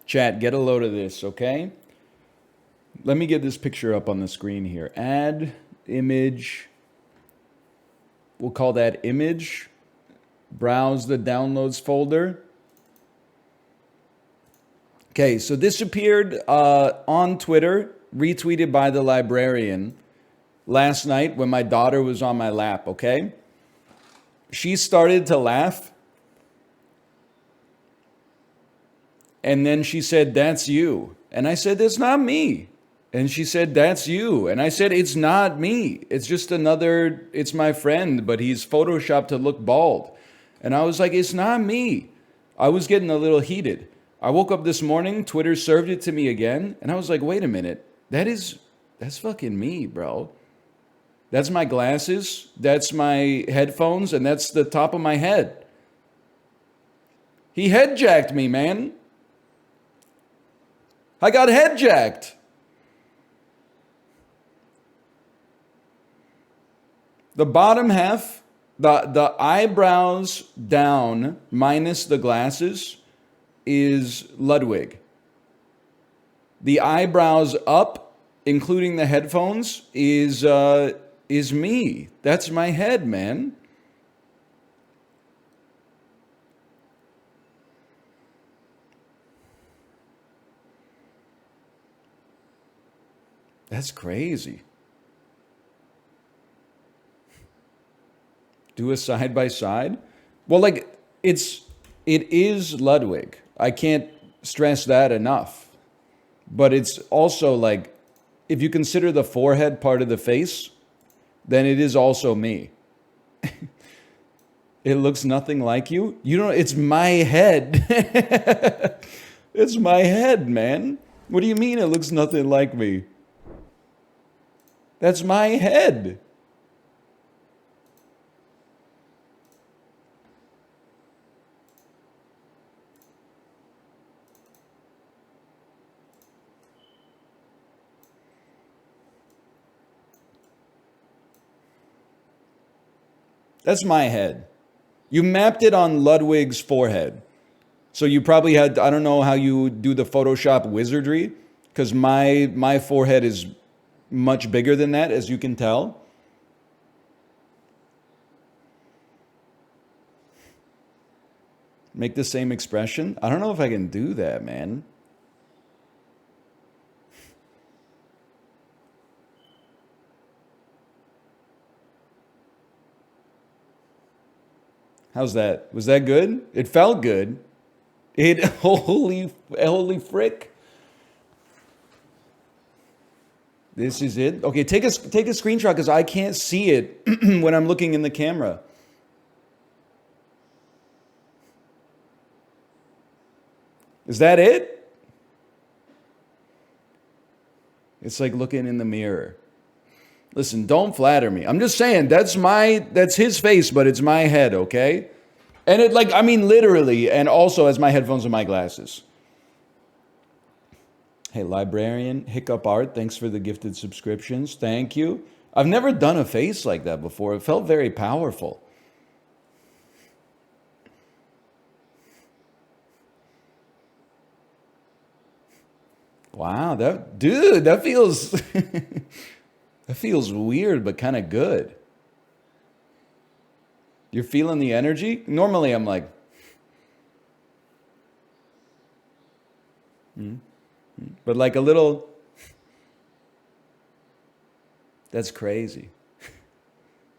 Chat, get a load of this, okay? Let me get this picture up on the screen here. Add image. We'll call that image. Browse the downloads folder. Okay, so this appeared on Twitter, retweeted by the librarian last night when my daughter was on my lap, okay? She started to laugh. And then she said, "That's you." And I said, "That's not me." And she said, "That's you." And I said, "It's not me. It's just another, it's my friend, but he's photoshopped to look bald." And I was like, "It's not me." I was getting a little heated. I woke up this morning, Twitter served it to me again, and I was like, "Wait a minute. That's fucking me, bro. That's my glasses, that's my headphones, and that's the top of my head." He head jacked me, man. I got head jacked. The bottom half, the eyebrows down minus the glasses is Ludwig. The eyebrows up, including the headphones, is me. That's my head, man. That's crazy. Do a side by side? Well, like it is Ludwig. I can't stress that enough. But it's also like if you consider the forehead part of the face, then it is also me. It looks nothing like you. You don't, it's my head. It's my head, man. What do you mean it looks nothing like me? That's my head. That's my head. You mapped it on Ludwig's forehead. So you probably had, I don't know how you do the Photoshop wizardry, because my forehead is much bigger than that, as you can tell. Make the same expression. I don't know if I can do that, man. How's that? Was that good? It felt good. It holy frick. This is it. Okay, take a screenshot because I can't see it when I'm looking in the camera. Is that it? It's like looking in the mirror. Listen, don't flatter me. I'm just saying that's his face, but it's my head, okay? And it like, I mean literally, and also as my headphones and my glasses. Hey, librarian, Hiccup Art, thanks for the gifted subscriptions. Thank you. I've never done a face like that before. It felt very powerful. Wow, that feels that feels weird but kind of good. You're feeling the energy? Normally I'm like but like a little. That's crazy.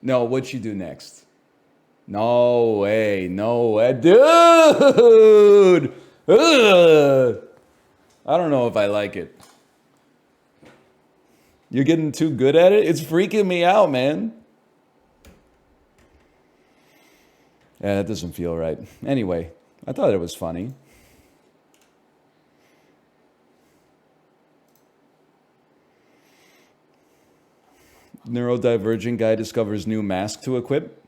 No, what'd she do next? No way, no way. Dude! Ugh. I don't know if I like it. You're getting too good at it? It's freaking me out, man. Yeah, that doesn't feel right. Anyway, I thought it was funny. Neurodivergent guy discovers new mask to equip.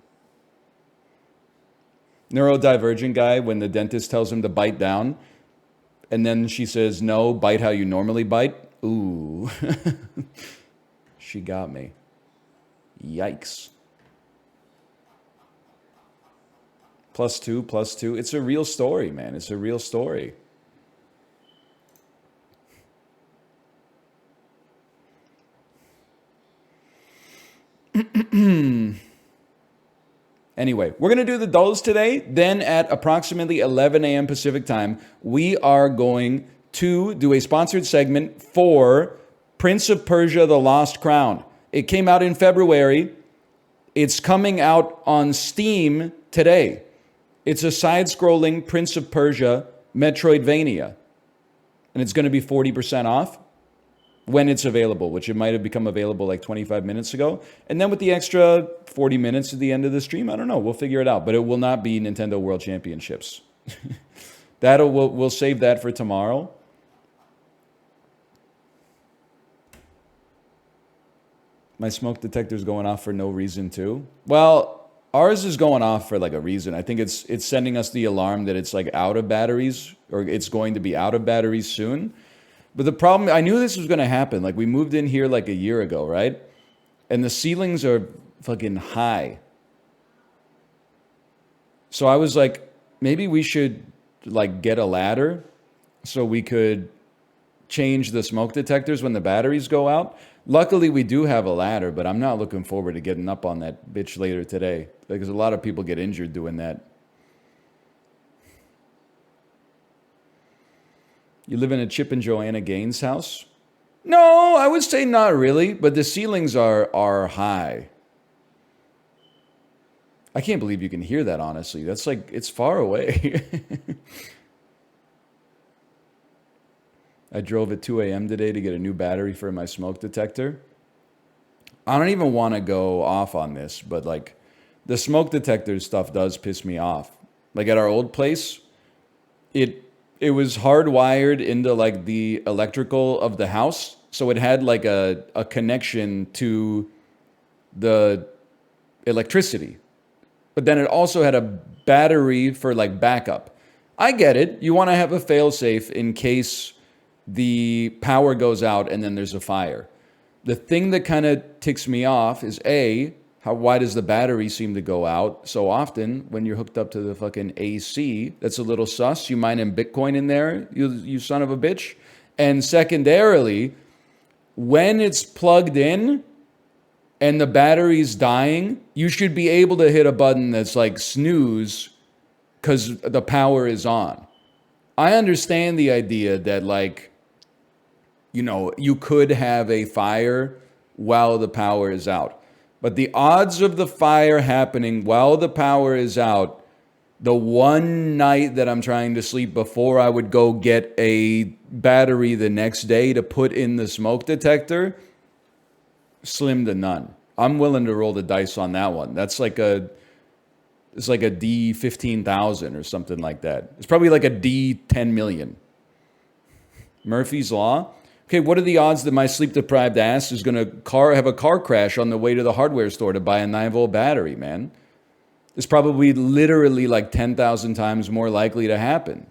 Neurodivergent guy, when the dentist tells him to bite down, and then she says, "No, bite how you normally bite." Ooh. She got me. Yikes. +2, +2. It's a real story, man. It's a real story. Anyway, we're going to do the dulls today. Then at approximately 11 a.m. Pacific time, we are going to do a sponsored segment for Prince of Persia, The Lost Crown. It came out in February. It's coming out on Steam today. It's a side-scrolling Prince of Persia Metroidvania. And it's going to be 40% off when it's available, which it might have become available like 25 minutes ago. And then with the extra 40 minutes at the end of the stream, I don't know. We'll figure it out. But it will not be Nintendo World Championships. We'll save that for tomorrow. My smoke detector's going off for no reason too. Well, ours is going off for like a reason. I think it's sending us the alarm that it's like out of batteries, or it's going to be out of batteries soon. But the problem, I knew this was going to happen. Like, we moved in here like a year ago, right? And the ceilings are fucking high. So I was like, maybe we should like get a ladder so we could change the smoke detectors when the batteries go out. Luckily, we do have a ladder, but I'm not looking forward to getting up on that bitch later today, because a lot of people get injured doing that. You live in a Chip and Joanna Gaines house? No, I would say not really, but the ceilings are high. I can't believe you can hear that, honestly. That's like, it's far away. I drove at 2 a.m. today to get a new battery for my smoke detector. I don't even want to go off on this, but like, the smoke detector stuff does piss me off. Like at our old place, it was hardwired into like the electrical of the house. So it had like a connection to the electricity. But then it also had a battery for like backup. I get it. You want to have a failsafe in case the power goes out and then there's a fire. The thing that kind of ticks me off is why does the battery seem to go out so often when you're hooked up to the fucking AC? That's a little sus. You mining Bitcoin in there, you son of a bitch. And secondarily, when it's plugged in and the battery's dying, you should be able to hit a button that's like snooze because the power is on. I understand the idea that like, you know, you could have a fire while the power is out. But the odds of the fire happening while the power is out, the one night that I'm trying to sleep before I would go get a battery the next day to put in the smoke detector, slim to none. I'm willing to roll the dice on that one. It's like a D 15,000 or something like that. It's probably like a D 10 million. Murphy's Law. Okay, what are the odds that my sleep-deprived ass is going to have a car crash on the way to the hardware store to buy a 9-volt battery, man? It's probably literally like 10,000 times more likely to happen.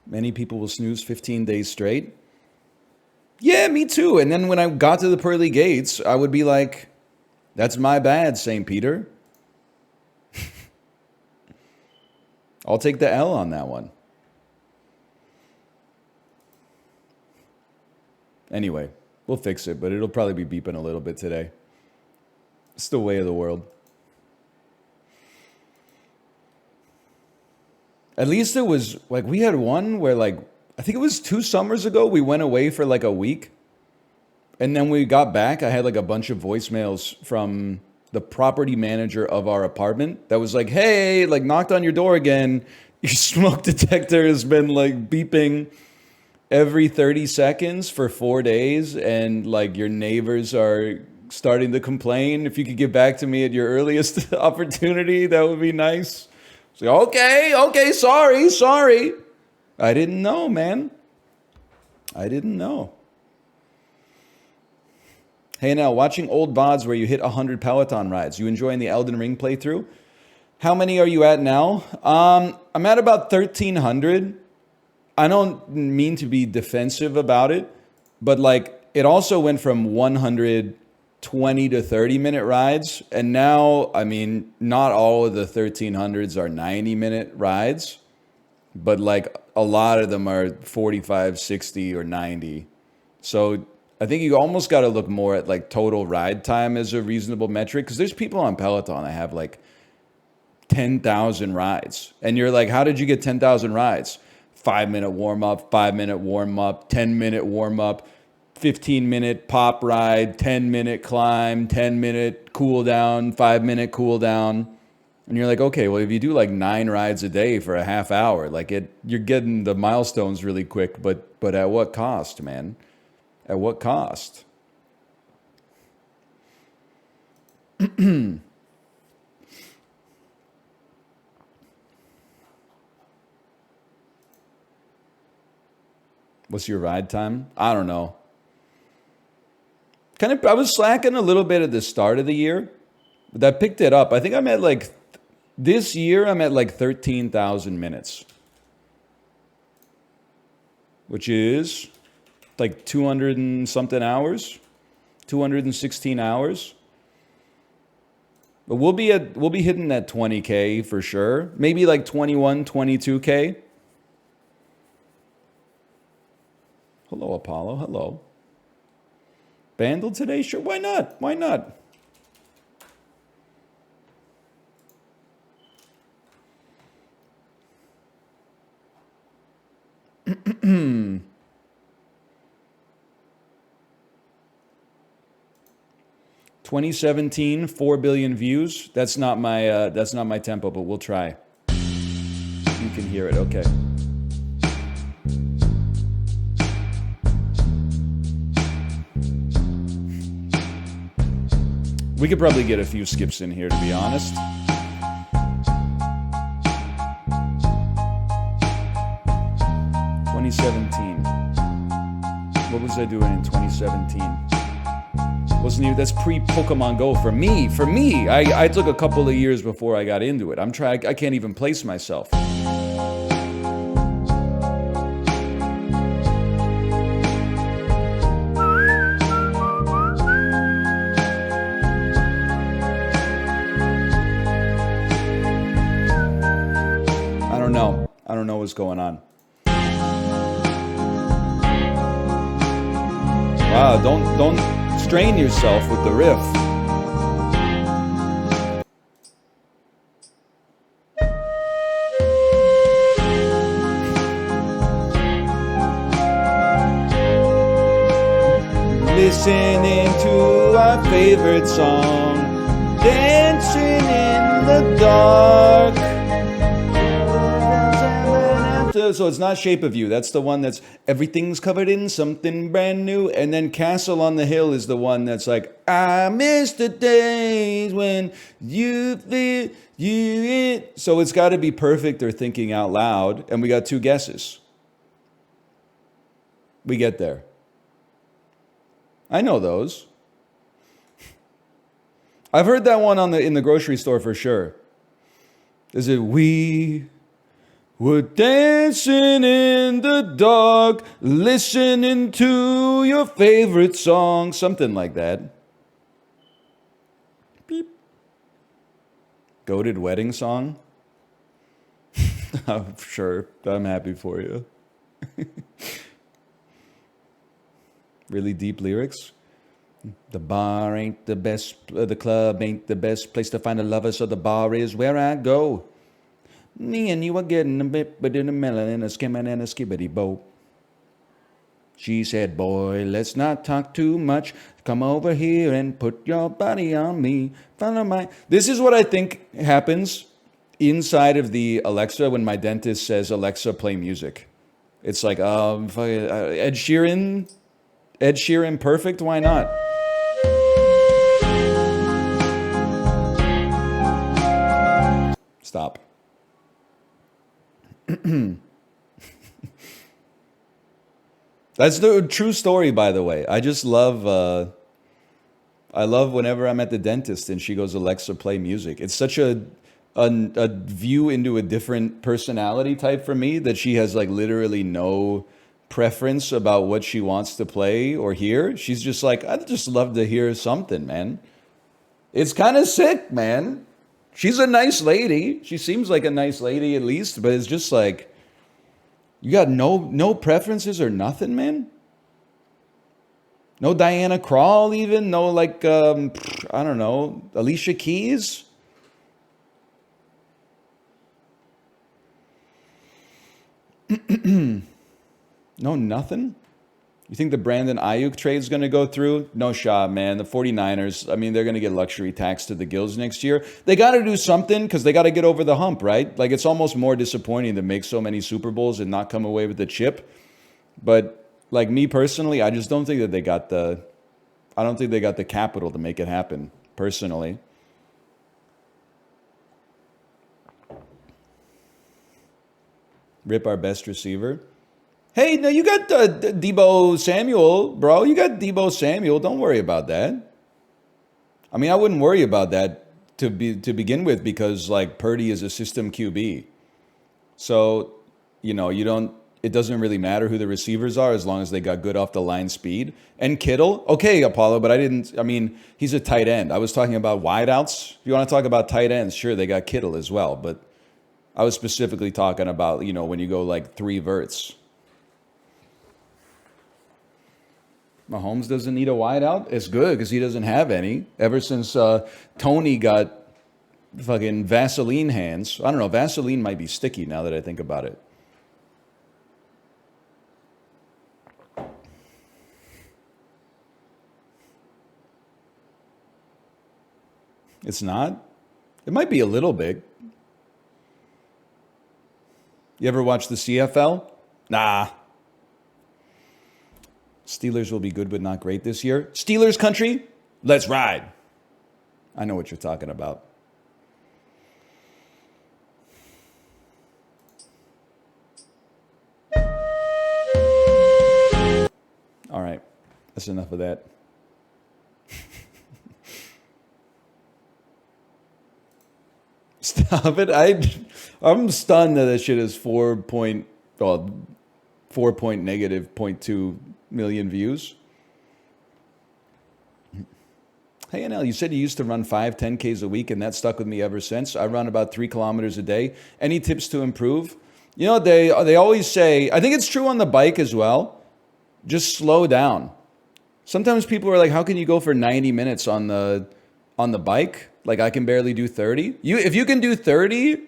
Many people will snooze 15 days straight. Yeah, me too. And then when I got to the pearly gates, I would be like, that's my bad, St. Peter. I'll take the L on that one. Anyway, we'll fix it, but it'll probably be beeping a little bit today. It's the way of the world. At least it was, like, we had one where, like, I think it was 2 summers ago, we went away for, like, a week. And then we got back, I had, like, a bunch of voicemails from the property manager of our apartment that was like, hey, like, knocked on your door again. Your smoke detector has been, like, beeping every 30 seconds for 4 days. And, like, your neighbors are starting to complain. If you could get back to me at your earliest opportunity, that would be nice. It's like, okay, sorry. I didn't know, man. I didn't know. Hey, now, watching old VODs where you hit 100 Peloton rides. You enjoying the Elden Ring playthrough? How many are you at now? I'm at about 1,300. I don't mean to be defensive about it, but like it also went from 120 to 30-minute rides. And now, I mean, not all of the 1,300s are 90-minute rides. but like a lot of them are 45, 60, or 90. So I think you almost got to look more at like total ride time as a reasonable metric, because there's people on Peloton that have like 10,000 rides. And you're like, how did you get 10,000 rides? 5-minute warm up, 5-minute warm up, 10-minute warm up, 15-minute pop ride, 10-minute climb, 10-minute cool down, 5-minute cool down. And you're like, okay, well, if you do like 9 rides a day for a half hour, like you're getting the milestones really quick, but at what cost, man? At what cost? What's your ride time? I don't know. I was slacking a little bit at the start of the year, but I picked it up. I think I'm at like, this year I'm at like 13,000 minutes, which is like 200 and something hours, 216 hours. But we'll be hitting that 20K for sure. Maybe like 21, 22K. Hello, Apollo. Hello. Bandle today? Sure. Why not? Why not? Hmm. 2017, 4 billion views. That's not my tempo, but we'll try. You can hear it. Okay. We could probably get a few skips in here, to be honest. What was I doing in 2017? Wasn't even, that's pre-Pokemon Go for me. For me, I took a couple of years before I got into it. I can't even place myself. I don't know what's going on. Wow, don't strain yourself with the riff. Listening to our favorite song, dancing in the dark. So it's not Shape of You. That's the one that's everything's covered in something brand new. And then Castle on the Hill is the one that's like, I miss the days when you feel you. So it's got to be Perfect or Thinking Out Loud. And we got 2 guesses. We get there. I know those. I've heard that one in the grocery store for sure. Is it We're dancing in the dark, listening to your favorite song. Something like that. Beep. Goated wedding song? I'm sure. I'm happy for you. Really deep lyrics. The bar ain't the best, the club ain't the best place to find a lover, so the bar is where I go. Me and you are getting a bit, but in a melon and a skimming and a skibbity bow. She said, boy, let's not talk too much. Come over here and put your body on me. Follow my... This is what I think happens inside of the Alexa when my dentist says, Alexa, play music. It's like, Ed Sheeran, Perfect, why not? Stop. That's the true story, by the way. I just love, I love whenever I'm at the dentist and she goes, Alexa, play music. It's such a view into a different personality type for me that she has like literally no preference about what she wants to play or hear. She's just like, I'd just love to hear something, man. It's kind of sick, man. She's a nice lady. She seems like a nice lady at least, but it's just like, You got no preferences or nothing, man? No Diana Krall even? No like I don't know, Alicia Keys? No nothing? You think the Brandon Ayuk trade's going to go through? No shot, man. The 49ers, I mean, they're going to get luxury tax to the gills next year. They got to do something because they got to get over the hump, right? Like, it's almost more disappointing to make so many Super Bowls and not come away with the chip. But, like, me personally, I just don't think that I don't think they got the capital to make it happen, personally. Rip our best receiver. Hey, no, you got Debo Samuel, bro. You got Debo Samuel. Don't worry about that. I mean, I wouldn't worry about that to begin with because like Purdy is a system QB. So, you don't. It doesn't really matter who the receivers are as long as they got good off the line speed. And Kittle, okay, Apollo, but I mean, he's a tight end. I was talking about wideouts. If you want to talk about tight ends, sure, they got Kittle as well. But I was specifically talking about, when you go like three verts. Mahomes doesn't need a wideout. It's good because he doesn't have any. Ever since Tony got fucking Vaseline hands. I don't know. Vaseline might be sticky now that I think about it. It's not? It might be a little big. You ever watch the CFL? Nah. Steelers will be good but not great this year. Steelers country, let's ride. I know what you're talking about. All right, that's enough of that. Stop it. I'm stunned that shit is 4 point negative 0.2 million views. Hey, NL, you said you used to run 5-10Ks a week, and that stuck with me ever since. I run about 3 kilometers a day. Any tips to improve? They always say, I think it's true on the bike as well, just slow down. Sometimes people are like, how can you go for 90 minutes on the bike? Like, I can barely do 30. If you can do 30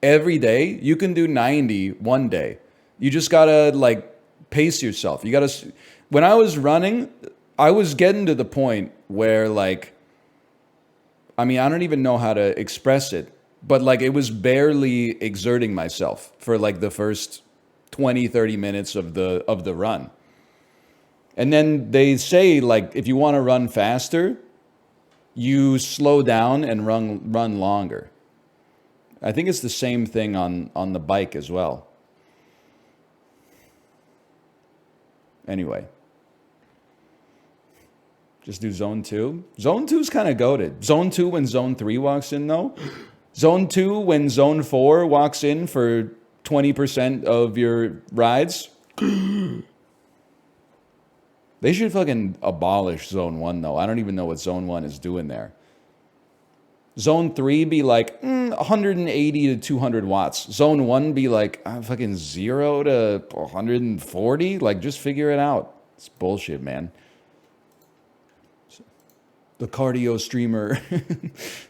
every day, you can do 90 one day. You just gotta like pace yourself. When I was running, I was getting to the point where like, I mean, I don't even know how to express it, but like it was barely exerting myself for like the first 20, 30 minutes of the run. And then they say like, if you want to run faster, you slow down and run longer. I think it's the same thing on the bike as well. Anyway, just do zone 2. Zone 2 is kind of goated. Zone 2 when zone 3 walks in, though. Zone 2 when zone 4 walks in for 20% of your rides. They should fucking abolish zone 1, though. I don't even know what zone 1 is doing there. Zone 3 be like 180 to 200 watts. Zone 1 be like fucking 0 to 140. Like, just figure it out. It's bullshit, man. The cardio streamer.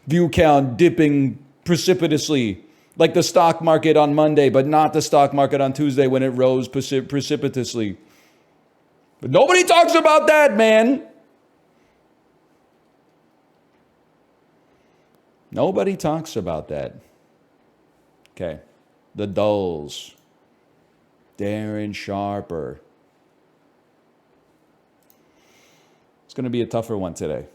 View count dipping precipitously. Like the stock market on Monday, but not the stock market on Tuesday when it rose precipitously. But nobody talks about that, man. Nobody talks about that. Okay. The Dulls. Darren Sharper. It's going to be a tougher one today.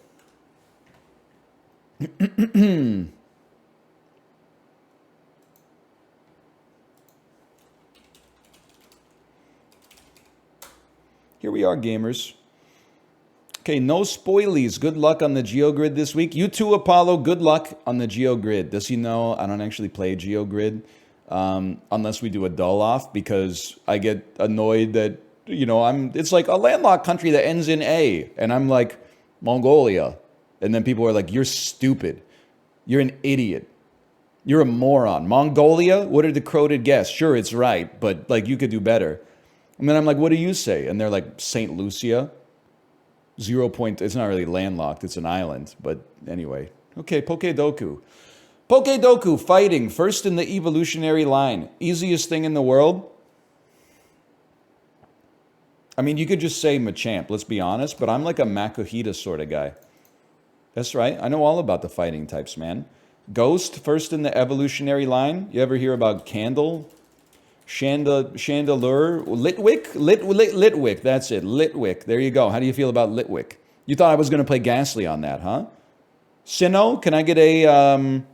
Here we are, gamers. Okay, no spoilies. Good luck on the GeoGrid this week. You too, Apollo. Good luck on the GeoGrid. Does he know I don't actually play GeoGrid unless we do a dull off because I get annoyed that, it's like a landlocked country that ends in A. And I'm like, Mongolia. And then people are like, you're stupid. You're an idiot. You're a moron. Mongolia? What did the Crowded guess? Sure, it's right, but like you could do better. And then I'm like, what do you say? And they're like, St. Lucia. 0. It's not really landlocked, it's an island. But anyway. Okay, Pokedoku. Pokedoku, fighting, first in the evolutionary line. Easiest thing in the world? I mean, you could just say Machamp, let's be honest, but I'm like a Makuhita sort of guy. That's right, I know all about the fighting types, man. Ghost, first in the evolutionary line. You ever hear about Candle? Chandelure? Litwick? Litwick, that's it. Litwick, there you go. How do you feel about Litwick? You thought I was going to play Ghastly on that, huh? Sinnoh, can I get a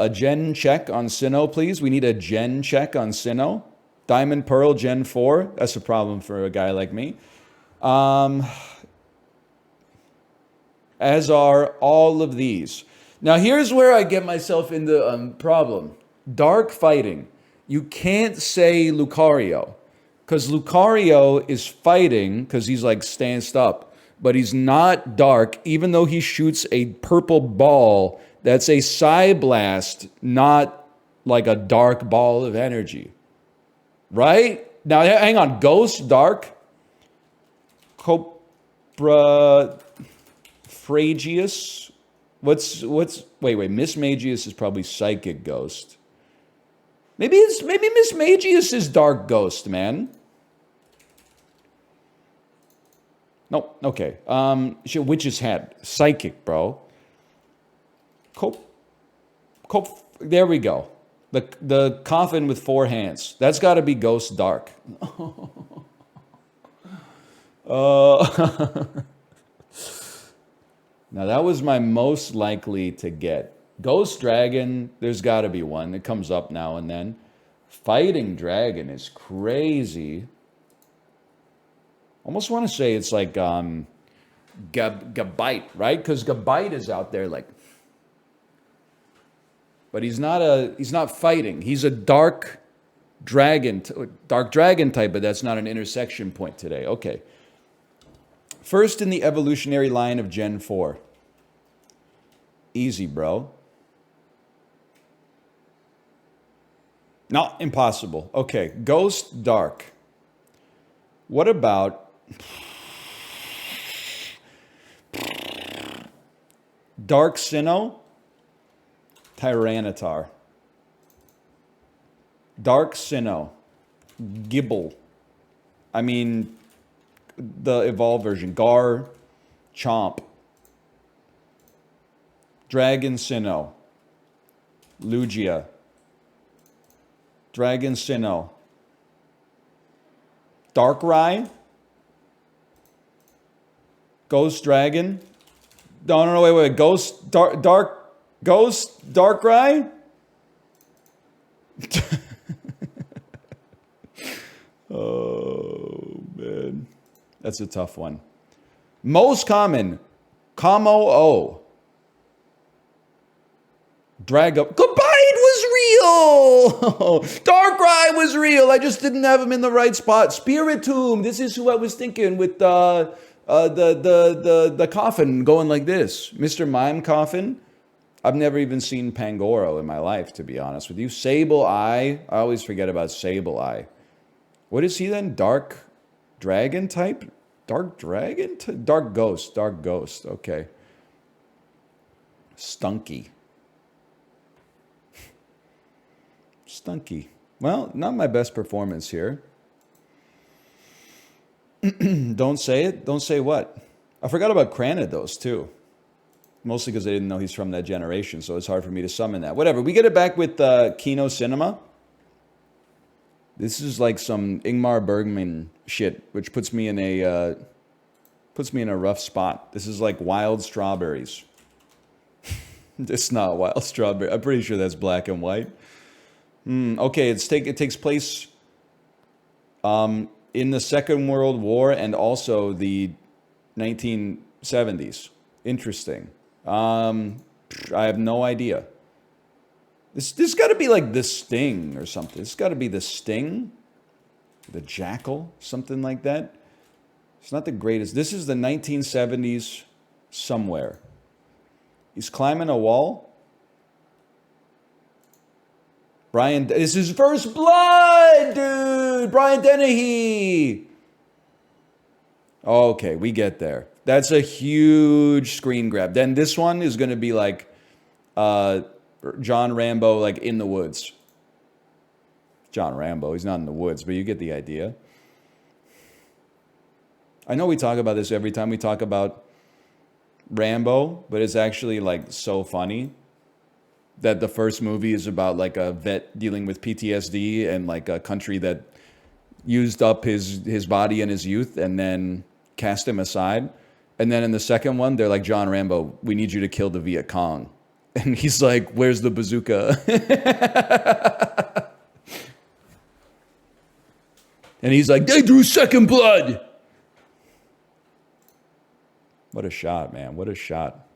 gen check on Sinnoh, please? We need a gen check on Sinnoh. Diamond Pearl Gen 4. That's a problem for a guy like me. As are all of these. Now here's where I get myself into problem. Dark fighting. You can't say Lucario. Because Lucario is fighting because he's like stanced up. But he's not dark, even though he shoots a purple ball that's a Psy Blast, not like a dark ball of energy. Right? Now, hang on. Ghost, dark. Copra Fragius. Wait. Miss Magius is probably Psychic Ghost. Maybe Miss Magius is Dark Ghost, man. No, okay. Witch's Hat. Psychic, bro. There we go. The coffin with 4 hands. That's got to be Ghost Dark. Now that was my most likely to get. Ghost Dragon, there's got to be one. It comes up now and then. Fighting Dragon is crazy. Almost want to say it's like Gabite, right? Because Gabite is out there like... But he's not fighting. He's a dark dragon type, but that's not an intersection point today. Okay. First in the evolutionary line of Gen 4. Easy, bro. No, impossible. Okay, Ghost Dark. What about Dark Sinnoh? Tyranitar. Dark Sinnoh. Gibble. I mean, the evolved version. Gar. Chomp. Dragon Sinnoh. Lugia. Dragon Sinnoh. Darkrai. Ghost Dragon. No, wait. Ghost Darkrai? Oh, man. That's a tough one. Most common. Camo-O. Goodbye, it was real! Darkrai was real. I just didn't have him in the right spot. Spiritomb. This is who I was thinking with the coffin going like this. Mr. Mime coffin. I've never even seen Pangoro in my life, to be honest with you. Sableye. I always forget about Sableye. What is he then? Dark Dragon type? Dark Dragon? Dark Ghost. Dark Ghost. Okay. Stunky. Stunky. Well, not my best performance here. Don't say it. Don't say what? I forgot about Cranidos, too. Mostly because I didn't know he's from that generation, so it's hard for me to summon that. Whatever. We get it back with Kino Cinema. This is like some Ingmar Bergman shit, which puts me in a rough spot. This is like Wild Strawberries. It's not Wild Strawberry. I'm pretty sure that's black and white. Okay, it takes place in the Second World War and also the 1970s. Interesting. I have no idea. This got to be like The Sting or something. It's got to be The Sting, The Jackal, something like that. It's not the greatest. This is the 1970s somewhere. He's climbing a wall. Brian, this is First Blood, dude. Brian Dennehy. Okay, we get there. That's a huge screen grab. Then this one is going to be like John Rambo, like in the woods. John Rambo, he's not in the woods, but you get the idea. I know we talk about this every time we talk about Rambo, but it's actually like so funny that the first movie is about like a vet dealing with PTSD and like a country that used up his body in his youth and then cast him aside. And then in the second one, they're like, John Rambo, we need you to kill the Viet Cong. And he's like, where's the bazooka? And he's like, they drew second blood. What a shot, man. What a shot.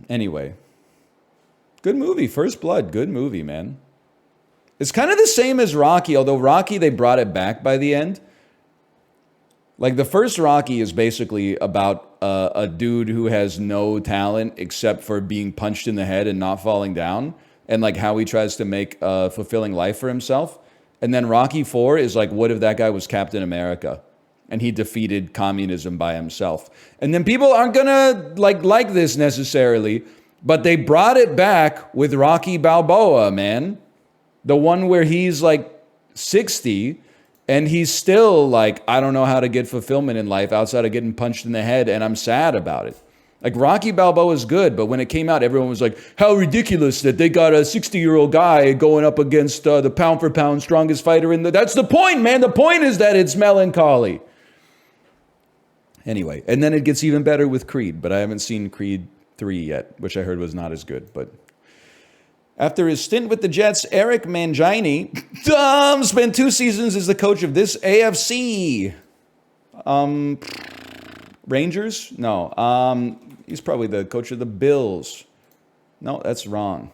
Anyway. Good movie. First Blood. Good movie, man. It's kind of the same as Rocky, although Rocky, they brought it back by the end. Like the first Rocky is basically about a dude who has no talent except for being punched in the head and not falling down, and like how he tries to make a fulfilling life for himself. And then Rocky 4 is like, what if that guy was Captain America and he defeated communism by himself? And then people aren't gonna like this necessarily, but they brought it back with Rocky Balboa, man. The one where he's like 60 and he's still like, I don't know how to get fulfillment in life outside of getting punched in the head, and I'm sad about it. Like Rocky Balboa is good, but when it came out, everyone was like, how ridiculous that they got a 60-year-old guy going up against the pound for pound strongest fighter in the... That's the point, man. The point is that it's melancholy. Anyway, and then it gets even better with Creed, but I haven't seen Creed 3 yet, which I heard was not as good. But after his stint with the Jets, Eric Mangini spent 2 seasons as the coach of this AFC. Rangers? No. He's probably the coach of the Bills. No, that's wrong.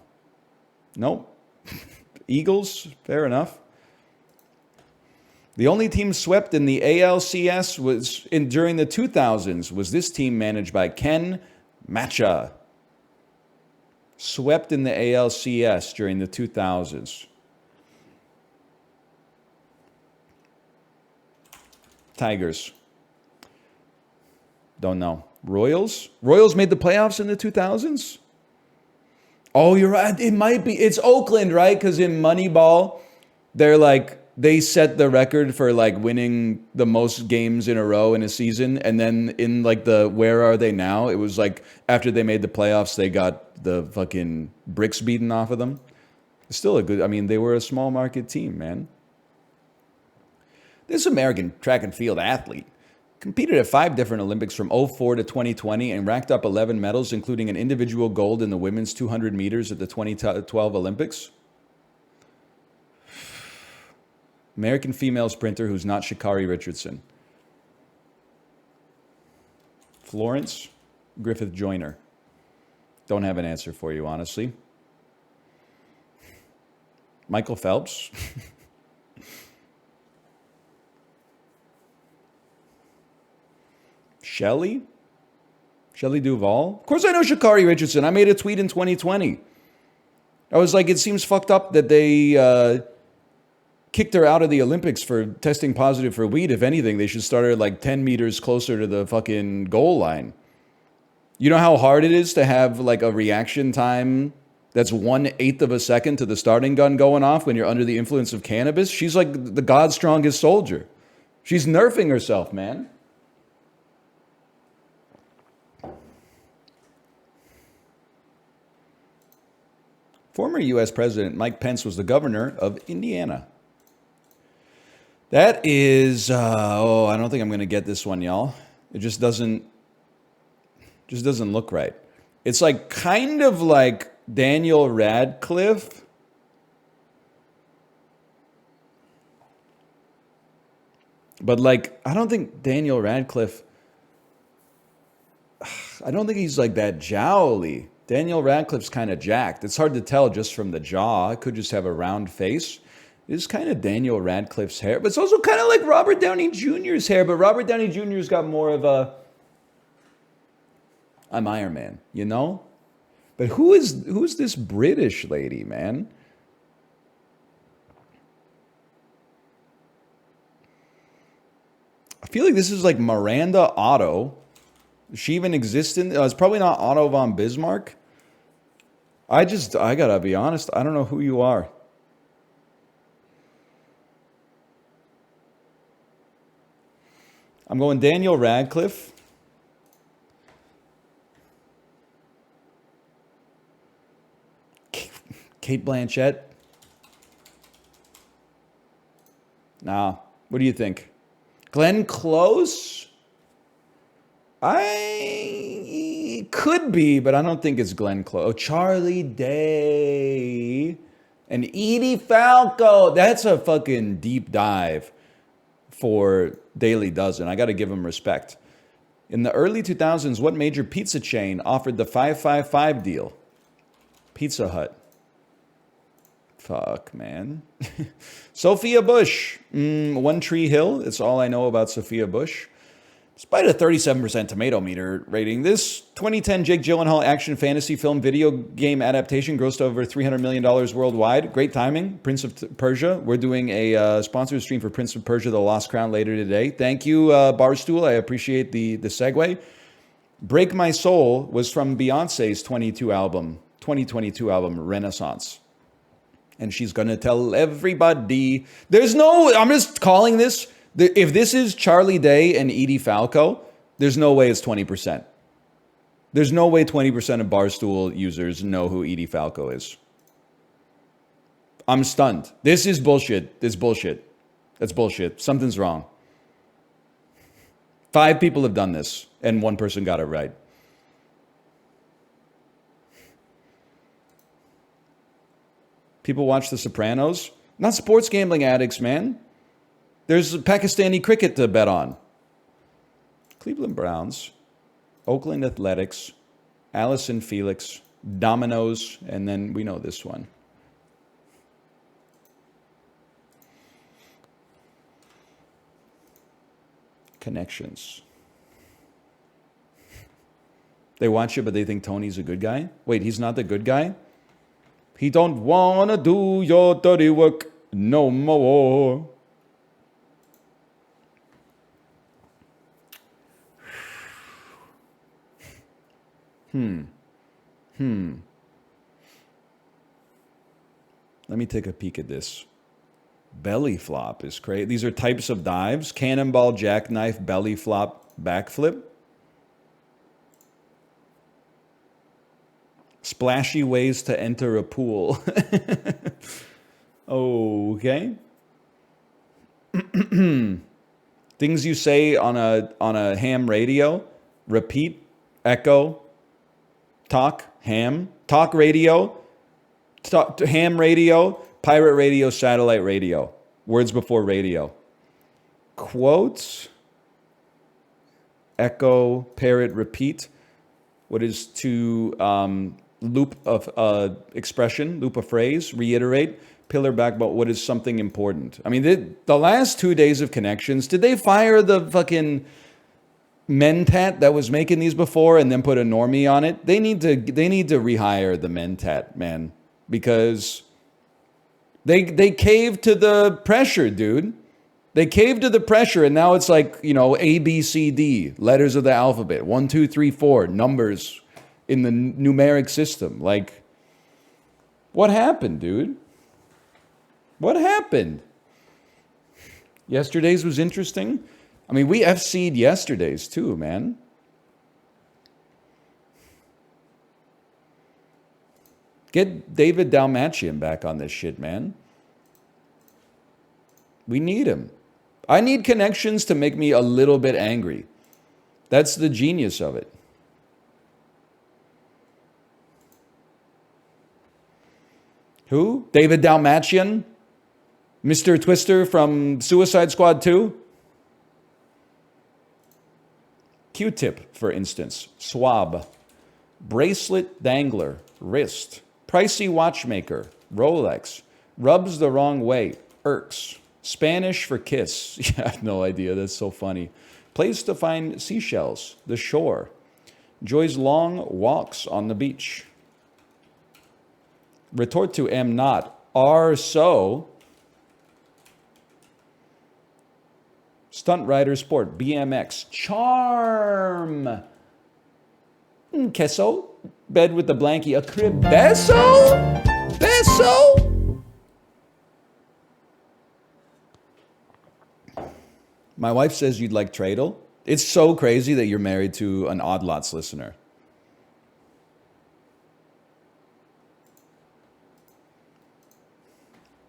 Nope. Eagles? Fair enough. The only team swept in the ALCS was during the 2000s was this team managed by Ken Matcha. Swept in the ALCS during the 2000s. Tigers. Don't know. Royals? Royals made the playoffs in the 2000s? Oh, you're right. It might be. It's Oakland, right? Because in Moneyball, they're like, they set the record for like winning the most games in a row in a season. And then in like the Where Are They Now? It was like after they made the playoffs, they got the fucking bricks beaten off of them. It's still a good, I mean, they were a small market team, man. This American track and field athlete competed at 5 different Olympics from '04 to 2020 and racked up 11 medals, including an individual gold in the women's 200 meters at the 2012 Olympics. American female sprinter who's not Sha'Carri Richardson. Florence Griffith Joyner. Don't have an answer for you, honestly. Michael Phelps. Shelley Duvall. Of course I know Sha'Carri Richardson. I made a tweet in 2020. I was like, it seems fucked up that they kicked her out of the Olympics for testing positive for weed. If anything, they should start her like 10 meters closer to the fucking goal line. You know how hard it is to have like a reaction time that's 1/8 of a second to the starting gun going off when you're under the influence of cannabis? She's like the God's strongest soldier. She's nerfing herself, man. Former U.S. President Mike Pence was the governor of Indiana. That is, I don't think I'm going to get this one, y'all. It just doesn't look right. It's like kind of like Daniel Radcliffe. But like, I don't think Daniel Radcliffe, I don't think he's like that jowly. Daniel Radcliffe's kind of jacked. It's hard to tell just from the jaw. It could just have a round face. It's kind of Daniel Radcliffe's hair, but it's also kind of like Robert Downey Jr.'s hair, but Robert Downey Jr.'s got more of a I'm Iron Man, you know? But who's this British lady, man? I feel like this is like Miranda Otto. Does she even exist in? It's probably not Otto von Bismarck. I gotta be honest. I don't know who you are. I'm going Daniel Radcliffe. Kate Blanchett. Nah. What do you think? Glenn Close? I could be, but I don't think it's Glenn Close. Oh, Charlie Day and Edie Falco. That's a fucking deep dive for Daily Dozen. I got to give him respect. In the early 2000s, what major pizza chain offered the 555 deal? Pizza Hut. Fuck, man. Sophia Bush. One Tree Hill. That's all I know about Sophia Bush. Despite a 37% tomato meter rating, this 2010 Jake Gyllenhaal action fantasy film video game adaptation grossed over $300 million worldwide. Great timing. Prince of Persia. We're doing a sponsored stream for Prince of Persia, The Lost Crown later today. Thank you, Barstool. I appreciate the segue. Break My Soul was from Beyonce's 2022 album, Renaissance. And she's going to tell everybody. I'm just calling this. If this is Charlie Day and Edie Falco, there's no way it's 20%. There's no way 20% of Barstool users know who Edie Falco is. I'm stunned. This is bullshit. This is bullshit. That's bullshit. Something's wrong. 5 people have done this, and 1 person got it right. People watch The Sopranos. Not sports gambling addicts, man. There's Pakistani cricket to bet on. Cleveland Browns, Oakland Athletics, Allison Felix, Dominoes, and then we know this one. Connections. They watch it, but they think Tony's a good guy? Wait, he's not the good guy? He don't wanna do your dirty work no more. Let me take a peek at this. Belly flop is crazy. These are types of dives. Cannonball, jackknife, belly flop, backflip. Splashy ways to enter a pool. Okay. Things you say on a ham radio. Repeat, echo, talk, ham, talk radio, ham radio, pirate radio, satellite radio. Words before radio. Quotes, echo, parrot, repeat. What is to loop of expression, loop a phrase, reiterate, pillar backbone. What is something important? I mean, the last 2 days of connections, did they fire the fucking Mentat that was making these before and then put a normie on it? They need to rehire the Mentat, man, because they caved to the pressure, dude. They caved to the pressure, and now it's like, you know, A, B, C, D, letters of the alphabet, 1, 2, 3, 4, numbers in the numeric system. Like, what happened, dude? What happened? Yesterday's was interesting. I mean, we FC'd yesterday's too, man. Get David Dalmatian back on this shit, man. We need him. I need connections to make me a little bit angry. That's the genius of it. Who? David Dalmatian? Mr. Twister from Suicide Squad 2? Q-tip, for instance. Swab. Bracelet dangler. Wrist. Pricey watchmaker. Rolex. Rubs the wrong way. Irks. Spanish for kiss. Yeah, I have no idea. That's so funny. Place to find seashells. The shore. Enjoys long walks on the beach. Retort to am not. Are so. Stunt rider sport. BMX. Charm. Queso. Bed with the blankie. A crib. Beso? Beso? My wife says you'd like Tradle. It's so crazy that you're married to an Odd Lots listener.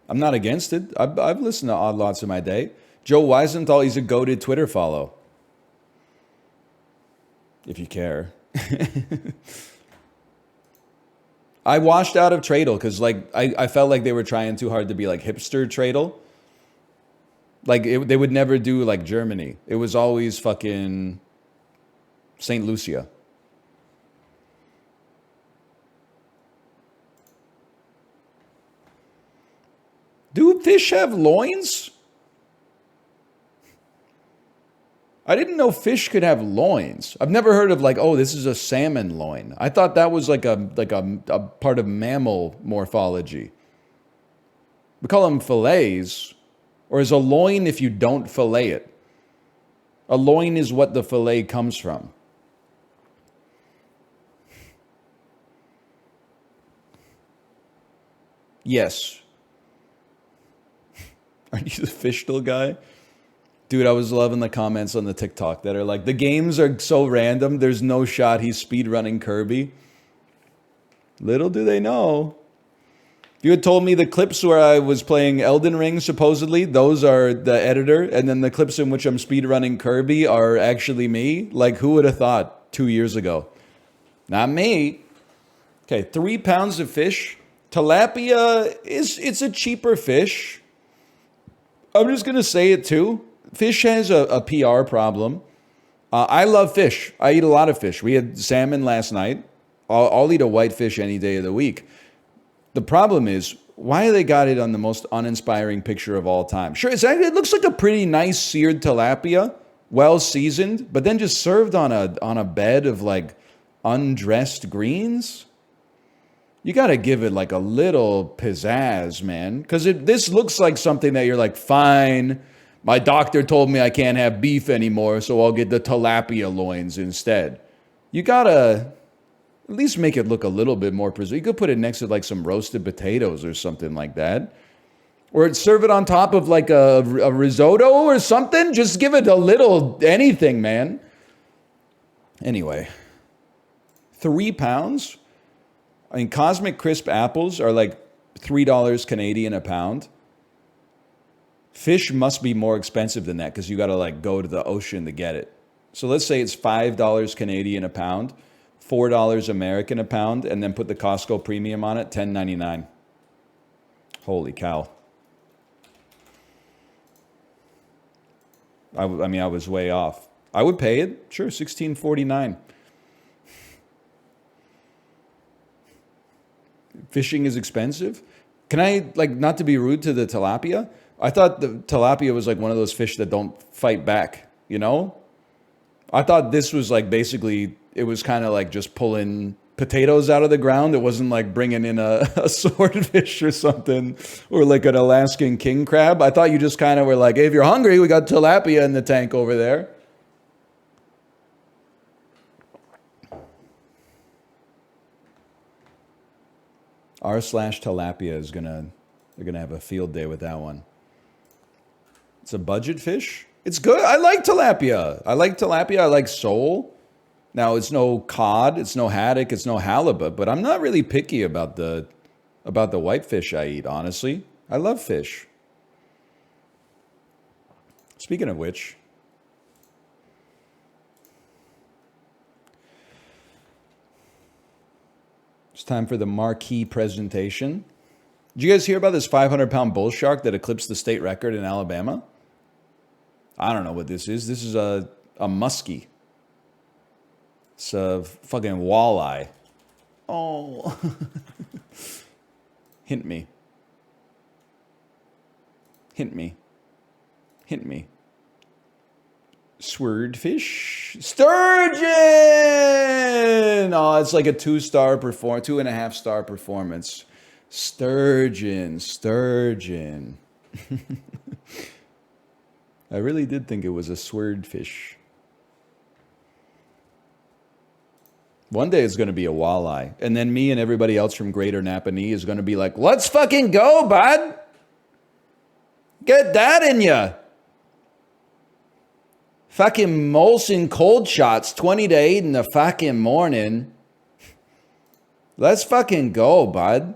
I'm not against it. I've listened to Odd Lots in my day. Joe Weisenthal, he's a goated Twitter follow. If you care. I washed out of Tradle because like I felt like they were trying too hard to be like hipster Tradle. Like they would never do like Germany. It was always fucking St. Lucia. Do fish have loins? I didn't know fish could have loins. I've never heard of like, oh, this is a salmon loin. I thought that was like a part of mammal morphology. We call them fillets, or is a loin if you don't fillet it? A loin is what the fillet comes from. Yes. Are you the fish still guy? Dude, I was loving the comments on the TikTok that are like, the games are so random, there's no shot he's speedrunning Kirby. Little do they know. If you had told me the clips where I was playing Elden Ring, supposedly, those are the editor, and then the clips in which I'm speedrunning Kirby are actually me, like, who would have thought 2 years ago? Not me. Okay, 3 pounds of fish. Tilapia, it's a cheaper fish. I'm just going to say it too. Fish has a PR problem. I love fish. I eat a lot of fish. We had salmon last night. I'll eat a white fish any day of the week. The problem is, why they got it on the most uninspiring picture of all time? Sure, it looks like a pretty nice seared tilapia, well seasoned, but then just served on a bed of like undressed greens. You got to give it like a little pizzazz, man. Because this looks like something that you're like, fine, my doctor told me I can't have beef anymore, so I'll get the tilapia loins instead. You got to at least make it look a little bit more preserved. You could put it next to like some roasted potatoes or something like that. Or serve it on top of like a risotto or something. Just give it a little anything, man. Anyway, 3 pounds? I mean, Cosmic Crisp apples are like $3 Canadian a pound. Fish must be more expensive than that because you got to like go to the ocean to get it. So let's say it's $5 Canadian a pound, $4 American a pound, and then put the Costco premium on it, $10.99. Holy cow. I mean, I was way off. I would pay it. Sure, $16.49. Fishing is expensive. Can I, like, not to be rude to the tilapia? I thought the tilapia was like one of those fish that don't fight back, you know? I thought this was like basically, it was kind of like just pulling potatoes out of the ground. It wasn't like bringing in a swordfish or something, or like an Alaskan king crab. I thought you just kind of were like, hey, if you're hungry, we got tilapia in the tank over there. r/tilapia is they're gonna have a field day with that one. It's a budget fish. It's good. I like tilapia. I like sole. Now it's no cod, it's no haddock, it's no halibut, but I'm not really picky about the white fish I eat, honestly. I love fish. Speaking of which, it's time for the marquee presentation. Did you guys hear about this 500-pound bull shark that eclipsed the state record in Alabama? I don't know what this is. This is a muskie. It's a fucking walleye. Oh. Hint me. Hint me. Hint me. Swordfish. Sturgeon! Oh, it's like a 2-star performance, 2.5-star performance. Sturgeon. I really did think it was a swordfish. One day it's going to be a walleye. And then me and everybody else from Greater Napanee is going to be like, let's fucking go, bud. Get that in ya. Fucking Molson cold shots, 20 to 8 in the fucking morning. Let's fucking go, bud.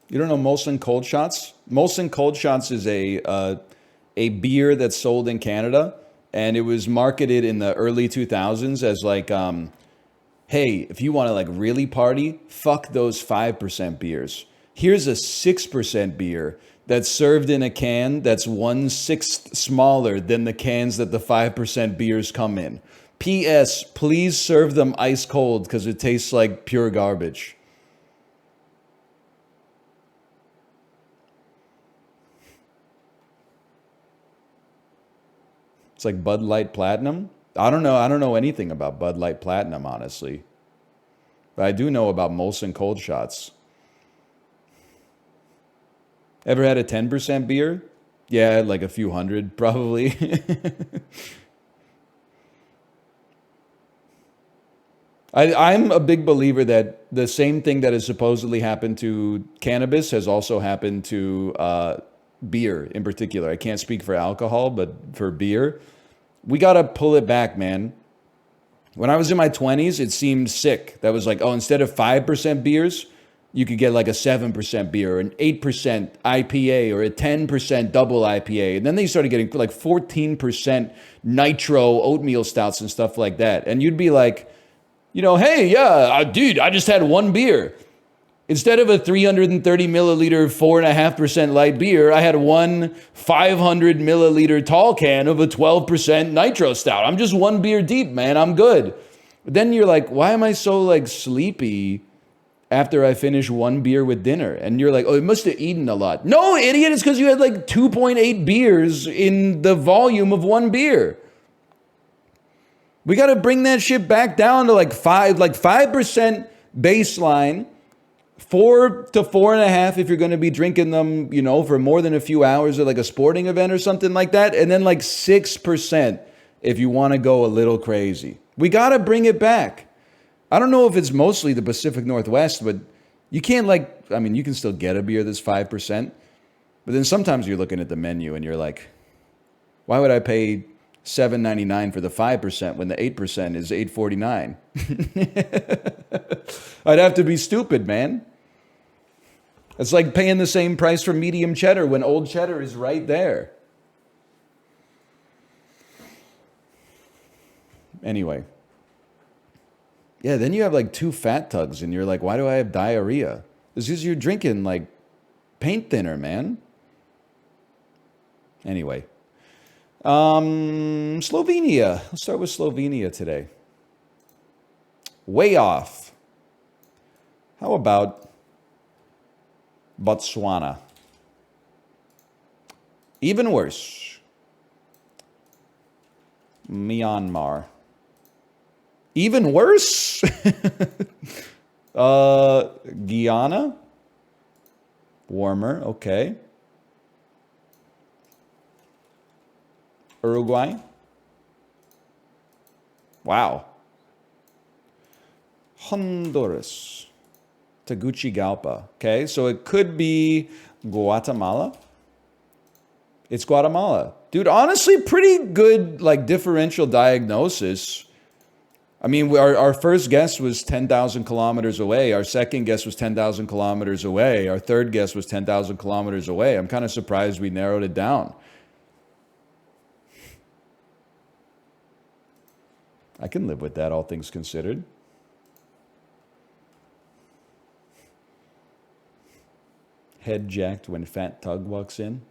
You don't know Molson Cold Shots? Molson Cold Shots is a beer that's sold in Canada, and it was marketed in the early 2000s as like, hey, if you want to like really party, fuck those 5% beers. Here's a 6% beer that's served in a can that's 1/6 smaller than the cans that the 5% beers come in. P.S. Please serve them ice cold because it tastes like pure garbage. It's like Bud Light Platinum. I don't know anything about Bud Light Platinum, honestly. But I do know about Molson Cold Shots. Ever had a 10% beer? Yeah, like a few hundred, probably. I'm a big believer that the same thing that has supposedly happened to cannabis has also happened to beer in particular. I can't speak for alcohol, but for beer, we got to pull it back, man. When I was in my 20s, it seemed sick. That was like, oh, instead of 5% beers, you could get like a 7% beer, or an 8% IPA, or a 10% double IPA. And then they started getting like 14% nitro oatmeal stouts and stuff like that. And you'd be like, hey, yeah, dude, I just had one beer. Instead of a 330 milliliter, 4.5% light beer, I had one 500 milliliter tall can of a 12% nitro stout. I'm just one beer deep, man. I'm good. But then you're like, why am I so like sleepy after I finish one beer with dinner? And you're like, oh, it must have eaten a lot. No, idiot, it's because you had like 2.8 beers in the volume of one beer. We got to bring that shit back down to like 5% baseline. 4 to 4.5 if you're going to be drinking them, for more than a few hours at like a sporting event or something like that. And then like 6% if you want to go a little crazy. We got to bring it back. I don't know if it's mostly the Pacific Northwest, but you can't you can still get a beer that's 5%. But then sometimes you're looking at the menu and you're like, why would I pay $7.99 for the 5% when the 8% is $8.49? I'd have to be stupid, man. It's like paying the same price for medium cheddar when old cheddar is right there. Anyway. Yeah, then you have like 2 fat tugs and you're like, why do I have diarrhea? It's because you're drinking like paint thinner, man. Anyway. Slovenia. Let's start with Slovenia today. Way off. How about Botswana? Even worse. Myanmar. Even worse? Guyana? Warmer, okay. Uruguay? Wow. Honduras. Tegucigalpa. Okay, so it could be Guatemala. It's Guatemala. Dude, honestly, pretty good like differential diagnosis. I mean, our first guess was 10,000 kilometers away. Our second guess was 10,000 kilometers away. Our third guess was 10,000 kilometers away. I'm kind of surprised we narrowed it down. I can live with that, all things considered. Head jacked when fat tug walks in.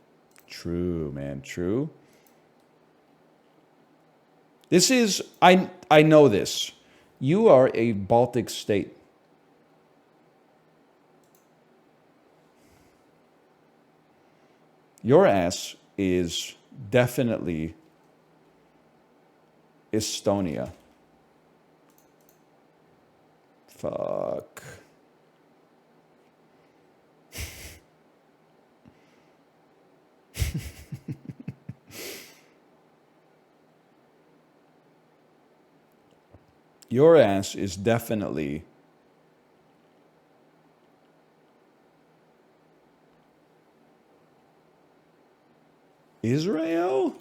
True, man, true. This is, I know this. You are a Baltic state. Your ass is definitely Estonia. Fuck. Your ass is definitely Israel?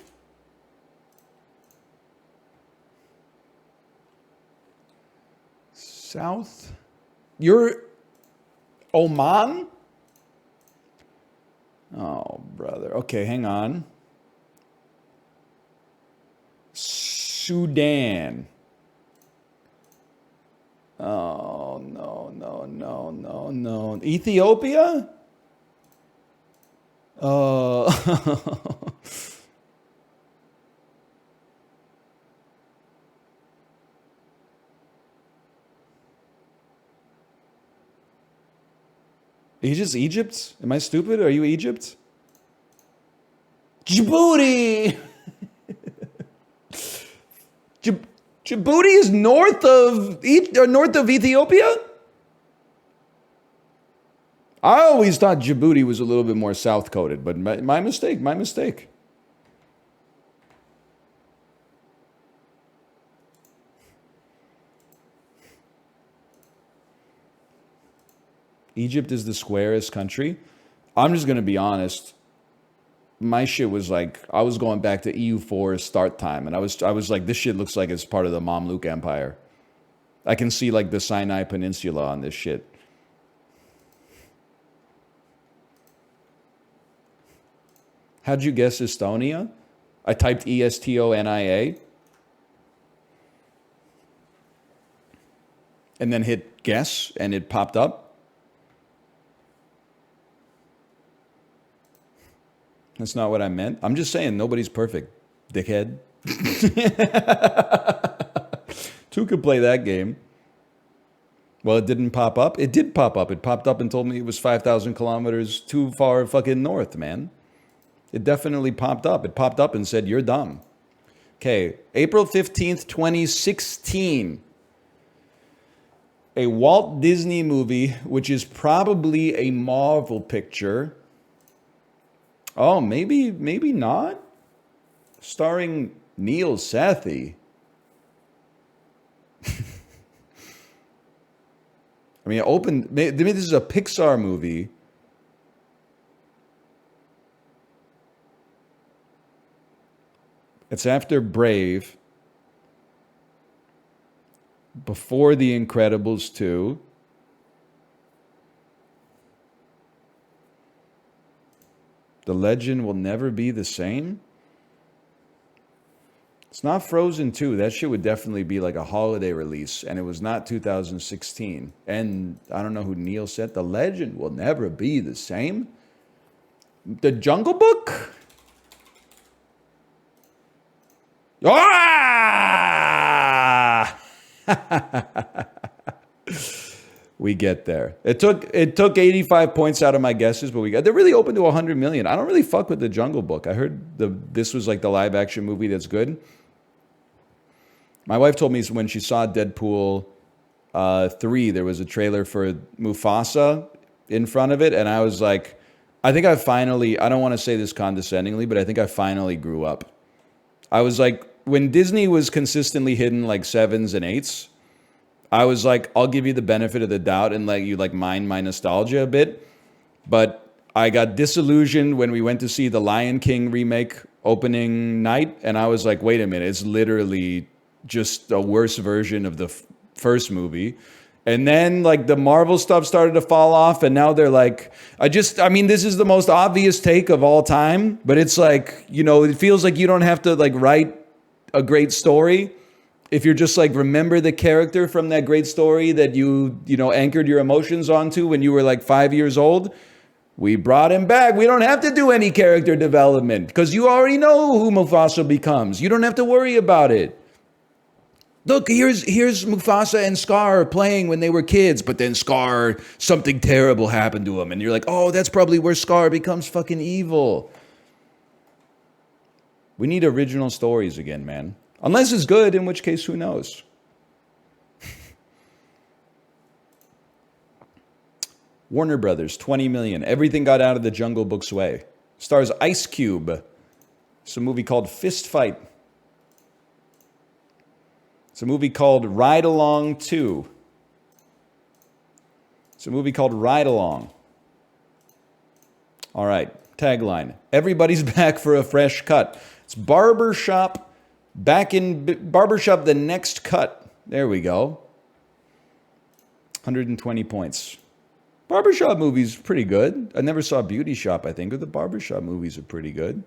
South? You're Oman? Oh, brother. Okay, hang on. Sudan. Oh, no, no, no, no, no. Ethiopia? Uh, Egypt? Am I stupid? Are you Egypt? Djibouti! Djibouti is north of Ethiopia? I always thought Djibouti was a little bit more south coded, but my mistake, my mistake. Egypt is the squarest country. I'm just gonna be honest. My shit was like I was going back to EU4 start time, and I was like, this shit looks like it's part of the Mamluk Empire. I can see like the Sinai Peninsula on this shit. How'd you guess Estonia? I typed Estonia and then hit guess, and it popped up. That's not what I meant. I'm just saying nobody's perfect, dickhead. Two could play that game. Well, it didn't pop up. It did pop up. It popped up and told me it was 5,000 kilometers too far fucking north, man. It definitely popped up. It popped up and said, you're dumb. Okay, April 15th, 2016. A Walt Disney movie, which is probably a Marvel picture. Oh, maybe not. Starring Neil Sethi. I mean, maybe this is a Pixar movie. It's after Brave, before The Incredibles 2. The Legend Will Never Be the Same. It's not Frozen 2. That shit would definitely be like a holiday release, and it was not 2016. And I don't know who Neil said. The Legend Will Never Be the Same. The Jungle Book? Ah! We get there. It took 85 points out of my guesses, but they're really open to 100 million. I don't really fuck with the Jungle Book. I heard this was like the live action movie that's good. My wife told me when she saw Deadpool 3, there was a trailer for Mufasa in front of it, and I was like, I think I don't want to say this condescendingly, but I think I finally grew up. I was like, when Disney was consistently hitting like 7s and 8s, I was like, I'll give you the benefit of the doubt and let you like mine my nostalgia a bit. But I got disillusioned when we went to see the Lion King remake opening night. And I was like, wait a minute, it's literally just a worse version of the first movie. And then like the Marvel stuff started to fall off. And now they're like, I mean, this is the most obvious take of all time. But it's like, it feels like you don't have to like write a great story. If you're just like, remember the character from that great story that you anchored your emotions onto when you were like 5 years old, we brought him back. We don't have to do any character development because you already know who Mufasa becomes. You don't have to worry about it. Look, here's Mufasa and Scar playing when they were kids, but then Scar, something terrible happened to him. And you're like, oh, that's probably where Scar becomes fucking evil. We need original stories again, man. Unless it's good, in which case, who knows? Warner Brothers, 20 million. Everything got out of the Jungle Book's way. Stars Ice Cube. It's a movie called Fist Fight. It's a movie called Ride Along 2. It's a movie called Ride Along. All right, tagline. Everybody's back for a fresh cut. It's Barbershop, back in Barbershop, the next cut. There we go. 120 points. Barbershop movies pretty good. I never saw Beauty Shop, I think, but the Barbershop movies are pretty good.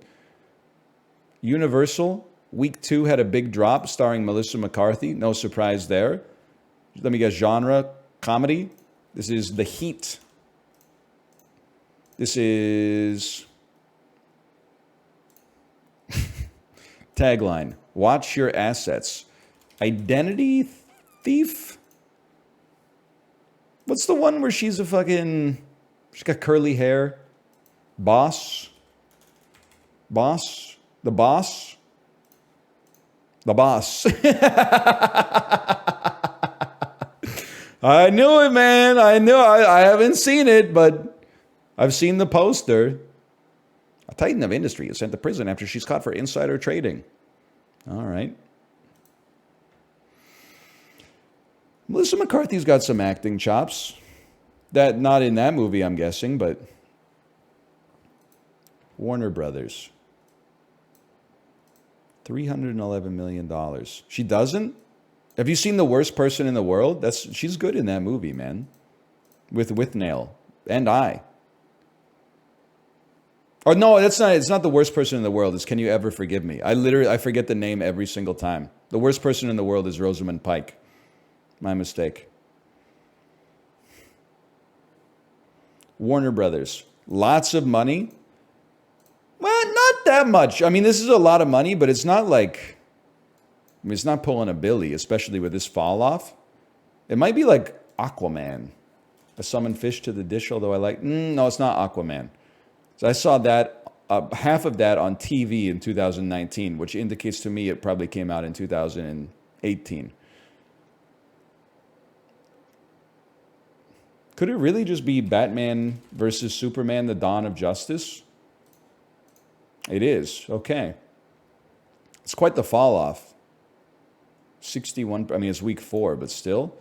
Universal, week 2 had a big drop starring Melissa McCarthy. No surprise there. Let me guess, genre, comedy. This is The Heat. This is... Tagline, watch your assets. Identity thief? What's the one where she's a fucking... She's got curly hair? Boss? Boss? The Boss? The Boss. I knew it, man. I knew. I haven't seen it, but I've seen the poster. A titan of industry is sent to prison after she's caught for insider trading. All right. Melissa McCarthy's got some acting chops. That not in that movie, I'm guessing, but Warner Brothers. $311 million. She doesn't? Have you seen The Worst Person in the World? She's good in that movie, man. With Withnail and I. Oh no, it's not The Worst Person in the World. It's Can You Ever Forgive Me? I forget the name every single time. The Worst Person in the World is Rosamund Pike. My mistake. Warner Brothers. Lots of money. Well, not that much. I mean, this is a lot of money, but it's not like... I mean, it's not pulling a Billy, especially with this fall off. It might be like Aquaman. I summon fish to the dish, although I like... no, it's not Aquaman. So I saw that, half of that on TV in 2019, which indicates to me it probably came out in 2018. Could it really just be Batman versus Superman, The Dawn of Justice? It is. Okay. It's quite the fall off. 61, I mean, it's week 4, but still.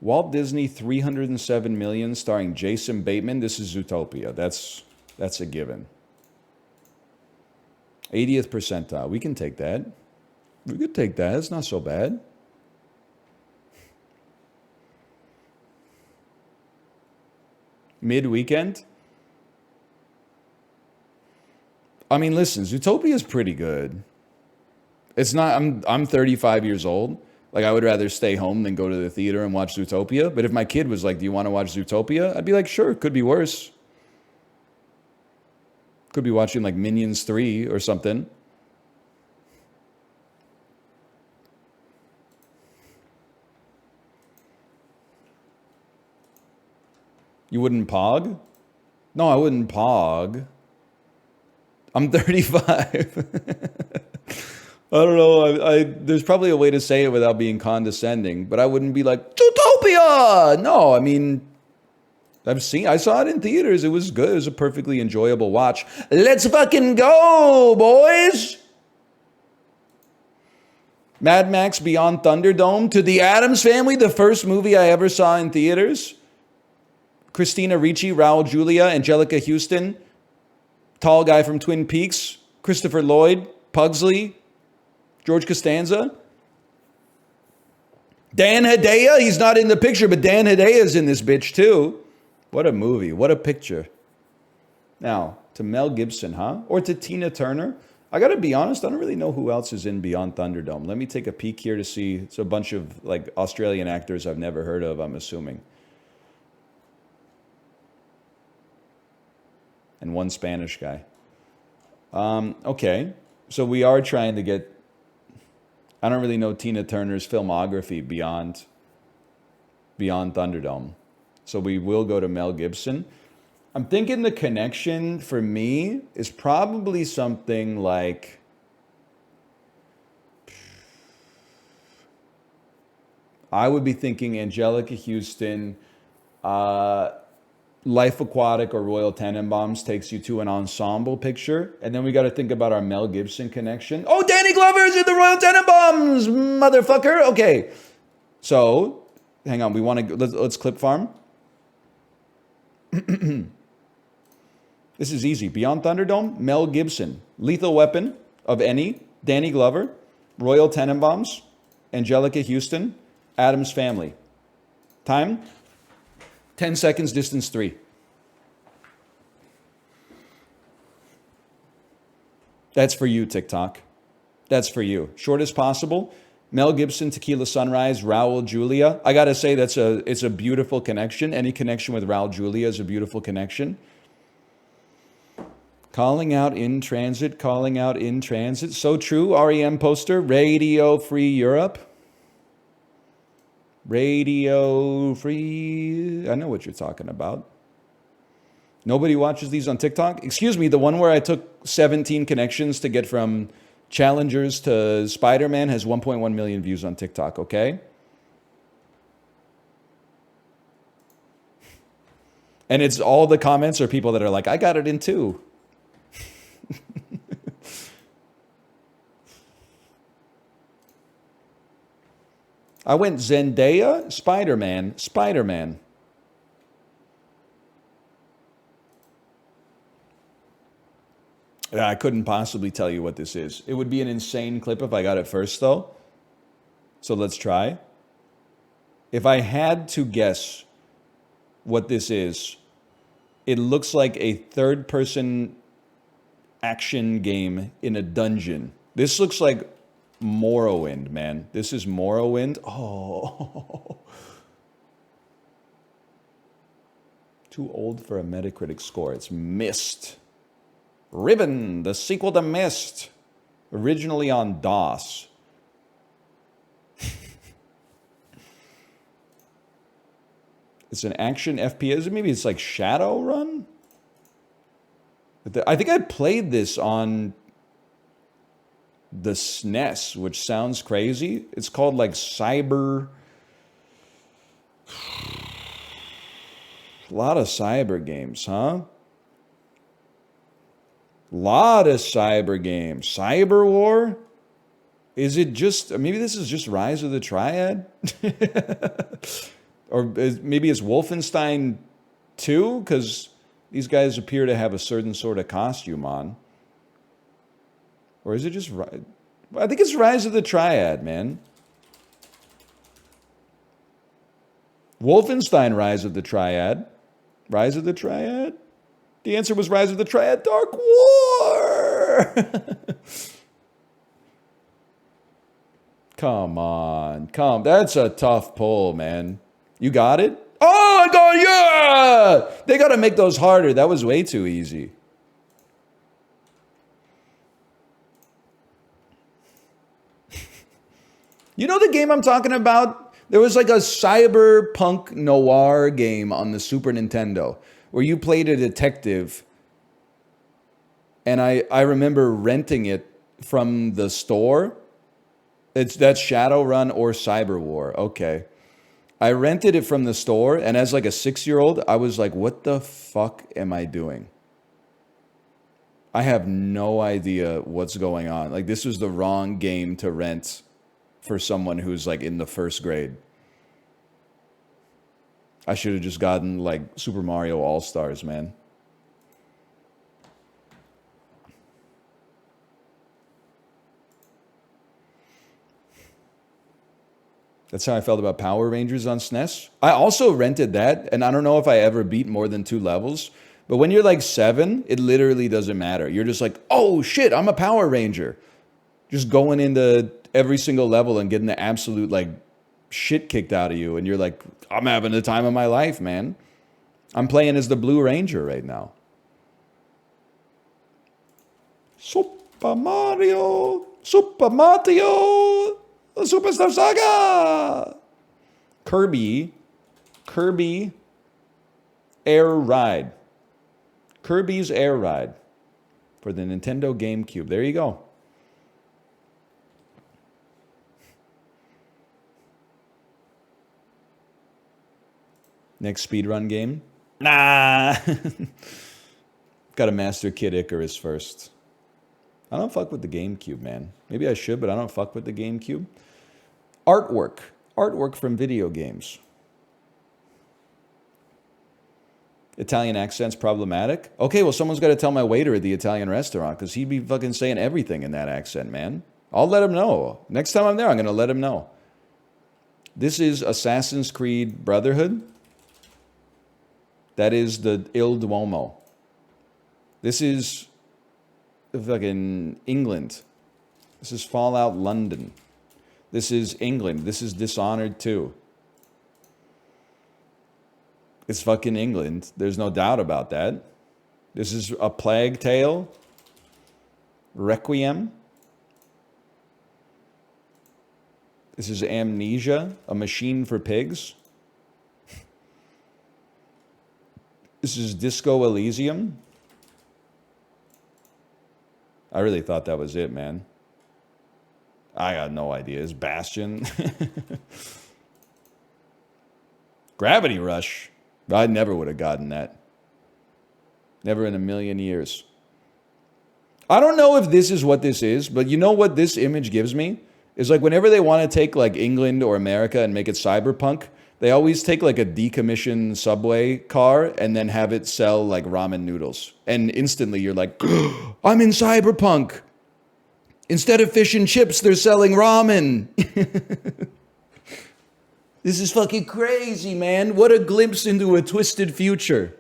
Walt Disney, $307 million, starring Jason Bateman. This is Zootopia. That's a given. 80th percentile. We can take that. We could take that. It's not so bad. Mid-weekend? I mean, listen, Zootopia is pretty good. It's not, I'm 35 years old. Like, I would rather stay home than go to the theater and watch Zootopia. But if my kid was like, do you want to watch Zootopia? I'd be like, sure, could be worse. Could be watching like Minions 3 or something. You wouldn't pog? No, I wouldn't pog. I'm 35. I don't know. There's probably a way to say it without being condescending, but I wouldn't be like, Zootopia! No, I mean, I saw it in theaters. It was good. It was a perfectly enjoyable watch. Let's fucking go, boys! Mad Max Beyond Thunderdome, To the Addams Family, the first movie I ever saw in theaters. Christina Ricci, Raul Julia, Angelica Houston, tall guy from Twin Peaks, Christopher Lloyd, Pugsley, George Costanza. Dan Hedaya, he's not in the picture, but Dan Hedaya's in this bitch too. What a movie, what a picture. Now, to Mel Gibson, huh? Or to Tina Turner. I gotta be honest, I don't really know who else is in Beyond Thunderdome. Let me take a peek here to see. It's a bunch of like Australian actors I've never heard of, I'm assuming. And one Spanish guy. Okay, so we are trying to get... I don't really know Tina Turner's filmography beyond Thunderdome. So we will go to Mel Gibson. I'm thinking the connection for me is probably something like I would be thinking Angelica Houston, Life Aquatic or Royal Tenenbaums takes you to an ensemble picture. And then we got to think about our Mel Gibson connection. Oh, Danny Glover's in the Royal Tenenbaums, motherfucker. Okay. So, hang on. We want to, let's clip farm. This is easy. Beyond Thunderdome, Mel Gibson. Lethal Weapon of any, Danny Glover, Royal Tenenbaums, Angelica Houston, Addams Family. Time? 10 seconds, distance 3. That's for you, TikTok. That's for you. Short as possible. Mel Gibson, Tequila Sunrise, Raul Julia. I gotta say it's a beautiful connection. Any connection with Raul Julia is a beautiful connection. Calling out in transit, calling out in transit. So true. REM poster. Radio Free Europe. Radio Free. I know what you're talking about. Nobody watches these on TikTok? Excuse me, the one where I took 17 connections to get from Challengers to Spider-Man has 1.1 million views on TikTok, okay? And it's all the comments are people that are like, I got it in 2. I went Zendaya, Spider-Man, Spider-Man. I couldn't possibly tell you what this is. It would be an insane clip if I got it first, though. So let's try. If I had to guess what this is, it looks like a third-person action game in a dungeon. This looks like Morrowind, man. This is Morrowind. Oh. Too old for a Metacritic score. It's Myst. Ribbon, the sequel to Myst. Originally on DOS. It's an action FPS. Maybe it's like Shadowrun? I think I played this on the SNES, which sounds crazy. It's called like Cyber. A lot of cyber games, huh? Lot of cyber games. Cyber War? Is it just, maybe this is just Rise of the Triad? Or maybe it's Wolfenstein 2? Because these guys appear to have a certain sort of costume on. Or is it just... I think it's Rise of the Triad, man. Wolfenstein Rise of the Triad. Rise of the Triad? The answer was Rise of the Triad Dark War! Come on. That's a tough pull, man. You got it? Oh, I got it! Yeah! They got to make those harder. That was way too easy. You know the game I'm talking about? There was like a cyberpunk noir game on the Super Nintendo where you played a detective. And I remember renting it from the store. That's Shadowrun or Cyber War. Okay. I rented it from the store, and as like a 6-year-old, I was like, what the fuck am I doing? I have no idea what's going on. Like, this was the wrong game to rent for someone who's like in the 1st grade. I should have just gotten like Super Mario All-Stars, man. That's how I felt about Power Rangers on SNES. I also rented that, and I don't know if I ever beat more than 2 levels. But when you're like 7, it literally doesn't matter. You're just like, oh shit, I'm a Power Ranger. Just going into every single level and getting the absolute like shit kicked out of you. And you're like, I'm having the time of my life, man. I'm playing as the Blue Ranger right now. Super Mario, Superstar Saga! Kirby Air Ride. Kirby's Air Ride for the Nintendo GameCube. There you go. Next speedrun game? Nah. Gotta master Kid Icarus first. I don't fuck with the GameCube, man. Maybe I should, but I don't fuck with the GameCube. Artwork. Artwork from video games. Italian accent's problematic? Okay, well, someone's got to tell my waiter at the Italian restaurant, because he'd be fucking saying everything in that accent, man. I'll let him know. Next time I'm there, I'm going to let him know. This is Assassin's Creed Brotherhood. That is the Il Duomo. This is fucking England. This is Fallout London. This is England. This is Dishonored 2. It's fucking England. There's no doubt about that. This is A Plague Tale. Requiem. This is Amnesia, A Machine for Pigs. This is Disco Elysium. I really thought that was it, man. I got no idea. It's Bastion. Gravity Rush. I never would have gotten that. Never in a million years. I don't know if this is what this is, but you know what this image gives me? Is like whenever they want to take like England or America and make it cyberpunk, they always take like a decommissioned subway car and then have it sell like ramen noodles. And instantly you're like, I'm in cyberpunk. Instead of fish and chips, they're selling ramen. This is fucking crazy, man. What a glimpse into a twisted future.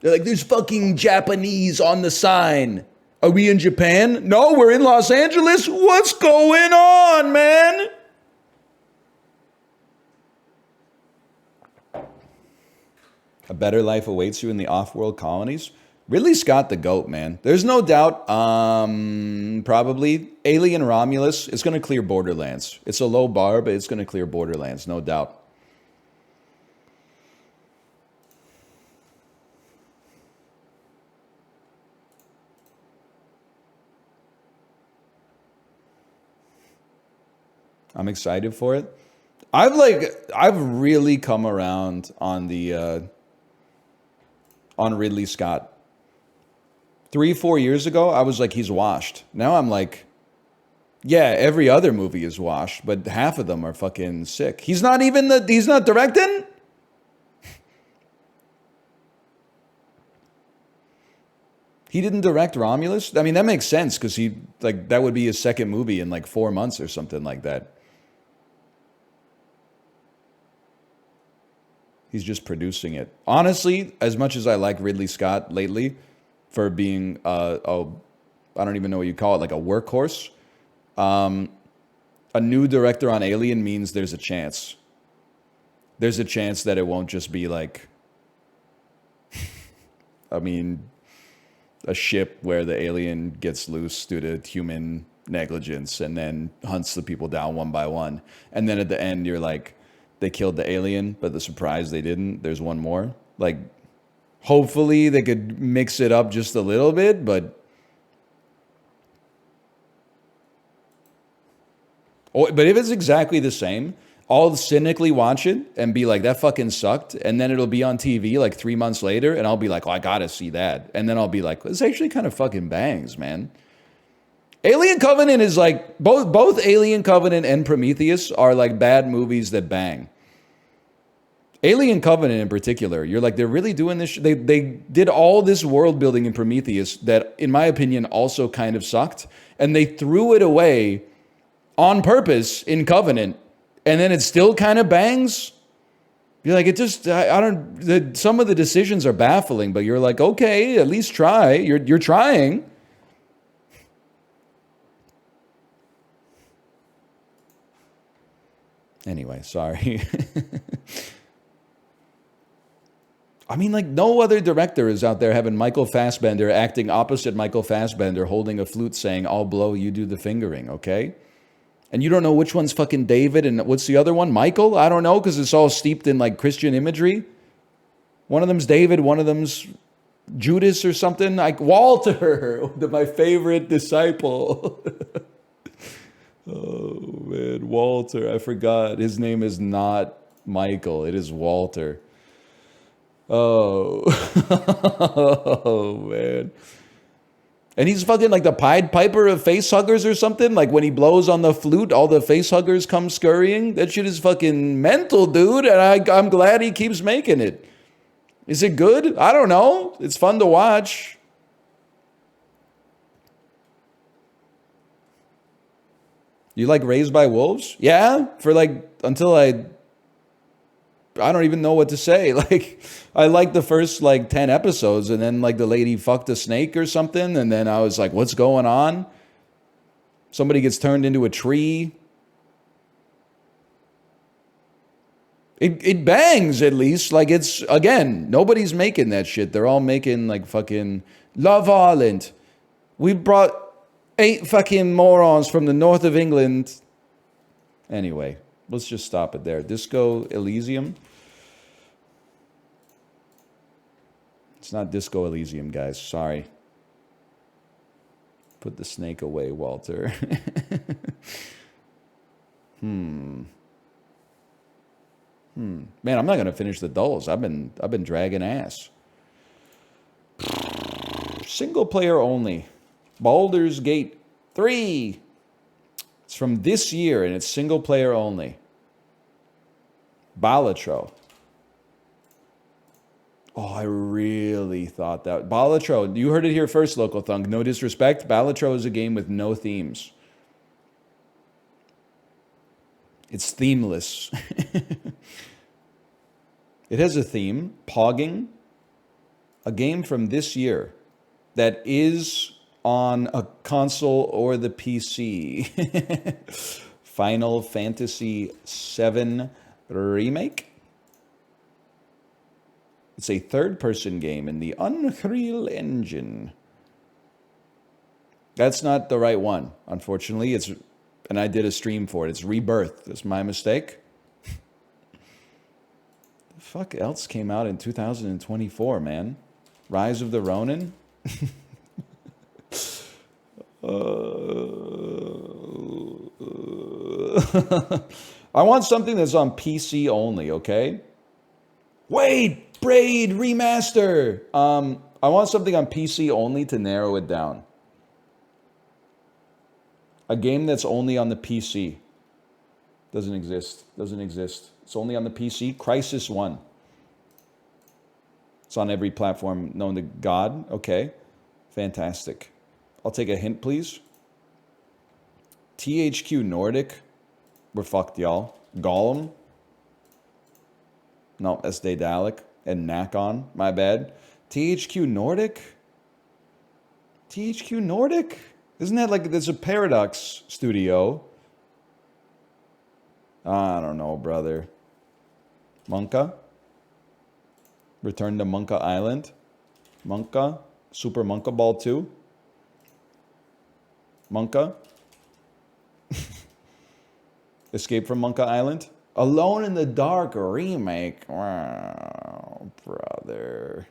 They're like, there's fucking Japanese on the sign. Are we in Japan? No, we're in Los Angeles. What's going on, man? A better life awaits you in the off-world colonies. Ridley Scott, the GOAT, man. There's no doubt, probably Alien Romulus. It's going to clear Borderlands. It's a low bar, but it's going to clear Borderlands, no doubt. I'm excited for it. I've really come around on the on Ridley Scott. 3-4 years ago, I was like, he's washed. Now I'm like, yeah, every other movie is washed, but half of them are fucking sick. He's not directing? He didn't direct Romulus? I mean, that makes sense, because that would be his second movie in like 4 months or something like that. He's just producing it. Honestly, as much as I like Ridley Scott lately for being, I don't even know what you call it, like a workhorse, a new director on Alien means there's a chance. There's a chance that it won't just be like, I mean, a ship where the alien gets loose due to human negligence and then hunts the people down one by one. And then at the end, you're like, they killed the alien, but the surprise they didn't. There's one more. Like, hopefully they could mix it up just a little bit, but if it's exactly the same, I'll cynically watch it and be like, that fucking sucked. And then it'll be on TV like 3 months later, and I'll be like, oh, I gotta see that. And then I'll be like, this actually kind of fucking bangs, man. Alien Covenant is like, both Alien Covenant and Prometheus are like bad movies that bang. Alien Covenant in particular, you're like, they're really doing this. They did all this world building in Prometheus that, in my opinion, also kind of sucked. And they threw it away on purpose in Covenant. And then it still kind of bangs. You're like, it just, some of the decisions are baffling, but you're like, okay, at least try. You're trying. Anyway, sorry. I mean, like, no other director is out there having Michael Fassbender acting opposite Michael Fassbender, holding a flute saying, I'll blow, you do the fingering, okay? And you don't know which one's fucking David and what's the other one? Michael? I don't know, because it's all steeped in, like, Christian imagery. One of them's David, one of them's Judas or something. Like, Walter, my favorite disciple. Oh, man, Walter, I forgot. His name is not Michael. It is Walter. Oh. Oh, man. And he's fucking like the Pied Piper of facehuggers or something. Like when he blows on the flute, all the facehuggers come scurrying. That shit is fucking mental, dude. And I'm glad he keeps making it. Is it good? I don't know. It's fun to watch. You like Raised by Wolves? Yeah, for like until I don't even know what to say. Like I liked the first like 10 episodes and then like the lady fucked a snake or something and then I was like, what's going on? Somebody gets turned into a tree. It bangs at least. Like it's, again, nobody's making that shit. They're all making like fucking Love Island. We brought 8 fucking morons from the north of England. Anyway, let's just stop it there. Disco Elysium. It's not Disco Elysium, guys. Sorry. Put the snake away, Walter. Man, I'm not gonna finish the dulls. I've been dragging ass. Single player only. Baldur's Gate 3. It's from this year and it's single player only. Balatro. Oh, I really thought that. Balatro, you heard it here first, Local Thunk. No disrespect. Balatro is a game with no themes. It's themeless. It has a theme, Pogging. A game from this year that is on a console or the PC. Final Fantasy VII Remake. It's a third-person game in the Unreal Engine. That's not the right one, unfortunately. And I did a stream for it. It's Rebirth. That's my mistake. The fuck else came out in 2024, man? Rise of the Ronin? I want something that's on PC only, okay? Wait, Braid Remaster! I want something on PC only to narrow it down. A game that's only on the PC. Doesn't exist. Doesn't exist. It's only on the PC. Crysis 1. It's on every platform known to God. Okay. Fantastic. I'll take a hint, please. THQ Nordic. We're fucked, y'all. Gollum. No, SD Dalek. And Nakon. My bad. THQ Nordic? THQ Nordic? Isn't that like, there's a Paradox studio? I don't know, brother. Monka? Return to Monka Island? Monka? Super Monka Ball 2? Monka? Escape from Monka Island? Alone in the Dark remake? Wow, brother.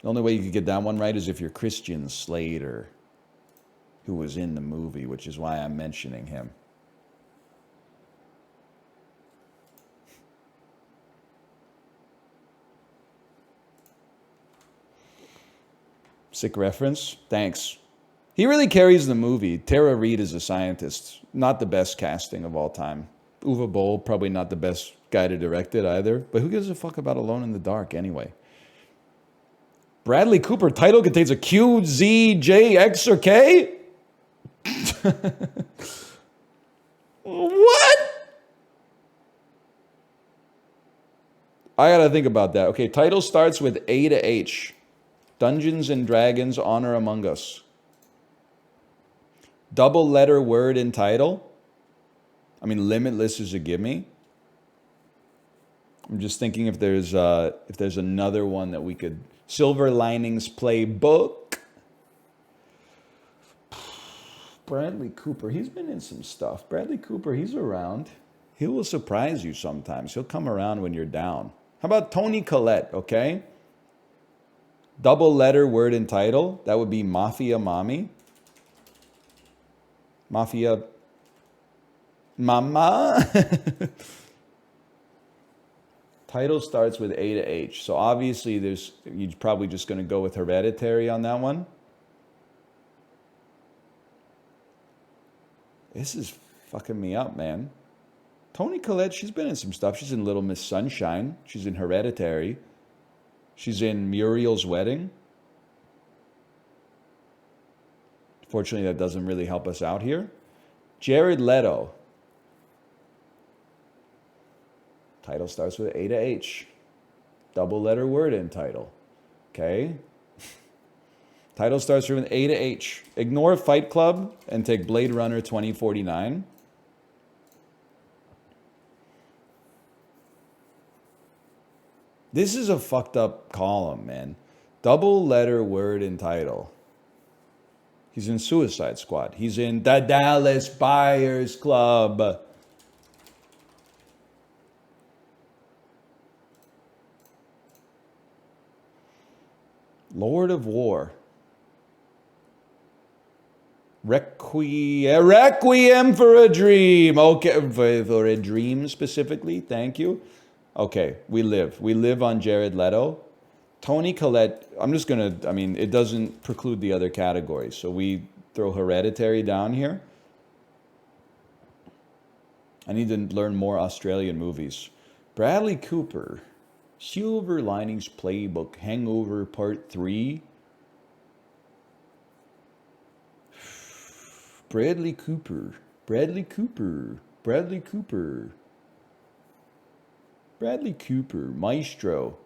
The only way you could get that one right is if you're Christian Slater, who was in the movie, which is why I'm mentioning him. Sick reference. Thanks. He really carries the movie. Tara Reid is a scientist. Not the best casting of all time. Uwe Boll, probably not the best guy to direct it either. But who gives a fuck about Alone in the Dark anyway? Bradley Cooper title contains a Q, Z, J, X, or K? What? I gotta think about that. Okay, title starts with A to H. Dungeons and Dragons Honor Among Us. Double letter word in title. I mean, Limitless is a gimme. I'm just thinking if there's another one that we could. Silver Linings Playbook. Bradley Cooper, he's been in some stuff. Bradley Cooper, he's around. He will surprise you sometimes. He'll come around when you're down. How about Toni Collette, okay? Double letter word in title. That would be Mafia Mommy. Mafia Mama. Title starts with A to H. So obviously you're probably just going to go with Hereditary on that one. This is fucking me up, man. Toni Collette, she's been in some stuff. She's in Little Miss Sunshine. She's in Hereditary. She's in Muriel's Wedding. Fortunately, that doesn't really help us out here. Jared Leto. Title starts with A to H. Double letter word in title. Okay? Title starts with A to H. Ignore Fight Club and take Blade Runner 2049. This is a fucked up column, man. Double letter word in title. He's in Suicide Squad. He's in the Dallas Buyers Club. Lord of War. Requiem for a Dream. Okay, for a dream specifically. Thank you. Okay, we live. We live on Jared Leto. Toni Collette, I'm just going to, it doesn't preclude the other categories. So we throw Hereditary down here. I need to learn more Australian movies. Bradley Cooper. Silver Linings Playbook. Hangover Part 3. Bradley Cooper. Bradley Cooper. Bradley Cooper. Bradley Cooper. Maestro.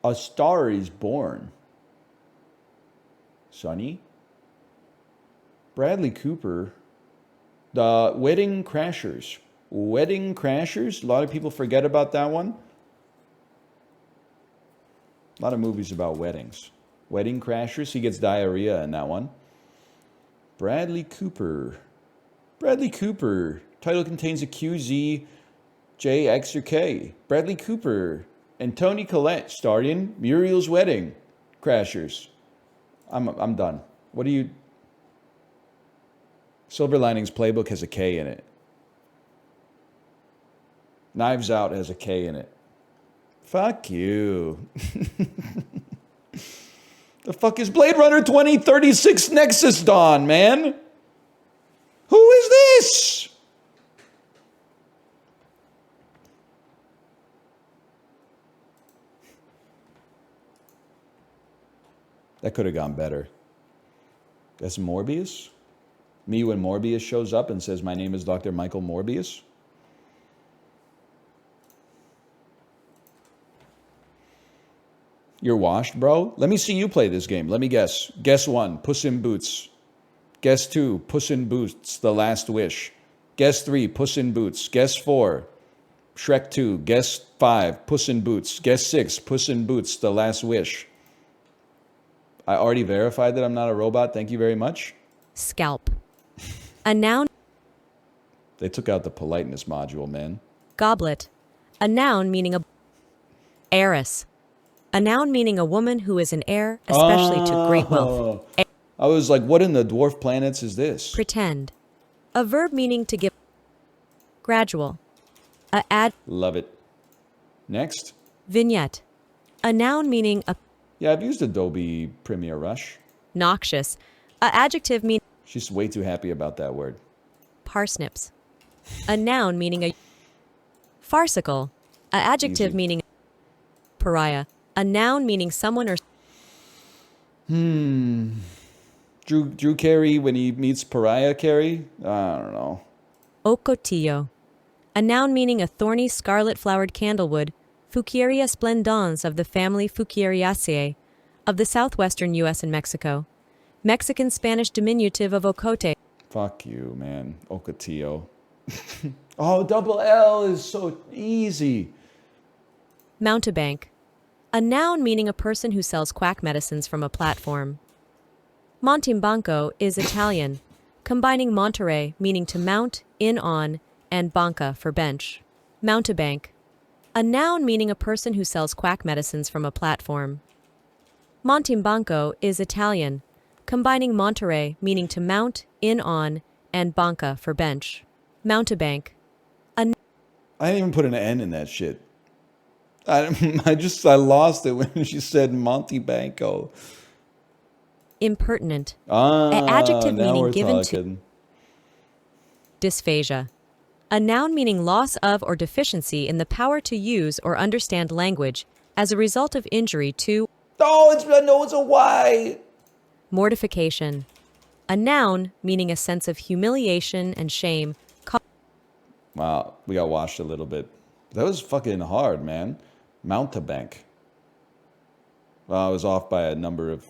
A Star is Born. Sonny. Bradley Cooper. The Wedding Crashers. Wedding Crashers. A lot of people forget about that one. A lot of movies about weddings. Wedding Crashers. He gets diarrhea in that one. Bradley Cooper. Bradley Cooper. Title contains a Q, Z, J, X, or K. Bradley Cooper and Toni Collette starred in Muriel's Wedding. Crashers. I'm done. What do you... Silver Linings Playbook has a K in it. Knives Out has a K in it. Fuck you. The fuck is Blade Runner 2036 Nexus Dawn, man? Who is this? That could have gone better. That's Morbius? Me when Morbius shows up and says, my name is Dr. Michael Morbius? You're washed, bro? Let me see you play this game. Let me guess. Guess 1, Puss in Boots. Guess 2, Puss in Boots, The Last Wish. Guess 3, Puss in Boots. Guess 4, Shrek 2. Guess 5, Puss in Boots. Guess 6, Puss in Boots, The Last Wish. I already verified that I'm not a robot. Thank you very much. Scalp. A noun. They took out the politeness module, man. Goblet. A noun meaning a heiress. A noun meaning a woman who is an heir, especially to great wealth. I was like, what in the dwarf planets is this? Pretend. A verb meaning to give. Gradual. Love it. Next. Vignette. A noun meaning a. Yeah, I've used Adobe Premiere Rush. Noxious. A adjective meaning. She's way too happy about that word. Parsnips. A noun meaning a. Farcical. A adjective Easy. meaning. Pariah. A noun meaning someone or. Drew Carey when he meets Pariah Carey? I don't know. Ocotillo. A noun meaning a thorny scarlet-flowered candlewood, Fuchsia splendens of the family Fuchsiaceae, of the southwestern U.S. and Mexico. Mexican-Spanish diminutive of ocote. Fuck you, man. Ocotillo. Oh, double L is so easy. Mountebank. A noun meaning a person who sells quack medicines from a platform. Montimbanco is Italian, combining montere, meaning to mount, in on, and banca for bench. Mountebank. A noun meaning a person who sells quack medicines from a platform. Montimbanco is Italian, combining montere, meaning to mount, in on, and banca for bench. Mountebank. I didn't even put an N in that shit. I lost it when she said Monty Banco. Impertinent. Ah, Adjective now meaning we're given to. talking. Dysphagia. A noun meaning loss of or deficiency in the power to use or understand language as a result of injury to. Oh, it's a Y. Mortification. A noun meaning a sense of humiliation and shame. Wow, we got washed a little bit. That was fucking hard, man. Mountebank. Well, I was off by a number of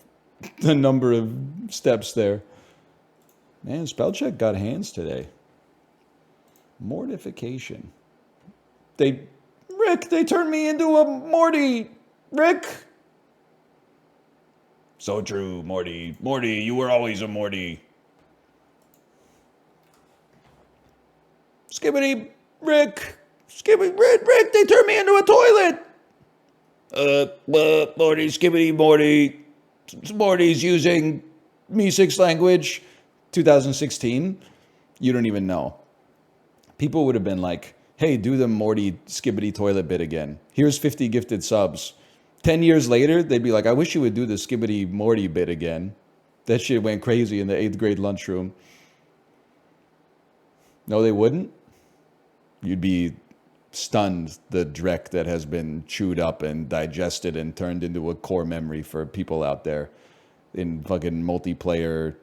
steps there. Man, spell check got hands today. Mortification. Rick, they turned me into a Morty. Rick. So true, Morty. Morty, you were always a Morty. Skibbity, Rick. Skibbity, Rick, they turned me into a toilet. Morty, Skibbity, Morty. Morty's using Me6 language. 2016. You don't even know. People would have been like, hey, do the Morty Skibbity toilet bit again. Here's 50 gifted subs. 10 years later, they'd be like, I wish you would do the Skibbity Morty bit again. That shit went crazy in the 8th grade lunchroom. No, they wouldn't. You'd be stunned, the dreck that has been chewed up and digested and turned into a core memory for people out there in fucking multiplayer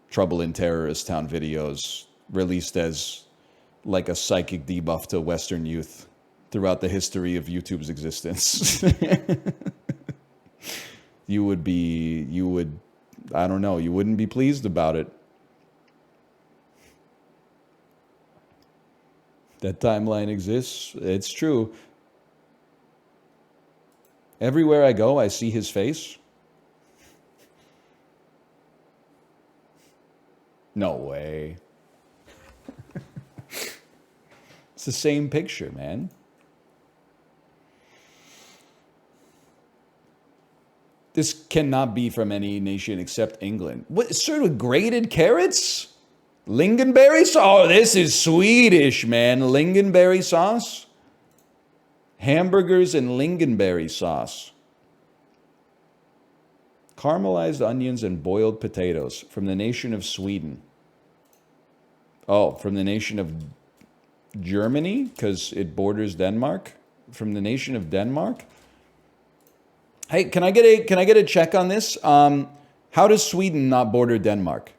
Trouble in Terrorist Town videos released as like a psychic debuff to Western youth throughout the history of YouTube's existence. you would, I don't know, you wouldn't be pleased about it. That timeline exists. It's true. Everywhere I go, I see his face. No way. It's the same picture, man. This cannot be from any nation except England. What, served with grated carrots? Lingonberry sauce? Oh, this is Swedish, man. Lingonberry sauce? Hamburgers and lingonberry sauce. Caramelized onions and boiled potatoes from the nation of Sweden. Oh, from the nation of Germany, because it borders Denmark. From the nation of Denmark. Hey, can I get a check on this? How does Sweden not border Denmark?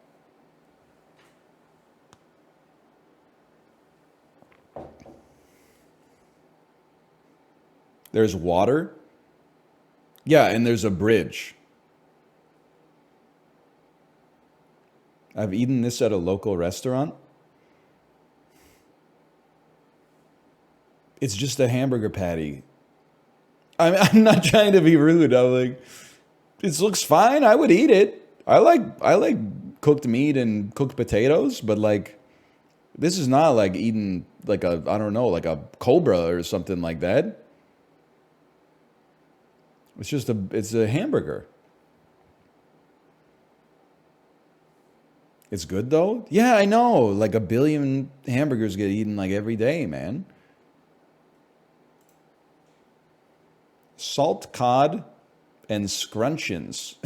There's water. Yeah, and there's a bridge. I've eaten this at a local restaurant. It's just a hamburger patty. I'm not trying to be rude. I'm like, it looks fine. I would eat it. I like cooked meat and cooked potatoes, but like, this is not like eating like a, I don't know, like a cobra or something like that. It's a hamburger. It's good though? Yeah, I know. Like 1 billion hamburgers get eaten like every day, man. Salt cod and scrunchions.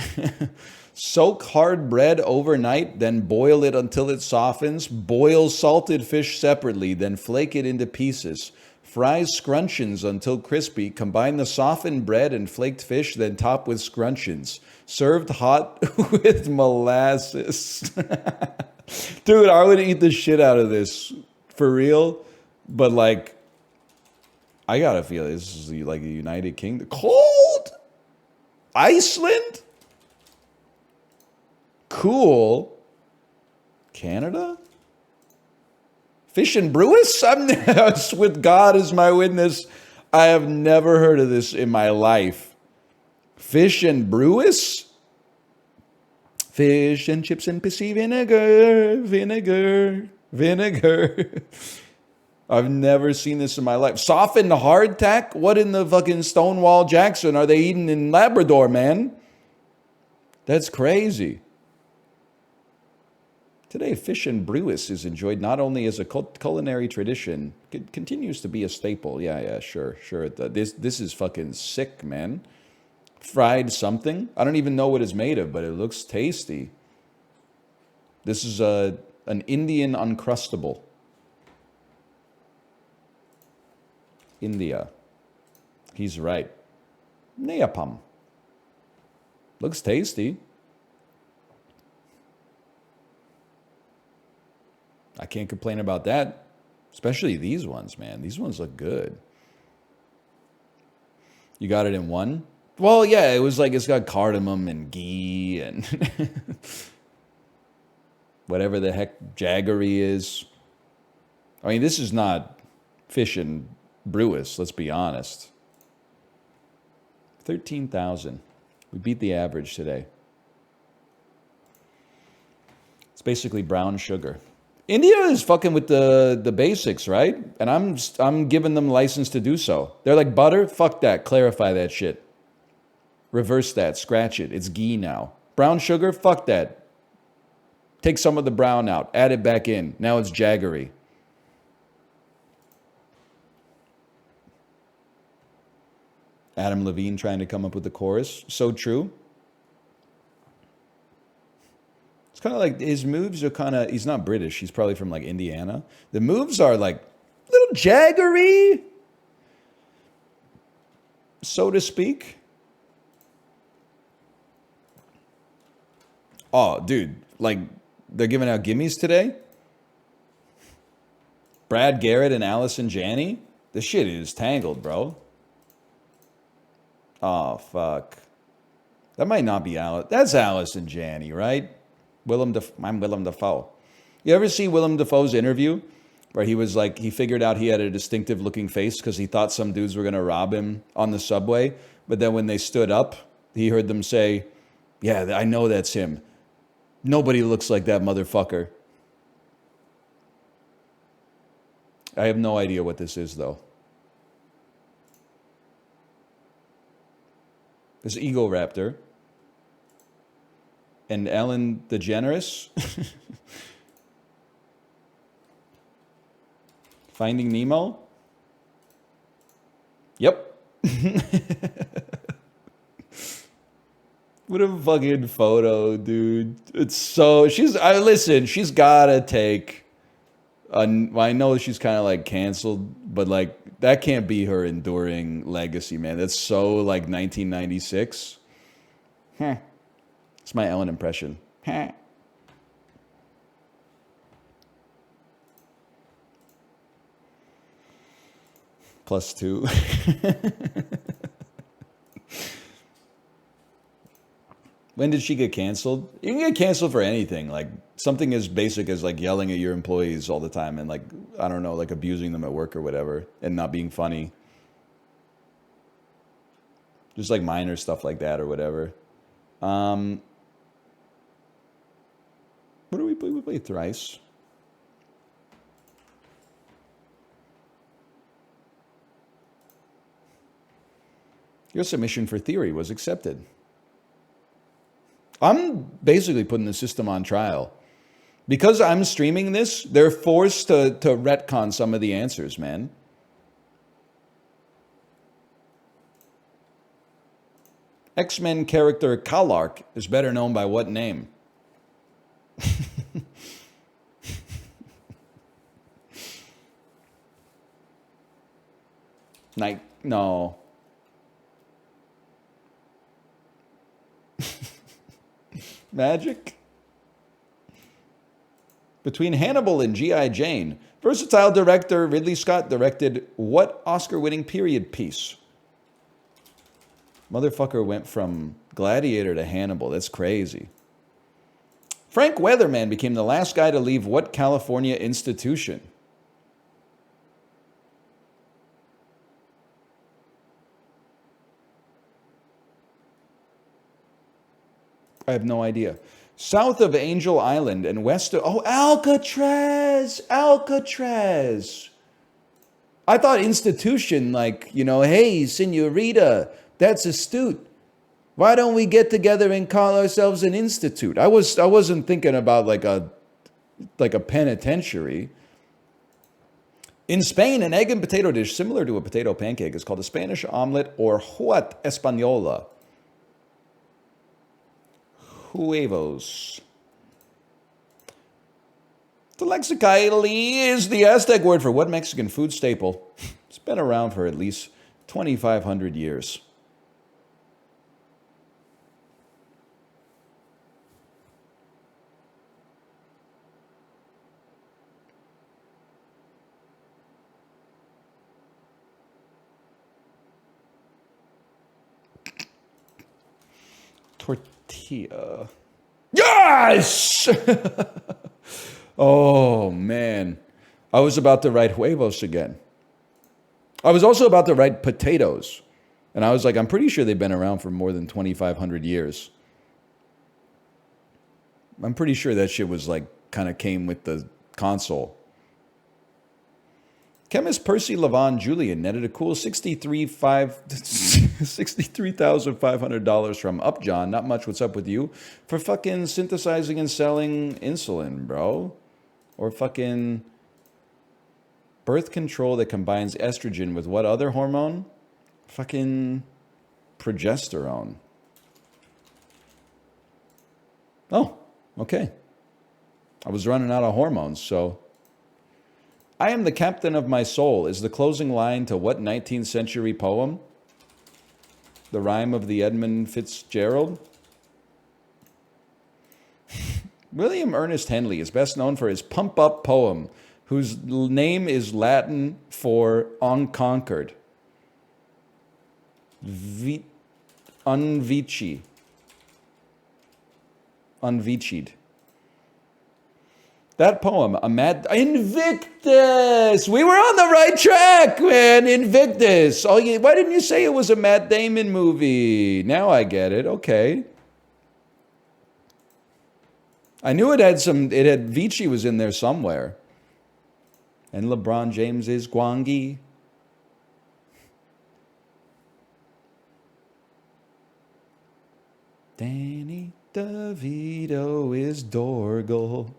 Soak hard bread overnight, then boil it until it softens. Boil salted fish separately, then flake it into pieces. Fry scrunchions until crispy. Combine the softened bread and flaked fish, then top with scrunchions. Served hot with molasses. Dude, I would eat the shit out of this. For real. But like, I gotta feel this is like a United Kingdom. Cold? Iceland? Cool. Canada? Fish and Brewis? I'm with God as my witness. I have never heard of this in my life. Fish and Brewis? Fish and chips and pissy vinegar, vinegar. I've never seen this in my life. Softened hardtack? What in the fucking Stonewall Jackson are they eating in Labrador, man? That's crazy. Today, fish and brewis is enjoyed not only as a culinary tradition, it continues to be a staple. Yeah, sure. This is fucking sick, man. Fried something. I don't even know what it's made of, but it looks tasty. This is an Indian Uncrustable. India. He's right. Neapam. Looks tasty. I can't complain about that. Especially these ones, man. These ones look good. You got it in one? Well, yeah, it was like it's got cardamom and ghee and whatever the heck jaggery is. I mean, this is not fish and brewis, let's be honest. 13,000. We beat the average today. It's basically brown sugar. India is fucking with the basics, right? And I'm giving them license to do so. They're like, butter? Fuck that. Clarify that shit. Reverse that. Scratch it. It's ghee now. Brown sugar? Fuck that. Take some of the brown out. Add it back in. Now it's jaggery. Adam Levine trying to come up with the chorus. So true. It's kind of like his moves are kind of, he's not British. He's probably from like Indiana. The moves are like little jaggery, so to speak. Oh, dude, like they're giving out gimmies today. Brad Garrett and Allison Janney. This shit is tangled, bro. Oh, fuck. That might not be Alice. That's Allison Janney, right? I'm Willem Dafoe. You ever see Willem Dafoe's interview where he was like, he figured out he had a distinctive looking face because he thought some dudes were going to rob him on the subway. But then when they stood up, he heard them say, yeah, I know that's him. Nobody looks like that motherfucker. I have no idea what this is, though. This Ego Raptor. And Ellen DeGeneres. Finding Nemo. Yep. What a fucking photo, dude. It's so... listen, she's gotta take... I know she's kind of like canceled, but like that can't be her enduring legacy, man. That's so like 1996. It's my Ellen impression. +2. When did she get canceled? You can get canceled for anything. Like something as basic as like yelling at your employees all the time and like, I don't know, like abusing them at work or whatever and not being funny. Just like minor stuff like that or whatever. What do we play? We play Thrice. Your submission for Theory was accepted. I'm basically putting the system on trial. Because I'm streaming this, they're forced to retcon some of the answers, man. X-Men character Kalark is better known by what name? No. Magic? Between Hannibal and G.I. Jane, versatile director Ridley Scott directed what Oscar-winning period piece? Motherfucker went from Gladiator to Hannibal. That's crazy. Frank Weatherman became the last guy to leave what California institution? I have no idea. South of Angel Island and west of... Oh, Alcatraz! Alcatraz! I thought institution, like, you know, hey, senorita, that's astute. Why don't we get together and call ourselves an institute? I wasn't thinking about like a like a penitentiary. In Spain, an egg and potato dish similar to a potato pancake is called a Spanish omelet or huat española. Huevos. Tlaxcali is the Aztec word for what Mexican food staple? It's been around for at least 2,500 years. Tortilla. Yes! Oh, man. I was about to write huevos again. I was also about to write potatoes. And I was like, I'm pretty sure they've been around for more than 2,500 years. I'm pretty sure that shit was like, kind of came with the console. Chemist Percy Levon Julian netted a cool $63,500 from Upjohn. Not much. What's up with you? For fucking synthesizing and selling insulin, bro. Or fucking birth control that combines estrogen with what other hormone? Fucking progesterone. Oh, okay. I was running out of hormones, so... I am the captain of my soul is the closing line to what 19th century poem? The rhyme of the Edmund Fitzgerald? William Ernest Henley is best known for his pump-up poem, whose name is Latin for unconquered. Unvicied. That poem, Invictus! We were on the right track, man! Invictus! Why didn't you say it was a Matt Damon movie? Now I get it. Okay. I knew it had Vici was in there somewhere. And LeBron James is Gwangi. Danny DeVito is Dorgle.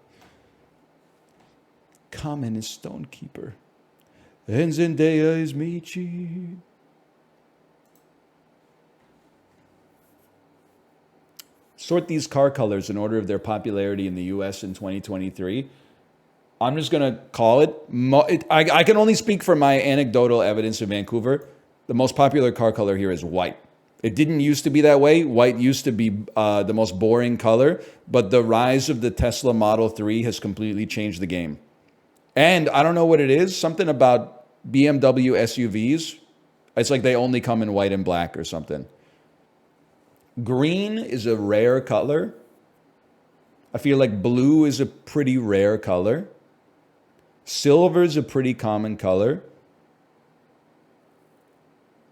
Common is Stonekeeper. And Zendaya is Michi. Sort these car colors in order of their popularity in the US in 2023. I'm just going to call it. I can only speak from my anecdotal evidence in Vancouver. The most popular car color here is white. It didn't used to be that way. White used to be the most boring color. But the rise of the Tesla Model 3 has completely changed the game. And I don't know what it is. Something about BMW SUVs. It's like they only come in white and black or something. Green is a rare color. I feel like blue is a pretty rare color. Silver is a pretty common color.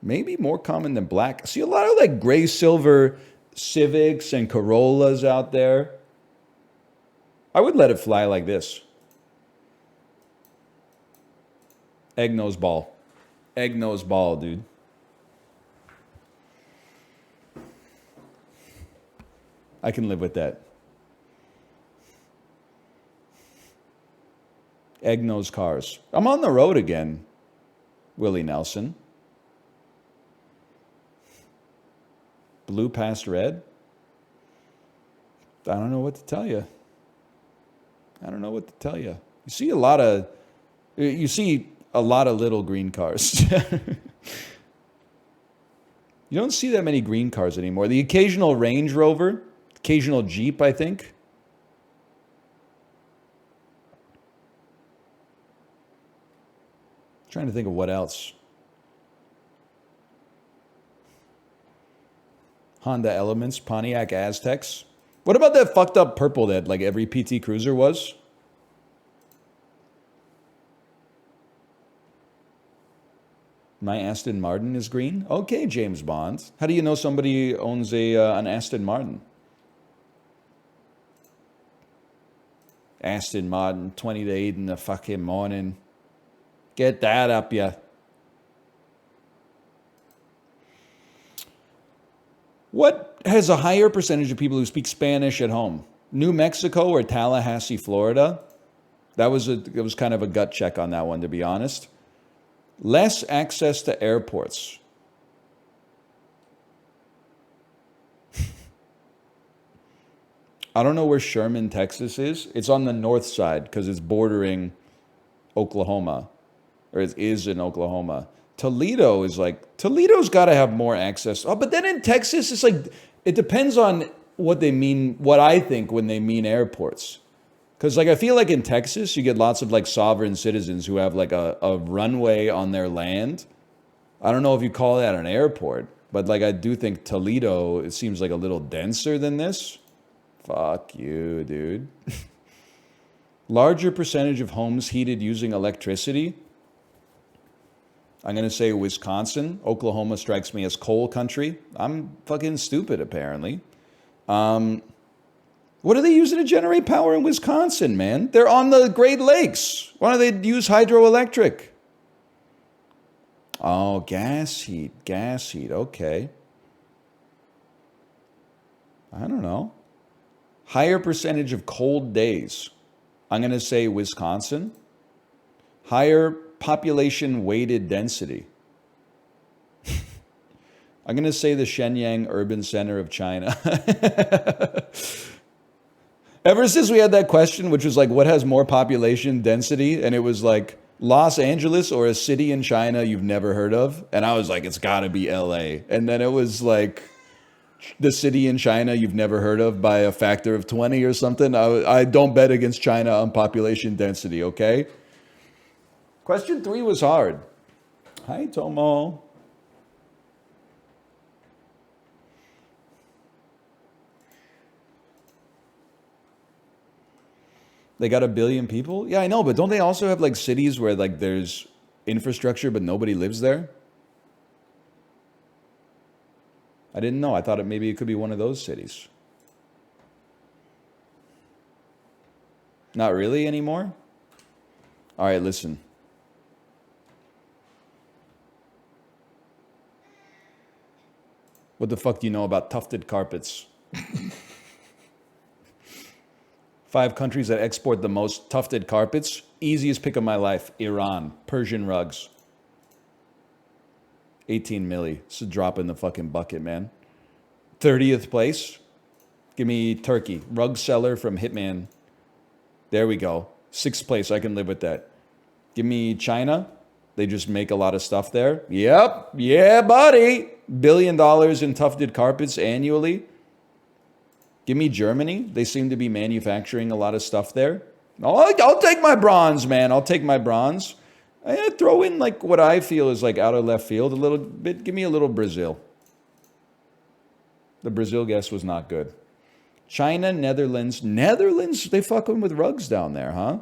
Maybe more common than black. I see a lot of like gray silver Civics and Corollas out there. I would let it fly like this. Egg nose ball. Egg nose ball, dude. I can live with that. Egg nose cars. I'm on the road again, Willie Nelson. Blue past red. I don't know what to tell you. You see a lot of little green cars. You don't see that many green cars anymore. The occasional Range Rover, occasional Jeep, I think. Trying to think of what else. Honda Elements, Pontiac Aztecs. What about that fucked up purple that like every PT Cruiser was? My Aston Martin is green. Okay, James Bond. How do you know somebody owns an Aston Martin? Aston Martin, 20 to 8 in the fucking morning. Get that up, ya. What has a higher percentage of people who speak Spanish at home? New Mexico or Tallahassee, Florida? It was kind of a gut check on that one, to be honest. Less access to airports. I don't know where Sherman, Texas is. It's on the north side because it's bordering Oklahoma, or it is in Oklahoma. Toledo's got to have more access. Oh, but then in Texas, it's like, it depends on what they mean, what I think when they mean airports. Because like I feel like in Texas, you get lots of like sovereign citizens who have like a runway on their land. I don't know if you call that an airport, but like I do think Toledo, it seems like a little denser than this. Fuck you, dude. Larger percentage of homes heated using electricity. I'm going to say Wisconsin. Oklahoma strikes me as coal country. I'm fucking stupid, apparently. What are they using to generate power in Wisconsin, man? They're on the Great Lakes. Why don't they use hydroelectric? Oh, gas heat. Okay. I don't know. Higher percentage of cold days. I'm going to say Wisconsin. Higher population weighted density. I'm going to say the Shenyang urban center of China. Ever since we had that question, which was like, what has more population density? And it was like Los Angeles or a city in China you've never heard of. And I was like, it's got to be LA. And then it was like the city in China you've never heard of by a factor of 20 or something. I don't bet against China on population density, okay? Question 3 was hard. Hi, Tomo. They got 1 billion people? Yeah, I know, but don't they also have like cities where like there's infrastructure but nobody lives there? I didn't know. I thought maybe it could be one of those cities. Not really anymore? All right, listen. What the fuck do you know about tufted carpets? 5 countries that export the most tufted carpets. Easiest pick of my life, Iran. Persian rugs. 18 milli. It's a drop in the fucking bucket, man. 30th place. Give me Turkey. Rug seller from Hitman. There we go. 6th place. I can live with that. Give me China. They just make a lot of stuff there. Yep. Yeah, buddy. $1 billion in tufted carpets annually. Give me Germany. They seem to be manufacturing a lot of stuff there. I'll take my bronze, man. I'll take my bronze. I throw in like what I feel is like out of left field a little bit. Give me a little Brazil. The Brazil guess was not good. China, Netherlands. Netherlands, they fucking with rugs down there, huh?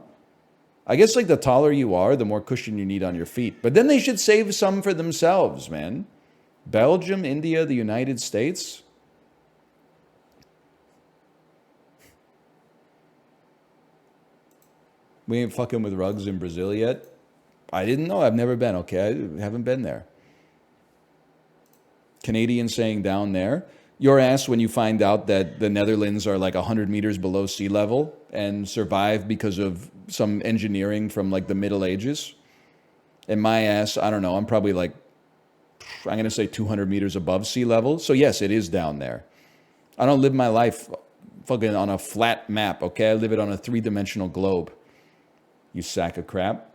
I guess like the taller you are, the more cushion you need on your feet. But then they should save some for themselves, man. Belgium, India, the United States. We ain't fucking with rugs in Brazil yet. I didn't know. I've never been. Okay, I haven't been there. Canadian saying down there. Your ass when you find out that the Netherlands are like 100 meters below sea level and survive because of some engineering from like the Middle Ages. And my ass, I don't know, I'm probably like, I'm going to say 200 meters above sea level. So yes, it is down there. I don't live my life fucking on a flat map, okay? I live it on a 3-dimensional globe. You sack of crap.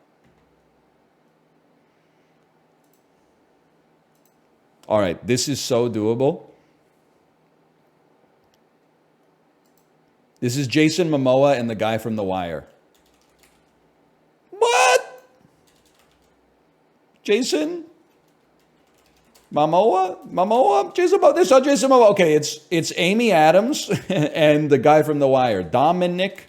All right, this is so doable. This is Jason Momoa and the guy from The Wire. What? Jason? Momoa? Jason Momoa? This is Jason Momoa. Okay, it's Amy Adams and the guy from The Wire. Dominic.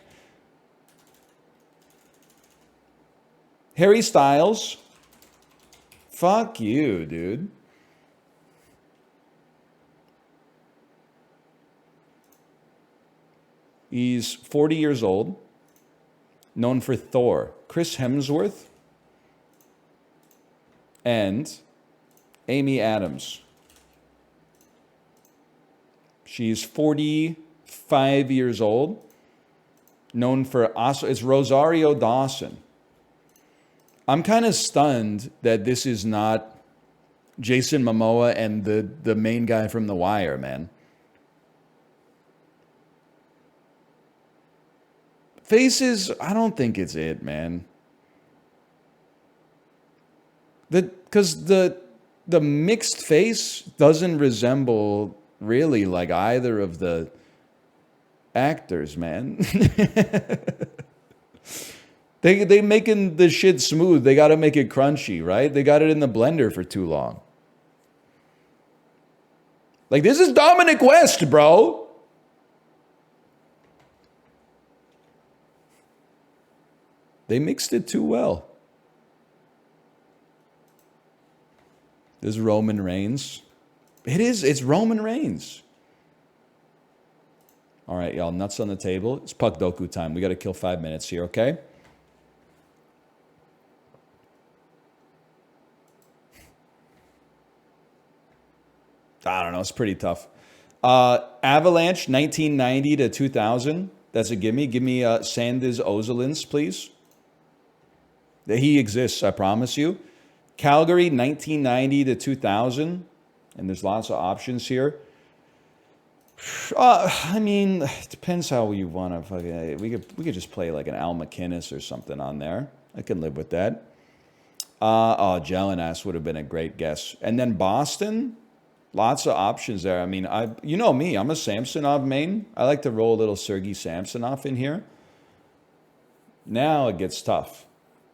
Harry Styles. Fuck you, dude. He's 40 years old, known for Thor. Chris Hemsworth and Amy Adams. She's 45 years old. known for it's Rosario Dawson. I'm kind of stunned that this is not Jason Momoa and the main guy from The Wire, man. Faces, I don't think it's it, man. Because the mixed face doesn't resemble really like either of the actors, man. They making the shit smooth. They got to make it crunchy, right? They got it in the blender for too long. Like, this is Dominic West, bro. They mixed it too well. This is Roman Reigns. It's Roman Reigns. All right, y'all, nuts on the table. It's Puck Doku time. We got to kill 5 minutes here, okay? I don't know. It's pretty tough. Avalanche, 1990 to 2000. That's a gimme. Give me Sanders Ozolins, please. He exists, I promise you. Calgary, 1990 to 2000. And there's lots of options here. I mean, it depends how you want to. We could just play like an Al McInnes or something on there. I can live with that. Jelenas would have been a great guess. And then Boston, lots of options there. I mean, you know me, I'm a Samsonov main. I like to roll a little Sergei Samsonov in here. Now it gets tough.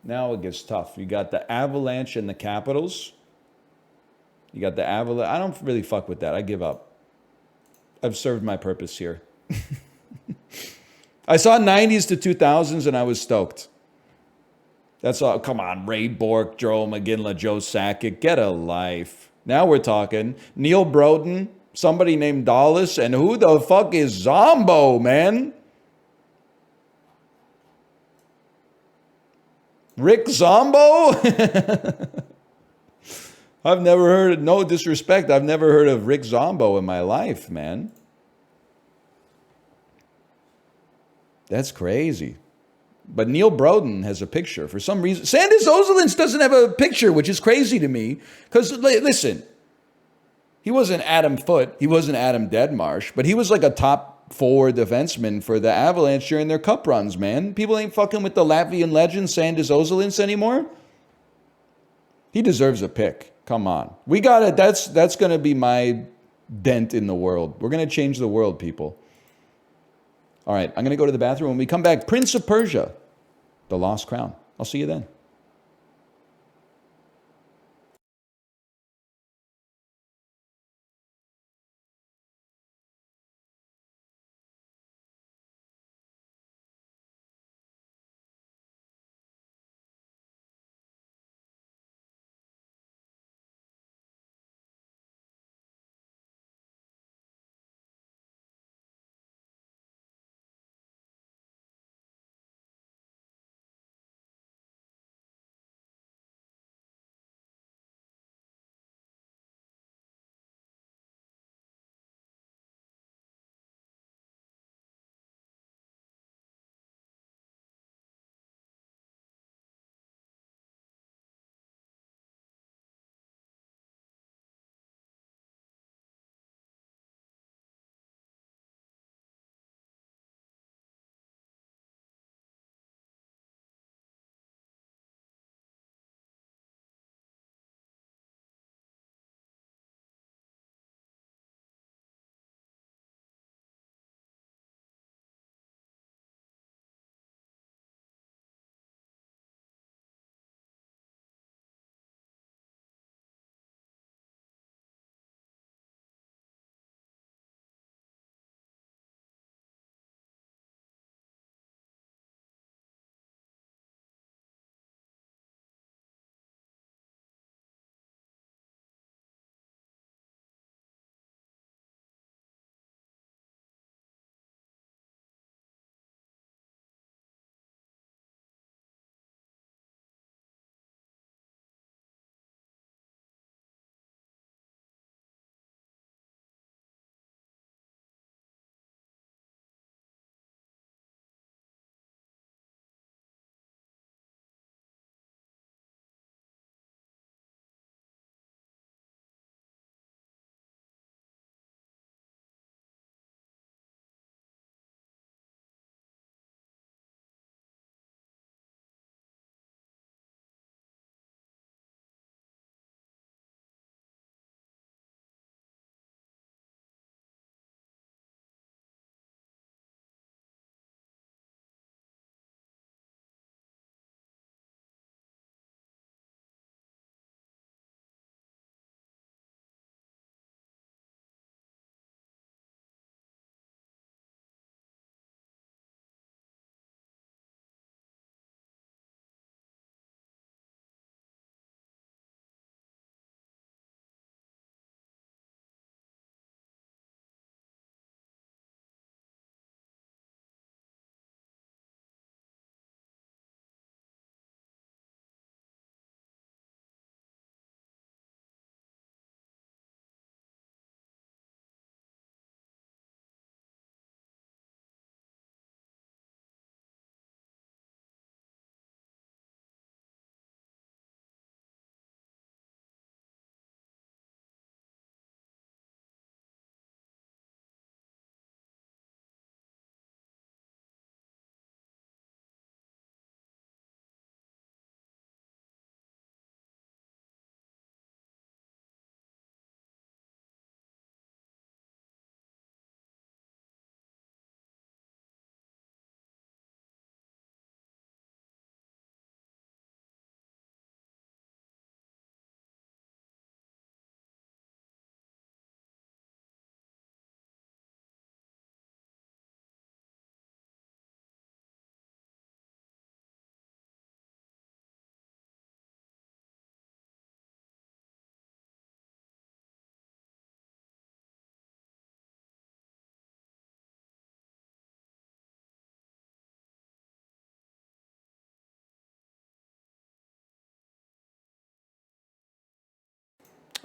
You got the Avalanche and the Capitals. You got the Avalanche. I don't really fuck with that. I give up. I've served my purpose here. I saw 90s to 2000s and I was stoked. That's all. Come on, Ray Bork, Joel McGinley, Joe Sakic. Get a life. Now we're talking. Neil Broden, somebody named Dallas, and who the fuck is Zombo, man? Rick Zombo? I've never heard, no disrespect, I've never heard of Rick Zombo in my life, man. That's crazy. But Neil Broden has a picture for some reason. Sanders Ozolins doesn't have a picture, which is crazy to me. Because, listen, he wasn't Adam Foote, he wasn't Adam Deadmarsh, but he was like a top 4 defenseman for the Avalanche during their cup runs, man. People ain't fucking with the Latvian legend Sanders Ozolins anymore. He deserves a pick. Come on. We got it. That's going to be my dent in the world. We're going to change the world, people. All right, I'm going to go to the bathroom. When we come back, Prince of Persia, The Lost Crown. I'll see you then.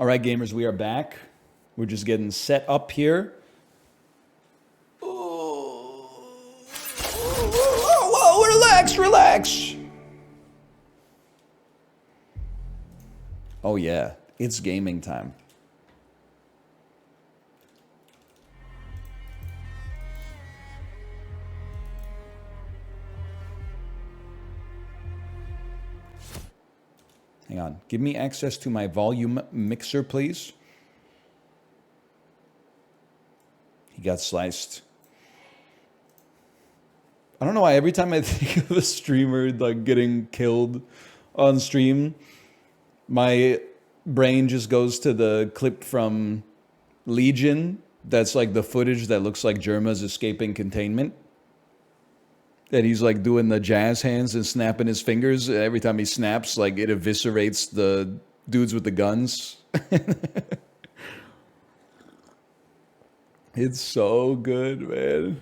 All right, gamers, we are back. We're just getting set up here. Whoa, relax, relax. Oh yeah, it's gaming time. Hang on, give me access to my volume mixer, please. He got sliced. I don't know why every time I think of a streamer like getting killed on stream, my brain just goes to the clip from Legion. That's like the footage that looks like Germa's escaping containment. And he's like doing the jazz hands and snapping his fingers. Every time he snaps, like it eviscerates the dudes with the guns. It's so good, man.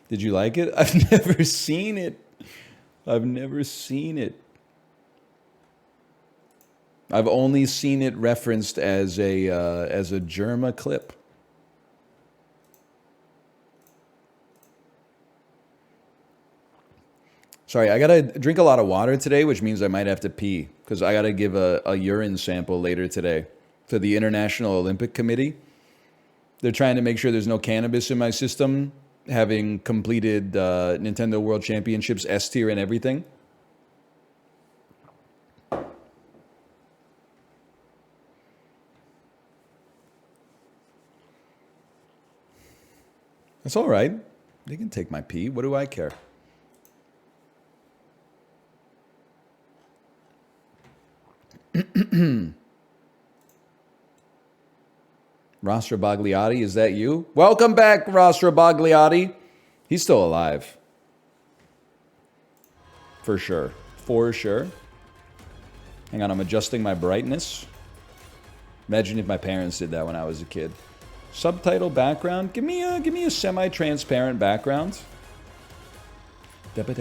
Did you like it? I've never seen it. I've never seen it. I've only seen it referenced as a Germa clip. Sorry, I gotta drink a lot of water today, which means I might have to pee because I gotta give a urine sample later today to the International Olympic Committee. They're trying to make sure there's no cannabis in my system, having completed Nintendo World Championships S tier and everything. That's all right. They can take my pee. What do I care? Rostra Bagliati, is that you? Welcome back, Rostra Bagliati. He's still alive. For sure. For sure. Hang on, I'm adjusting my brightness. Imagine if my parents did that when I was a kid. Subtitle background. Give me a semi-transparent background. Okay.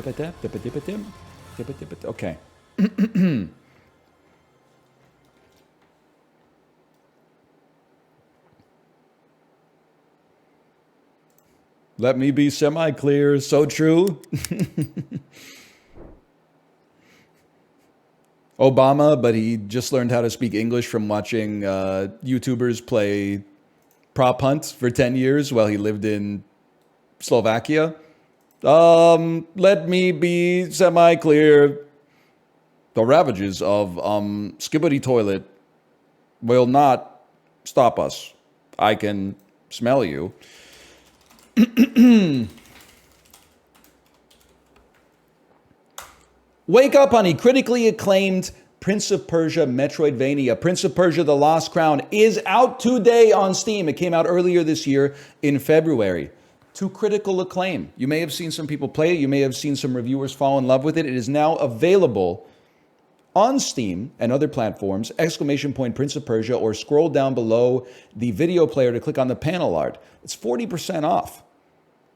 Let me be semi-clear. So true. Obama, but he just learned how to speak English from watching YouTubers play prop hunt for 10 years while he lived in Slovakia. Let me be semi-clear. The ravages of Skibbity Toilet will not stop us. I can smell you. Wake up, honey. Critically acclaimed Prince of Persia Metroidvania. Prince of Persia The Lost Crown is out today on Steam. It came out earlier this year in February. To critical acclaim. You may have seen some people play it. You may have seen some reviewers fall in love with it. It is now available on Steam and other platforms. ! Prince of Persia, or scroll down below the video player to click on the panel art. It's 40% off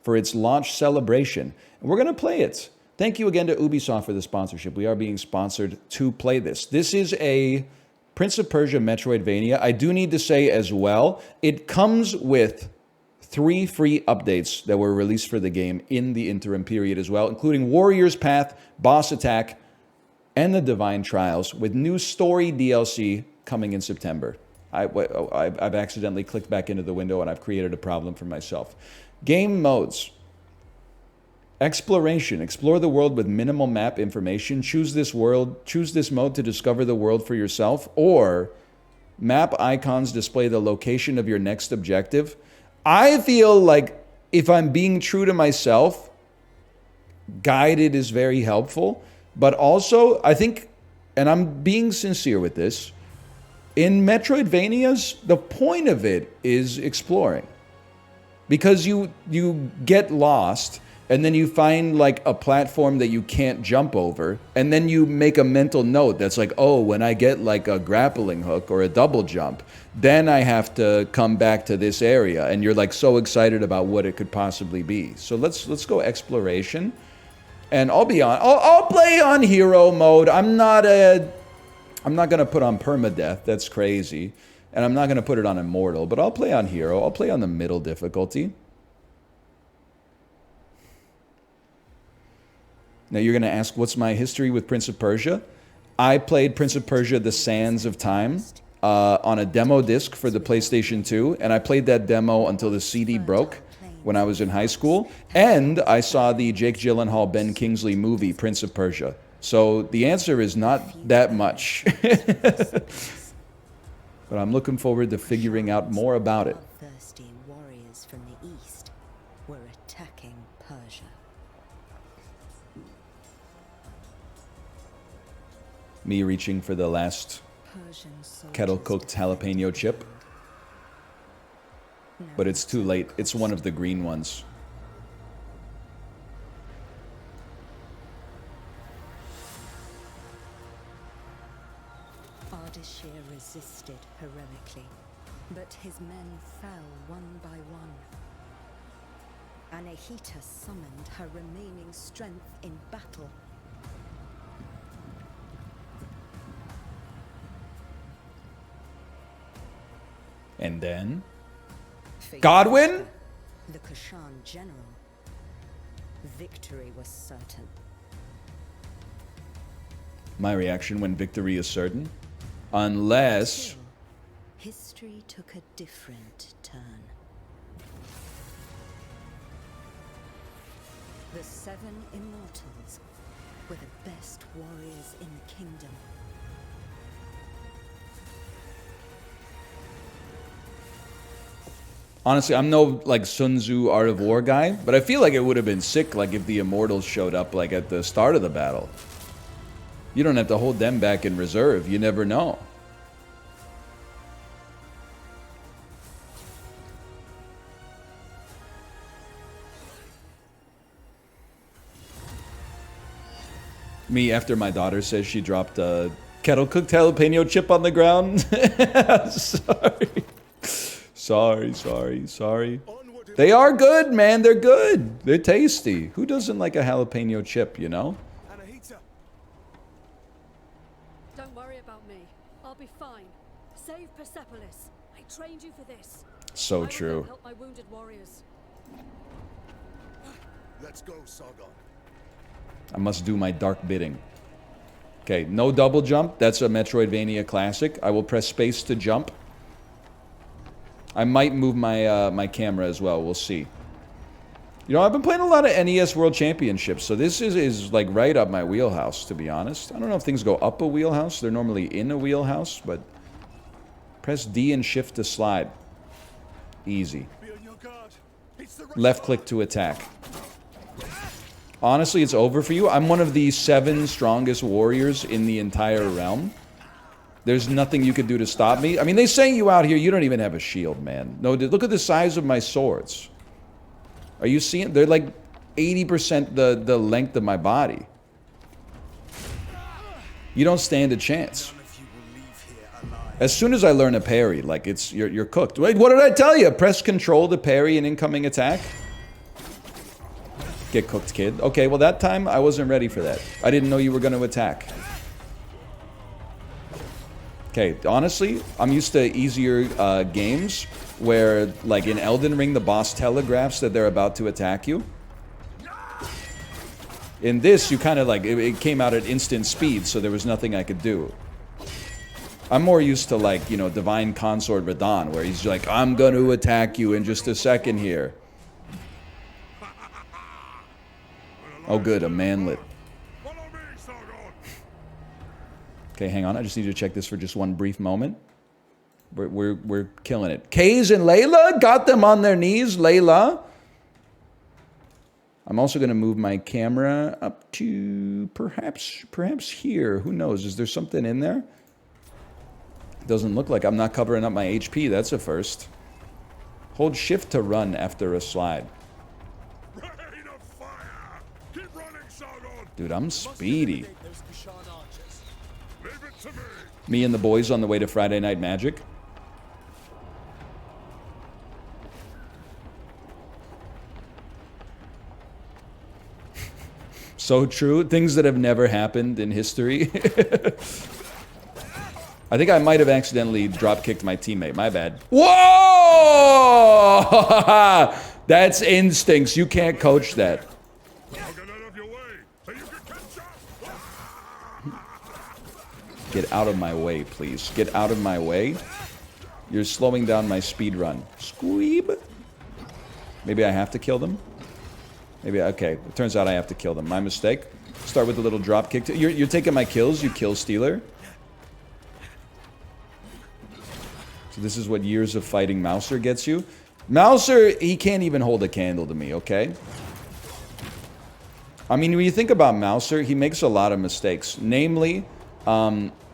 for its launch celebration. And we're going to play it. Thank you again to Ubisoft for the sponsorship. We are being sponsored to play this. This is a Prince of Persia Metroidvania. I do need to say as well, it comes with 3 free updates that were released for the game in the interim period as well, including Warrior's Path, Boss Attack, and the Divine Trials, with new story DLC coming in September. I've accidentally clicked back into the window and I've created a problem for myself. Game modes. Exploration. Explore the world with minimal map information. Choose this mode to discover the world for yourself. Or map icons display the location of your next objective. I feel like if I'm being true to myself, guided is very helpful. But also, I think, and I'm being sincere with this, in Metroidvanias, the point of it is exploring. Because you get lost and then you find like a platform that you can't jump over, and then you make a mental note that's like, oh, when I get like a grappling hook or a double jump, then I have to come back to this area, and you're like so excited about what it could possibly be. So let's go exploration, and I'll play on hero mode. I'm not gonna put on permadeath, that's crazy, and I'm not gonna put it on immortal, but I'll play on hero. I'll play on the middle difficulty. Now you're going to ask, what's my history with Prince of Persia? I played Prince of Persia: The Sands of Time on a demo disc for the PlayStation 2, and I played that demo until the CD broke when I was in high school, and I saw the Jake Gyllenhaal, Ben Kingsley movie, Prince of Persia. So the answer is not that much. But I'm looking forward to figuring out more about it. Thirsty warriors from the east were attacking Persia. Me reaching for the last kettle-cooked jalapeno chip. But it's too late. It's one of the green ones. Ardashir resisted heroically, but his men fell one by one. Anahita summoned her remaining strength in battle. And then Godwin? The Kushan general. Victory was certain. My reaction when victory is certain? Unless... Still, history took a different turn. The 7 immortals were the best warriors in the kingdom. Honestly, I'm no like Sun Tzu Art of War guy, but I feel like it would have been sick like if the immortals showed up like at the start of the battle. You don't have to hold them back in reserve. You never know. Me after my daughter says she dropped a kettle-cooked jalapeno chip on the ground. Sorry. They are good, man. They're good. They're tasty. Who doesn't like a jalapeno chip, you know? Don't worry about me. I'll be fine. Save Persepolis. I trained you for this. So I will true. go help my wounded warriors. Let's go, Sargon. I must do my dark bidding. Okay, no double jump. That's a Metroidvania classic. I will press space to jump. I might move my my camera as well. We'll see. You know, I've been playing a lot of NES World Championships, so this is like right up my wheelhouse, to be honest. I don't know if things go up a wheelhouse. They're normally in a wheelhouse, but press D and shift to slide. Easy. Left click to attack. Honestly, it's over for you. I'm one of the 7 strongest warriors in the entire realm. There's nothing you can do to stop me. I mean, they say you out here, you don't even have a shield, man. No, look at the size of my swords. Are you seeing? They're like 80% the length of my body. You don't stand a chance. As soon as I learn a parry, like you're cooked. Wait, what did I tell you? Press control to parry an incoming attack. Get cooked, kid. Okay, well that time I wasn't ready for that. I didn't know you were going to attack. Okay, honestly, I'm used to easier games where, like in Elden Ring, the boss telegraphs that they're about to attack you. In this, you kind of like, it came out at instant speed, so there was nothing I could do. I'm more used to like, you know, Divine Consort Radahn, where he's like, I'm going to attack you in just a second here. Oh good, a manlet. Okay, hang on. I just need to check this for just one brief moment. We're killing it. Kaze and Layla got them on their knees. Layla. I'm also going to move my camera up to perhaps here. Who knows? Is there something in there? Doesn't look like. I'm not covering up my HP. That's a first. Hold shift to run after a slide. Rain of fire! Dude, I'm speedy. Me and the boys on the way to Friday Night Magic. So true. Things that have never happened in history. I think I might have accidentally drop-kicked my teammate. My bad. Whoa! That's instincts. You can't coach that. Get out of my way, please. Get out of my way. You're slowing down my speed run. Squeeb. Maybe I have to kill them? Maybe, okay. It turns out I have to kill them. My mistake. Start with a little drop kick. You're taking my kills, you kill stealer. So this is what years of fighting Mouser gets you. Mouser, he can't even hold a candle to me, okay? I mean, when you think about Mouser, he makes a lot of mistakes. Namely,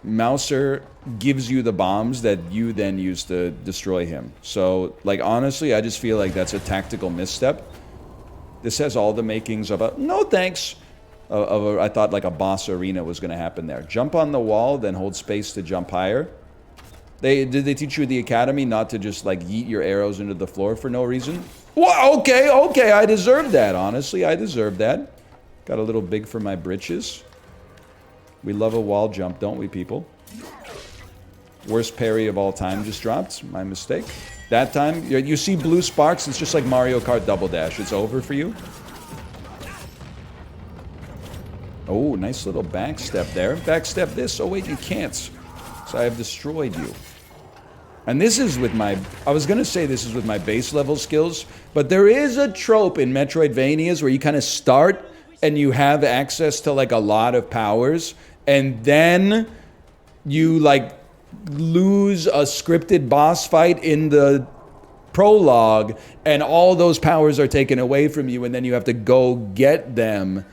Mouser gives you the bombs that you then use to destroy him. So, like, honestly, I just feel like that's a tactical misstep. This has all the makings of a... No thanks! I thought like a boss arena was going to happen there. Jump on the wall, then hold space to jump higher. Did they teach you at the academy not to just like yeet your arrows into the floor for no reason? Well, okay, I deserve that, honestly. I deserve that. Got a little big for my britches. We love a wall jump, don't we, people? Worst parry of all time just dropped. My mistake. That time, you see blue sparks, it's just like Mario Kart Double Dash. It's over for you. Oh, nice little backstep there. Backstep this. Oh, wait, you can't. So I have destroyed you. And this is with my... I was going to say this is with my base level skills, but there is a trope in Metroidvanias where you kind of start and you have access to like a lot of powers, and then you like lose a scripted boss fight in the prologue, and all those powers are taken away from you, and then you have to go get them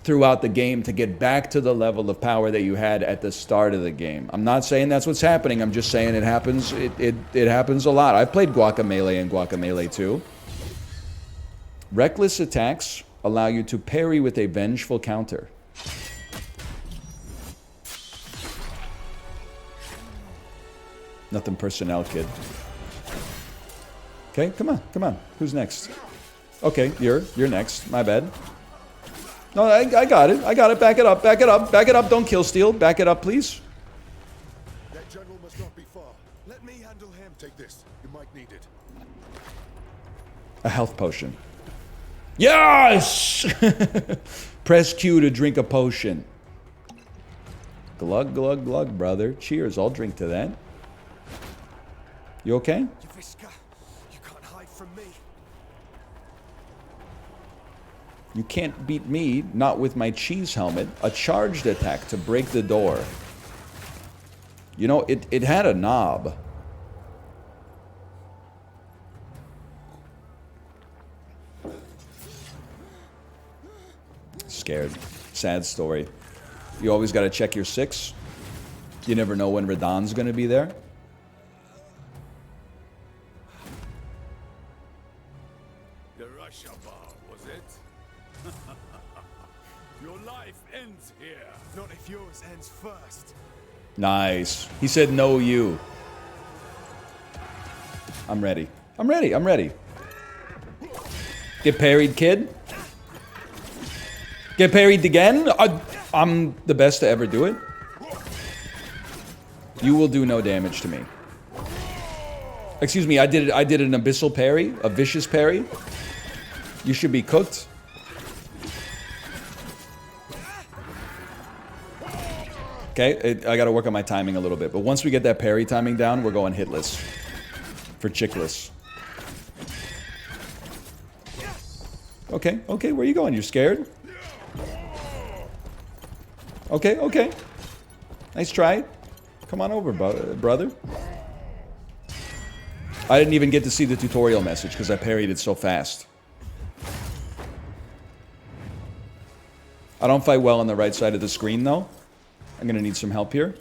throughout the game to get back to the level of power that you had at the start of the game. I'm not saying that's what's happening. I'm just saying it happens. It happens a lot. I've played Guacamelee and Guacamelee 2. Reckless attacks allow you to parry with a vengeful counter. Nothing personnel, kid. Okay, come on. Who's next? Okay, you're next. My bad. No, I got it. Back it up. Don't kill steal. Back it up, please. That general must not be far. Let me handle him. Take this. You might need it. A health potion. Yes! Press Q to drink a potion. Glug, glug, glug, brother. Cheers. I'll drink to that. You okay? You can't hide from me. You can't beat me, not with my cheese helmet. A charged attack to break the door. You know, it had a knob. Scared. Sad story. You always got to check your 6. You never know when Radahn's going to be there. The Russia bar, was it? Your life ends here. Not if yours ends first. Nice. He said no you. I'm ready. I'm ready. Get parried, kid. Get parried again? I'm the best to ever do it. You will do no damage to me. Excuse me, I did an abyssal parry, a vicious parry. You should be cooked. Okay, I gotta work on my timing a little bit, but once we get that parry timing down, we're going hitless. For chickless. Okay, where are you going? You're scared? Okay. Nice try. Come on over, brother. I didn't even get to see the tutorial message because I parried it so fast. I don't fight well on the right side of the screen, though. I'm gonna need some help here.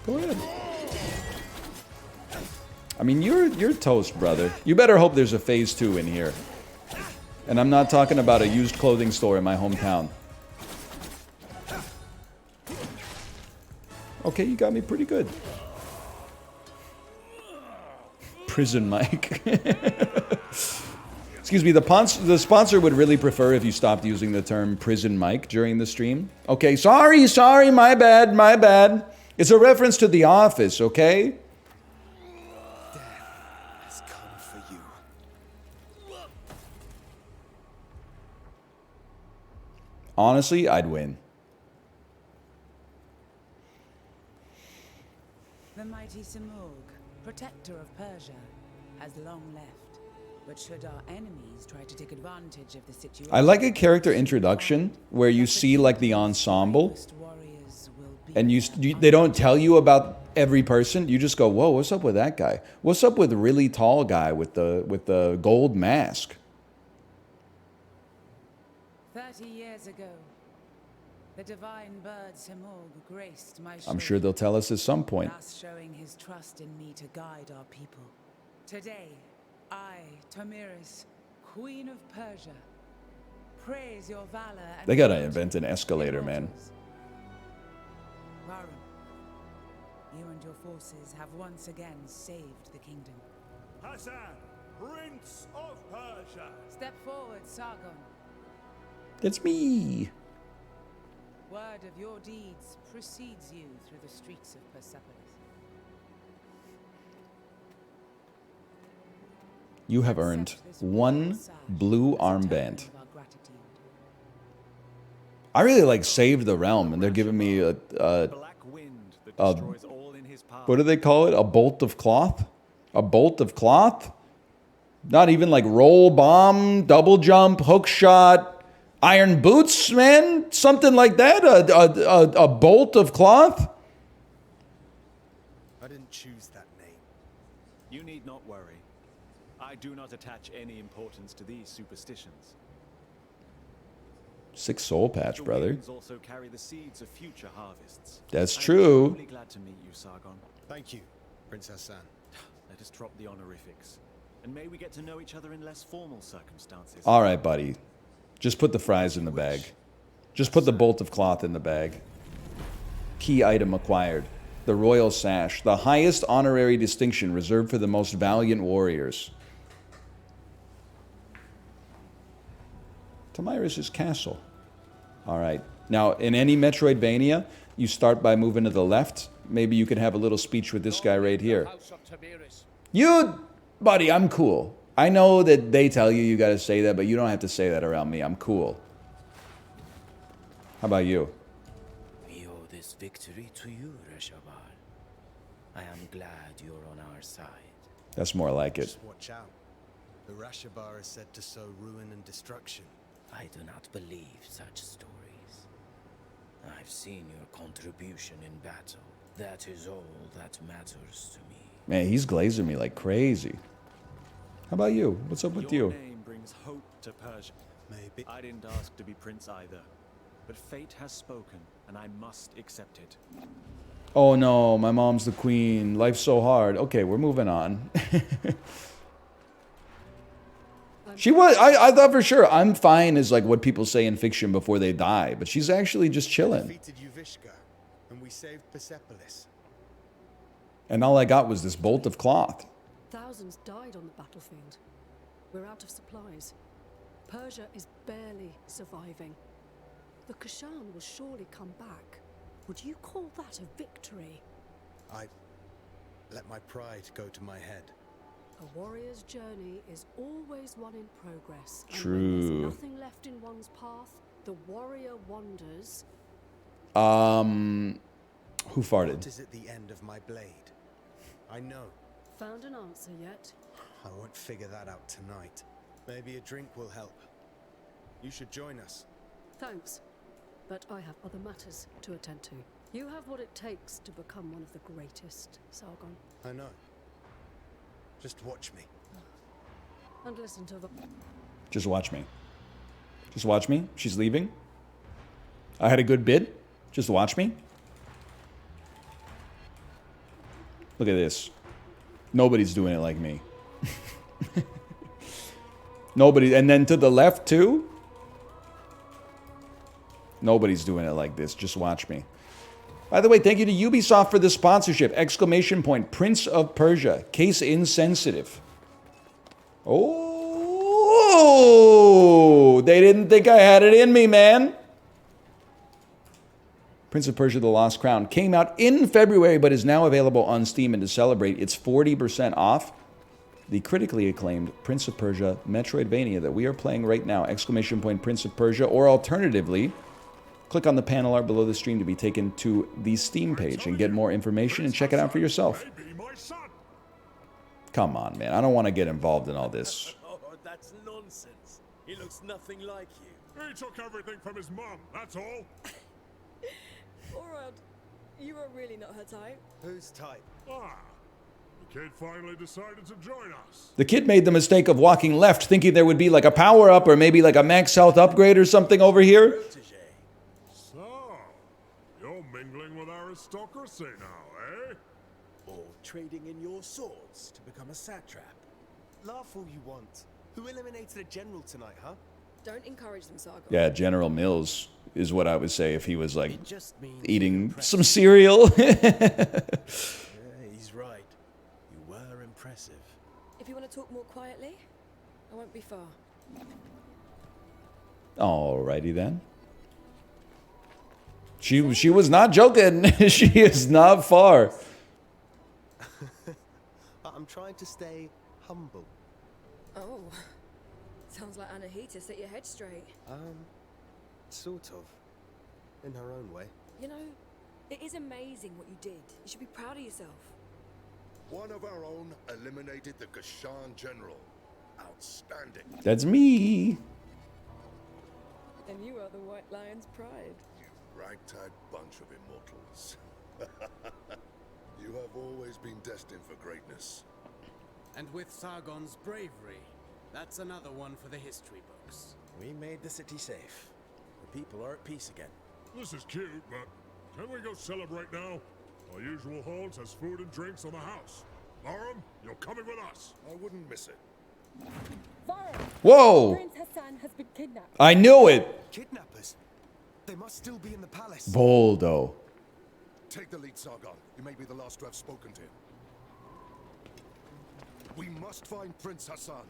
Go ahead. I mean, you're toast, brother. You better hope there's a phase 2 in here. And I'm not talking about a used clothing store in my hometown. Okay, you got me pretty good. Prison mic. Excuse me, the sponsor would really prefer if you stopped using the term prison mic during the stream. Okay, sorry, my bad. It's a reference to The Office, okay? Has come for you. Honestly, I'd win. The mighty Simurgh, protector of Persia, has long left. But should our enemies try to take advantage of the situation... I like a character introduction where you see like the ensemble and they don't tell you about every person. You just go, whoa, what's up with that guy? What's up with the really tall guy with the gold mask? 30 years ago, the divine bird Simurgh graced my I'm sure they'll tell us at some point. thus showing his trust in me to guide our people. Today, I, Tomiris, Queen of Persia, praise your valor and... They gotta invent an escalator, man. Varun, you and your forces have once again saved the kingdom. Hassan, Prince of Persia. Step forward, Sargon. It's me. Word of your deeds precedes you through the streets of Persepolis. You have earned one blue armband. I really like Save the Realm, and they're giving me a what do they call it? A bolt of cloth? A bolt of cloth? Not even like roll bomb, double jump, hook shot, iron boots, man? Something like that? A bolt of cloth? I didn't choose that name. You need not worry. I do not attach any importance to these superstitions. 6 soul patch, The brother. winds also carry the seeds of future harvests. That's I'm true. truly glad to meet you, Sargon. Thank you, Prince Hassan. Let us drop the honorifics, and may we get to know each other in less formal circumstances. All right, buddy. Just put the fries in the bag. Just put the bolt of cloth in the bag. Key item acquired. The Royal Sash, the highest honorary distinction reserved for the most valiant warriors. Tomiris' castle. All right. Now, in any Metroidvania, you start by moving to the left. Maybe you could have a little speech with this guy right here. You, buddy, I'm cool. I know that they tell you got to say that, but you don't have to say that around me. I'm cool. How about you? We owe this victory to you, Reshabar. I am glad you're on our side. That's more like it. Just watch out. The Rashabar is said to sow ruin and destruction. I do not believe such stories. I've seen your contribution in battle. That is all that matters to me. Man, he's glazing me like crazy. How about you? What's up with Your you? name brings hope to Persia. Maybe. I didn't ask to be prince either, but fate has spoken, and I must accept it. Oh no, my mom's the queen. Life's so hard. Okay, we're moving on. She was, I thought for sure, I'm fine is like what people say in fiction before they die, but she's actually just chilling. Defeated Yuvishka, and we saved Persepolis. And all I got was this bolt of cloth. Thousands died on the battlefield. We're out of supplies. Persia is barely surviving. The Kashan will surely come back. Would you call that a victory? I let my pride go to my head. A warrior's journey is always one in progress. And True. when there's nothing left in one's path, the warrior wanders. Who farted? What is at the end of my blade? I know. Found an answer yet? I won't figure that out tonight. Maybe a drink will help. You should join us. Thanks. But I have other matters to attend to. You have what it takes to become one of the greatest, Sargon. I know. Just watch me. And listen to the... Just watch me. Just watch me. She's leaving. I had a good bid. Just watch me. Look at this. Nobody's doing it like me. Nobody. And then to the left, too? Nobody's doing it like this. Just watch me. By the way, thank you to Ubisoft for the sponsorship. Exclamation point. Prince of Persia. Case insensitive. Oh! They didn't think I had it in me, man. Prince of Persia: The Lost Crown came out in February, but is now available on Steam. And to celebrate, it's 40% off the critically acclaimed Prince of Persia Metroidvania that we are playing right now. Exclamation point Prince of Persia, or alternatively, click on the panel art below the stream to be taken to the Steam page and get more information and check it out for yourself. Come on, man. I don't want to get involved in all this. Oh, that's nonsense. He looks nothing like you. He took everything from his mum, that's all. Alright, you are really not her type. Whose type? Ah, the kid finally decided to join us. The kid made the mistake of walking left, thinking there would be like a power-up or maybe like a max health upgrade or something over here. So, you're mingling with aristocracy now, eh? Or trading in your swords to become a satrap. Laugh all you want. Who eliminated a general tonight, huh? Don't encourage them, Sargon. Yeah, General Mills is what I would say if he was like It just means eating some cereal. Yeah, he's right. You were impressive. If you want to talk more quietly, I won't be far. Alrighty then. She was not joking. She is not far. I'm trying to stay humble. Oh, sounds like Anahita set your head straight. Sort of. In her own way. You know, it is amazing what you did. You should be proud of yourself. One of our own eliminated the Kashan general. Outstanding. That's me. And you are the White Lion's pride. You ragtag bunch of immortals. You have always been destined for greatness. And with Sargon's bravery, that's another one for the history books. We made the city safe. The people are at peace again. This is cute, but can we go celebrate now? Our usual halls has food and drinks on the house. Laram, you're coming with us. I wouldn't miss it. Whoa! Prince Hassan has been kidnapped. I knew it. Kidnappers? They must still be in the palace. Boldo. Take the lead, Sargon. You may be the last to have spoken to him. We must find Prince Hassan.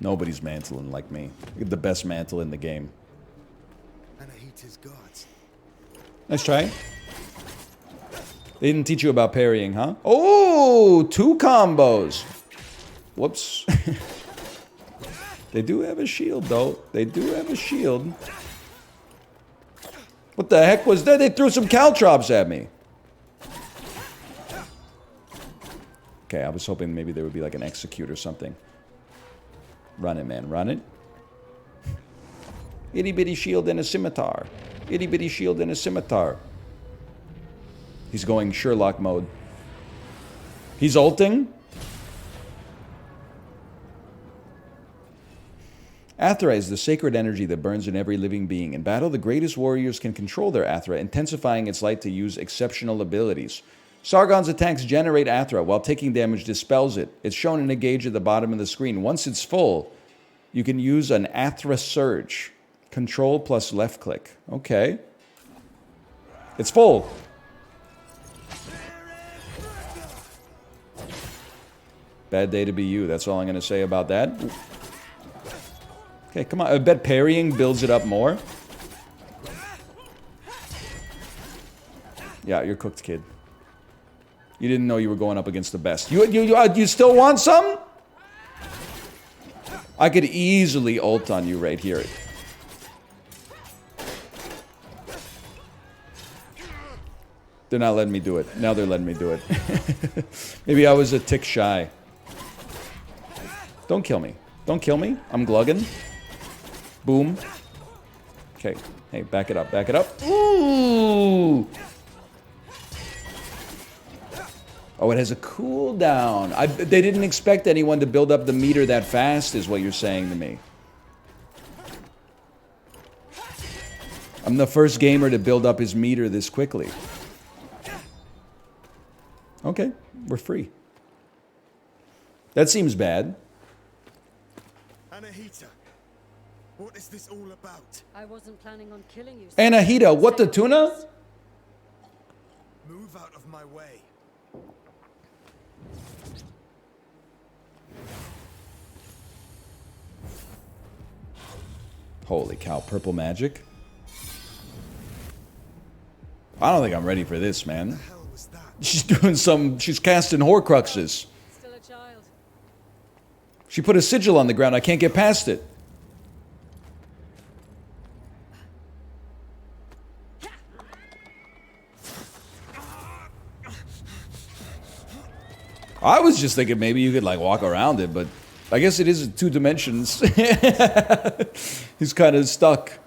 Nobody's mantling like me. The best mantle in the game. Anahita's guards. Nice try. They didn't teach you about parrying, huh? Oh, 2 combos. Whoops. They do have a shield, though. They do have a shield. What the heck was that? They threw some caltrops at me. Okay, I was hoping maybe there would be like an execute or something. Run it, man. Run it. Itty bitty shield and a scimitar. Itty bitty shield and a scimitar. He's going Sherlock mode. He's ulting. Athra is the sacred energy that burns in every living being. In battle, the greatest warriors can control their Athra, intensifying its light to use exceptional abilities. Sargon's attacks generate Athra, while taking damage dispels it. It's shown in a gauge at the bottom of the screen. Once it's full, you can use an Athra surge. Control plus left click. Okay. It's full. Bad day to be you. That's all I'm going to say about that. Okay, come on. I bet parrying builds it up more. Yeah, you're cooked, kid. You didn't know you were going up against the best. You still want some? I could easily ult on you right here. They're not letting me do it. Now they're letting me do it. Maybe I was a tick shy. Don't kill me. Don't kill me. I'm glugging. Boom. Okay. Hey, back it up. Back it up. Ooh! Oh, it has a cooldown. They didn't expect anyone to build up the meter that fast, is what you're saying to me. I'm the first gamer to build up his meter this quickly. Okay, we're free. That seems bad. Anahita, what is this all about? I wasn't planning on killing you. Anahita, what the tuna? Move out of my way. Holy cow, purple magic. I don't think I'm ready for this, man. She's doing she's casting Horcruxes. Still a child. She put a sigil on the ground, I can't get past it. I was just thinking maybe you could like walk around it, but I guess it is 2 dimensions. He's kind of stuck.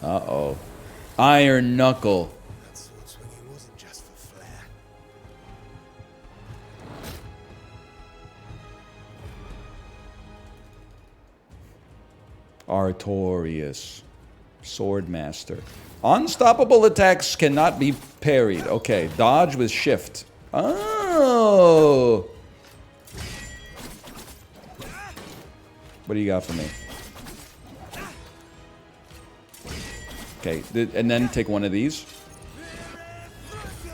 Uh-oh. Iron Knuckle. That sword swinging wasn't just for flair. Artorias. Swordmaster. Unstoppable attacks cannot be parried. Okay, dodge with shift. Oh! What do you got for me? Okay, and then take one of these.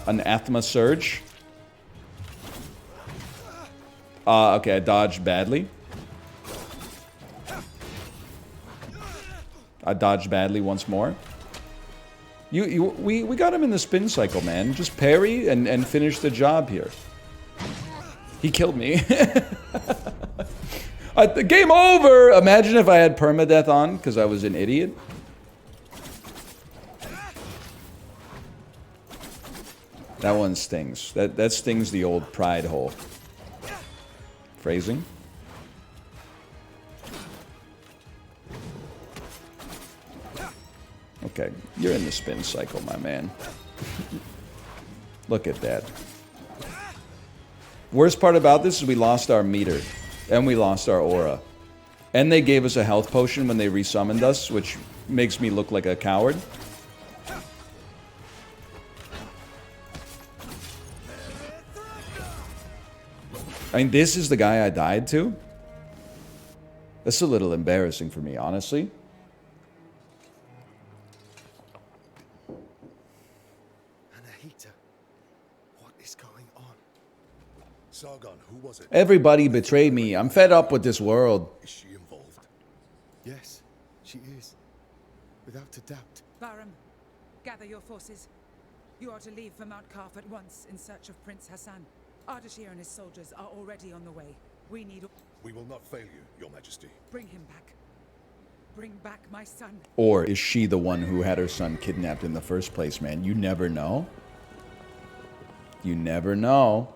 Anathema Surge. Okay, I dodged badly. I dodged badly once more. We got him in the spin cycle, man. Just parry and finish the job here. He killed me. Game over! Imagine if I had permadeath on because I was an idiot. That one stings. That stings the old pride hole. Phrasing. Okay, you're in the spin cycle, my man. Look at that. Worst part about this is we lost our meter. And we lost our aura. And they gave us a health potion when they resummoned us, which makes me look like a coward. I mean, this is the guy I died to? That's a little embarrassing for me, honestly. Anahita, what is going on? Sargon, who was it? Everybody betrayed me. I'm fed up with this world. Is she involved? Yes, she is. Without a doubt. Baram, gather your forces. You are to leave for Mount Karf at once in search of Prince Hassan. Ardashir and his soldiers are already on the way. We need... We will not fail you, Your Majesty. Bring him back. Bring back my son. Or is she the one who had her son kidnapped in the first place, man? You never know. You never know.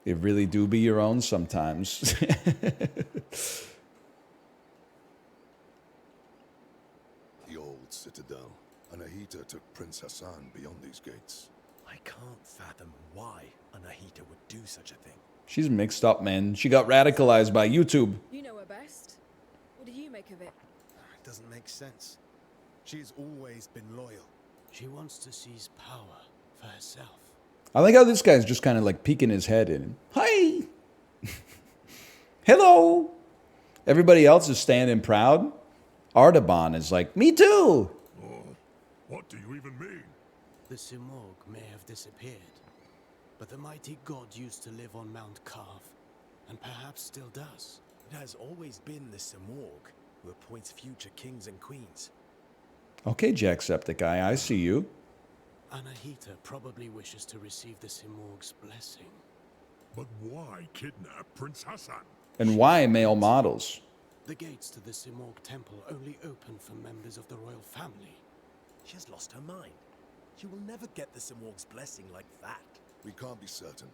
It really do be your own sometimes. The old citadel. Anahita took Prince Hassan beyond these gates. I can't fathom why Anahita would do such a thing. She's mixed up, man. She got radicalized by YouTube. You know her best. What do you make of it? It doesn't make sense. She's always been loyal. She wants to seize power for herself. I like how this guy's just kind of like peeking his head in. Hi! Hello! Everybody else is standing proud. Artaban is like, me too! What do you even mean? The Simorg may have disappeared, but the mighty god used to live on Mount Karf, and perhaps still does. It has always been the Simorg who appoints future kings and queens. Okay, Jacksepticeye, I see you. Anahita probably wishes to receive the Simorg's blessing. But why kidnap Prince Hassan? And why male models? The gates to the Simorg temple only open for members of the royal family. She has lost her mind. She will never get the Simorg's blessing like that. We can't be certain.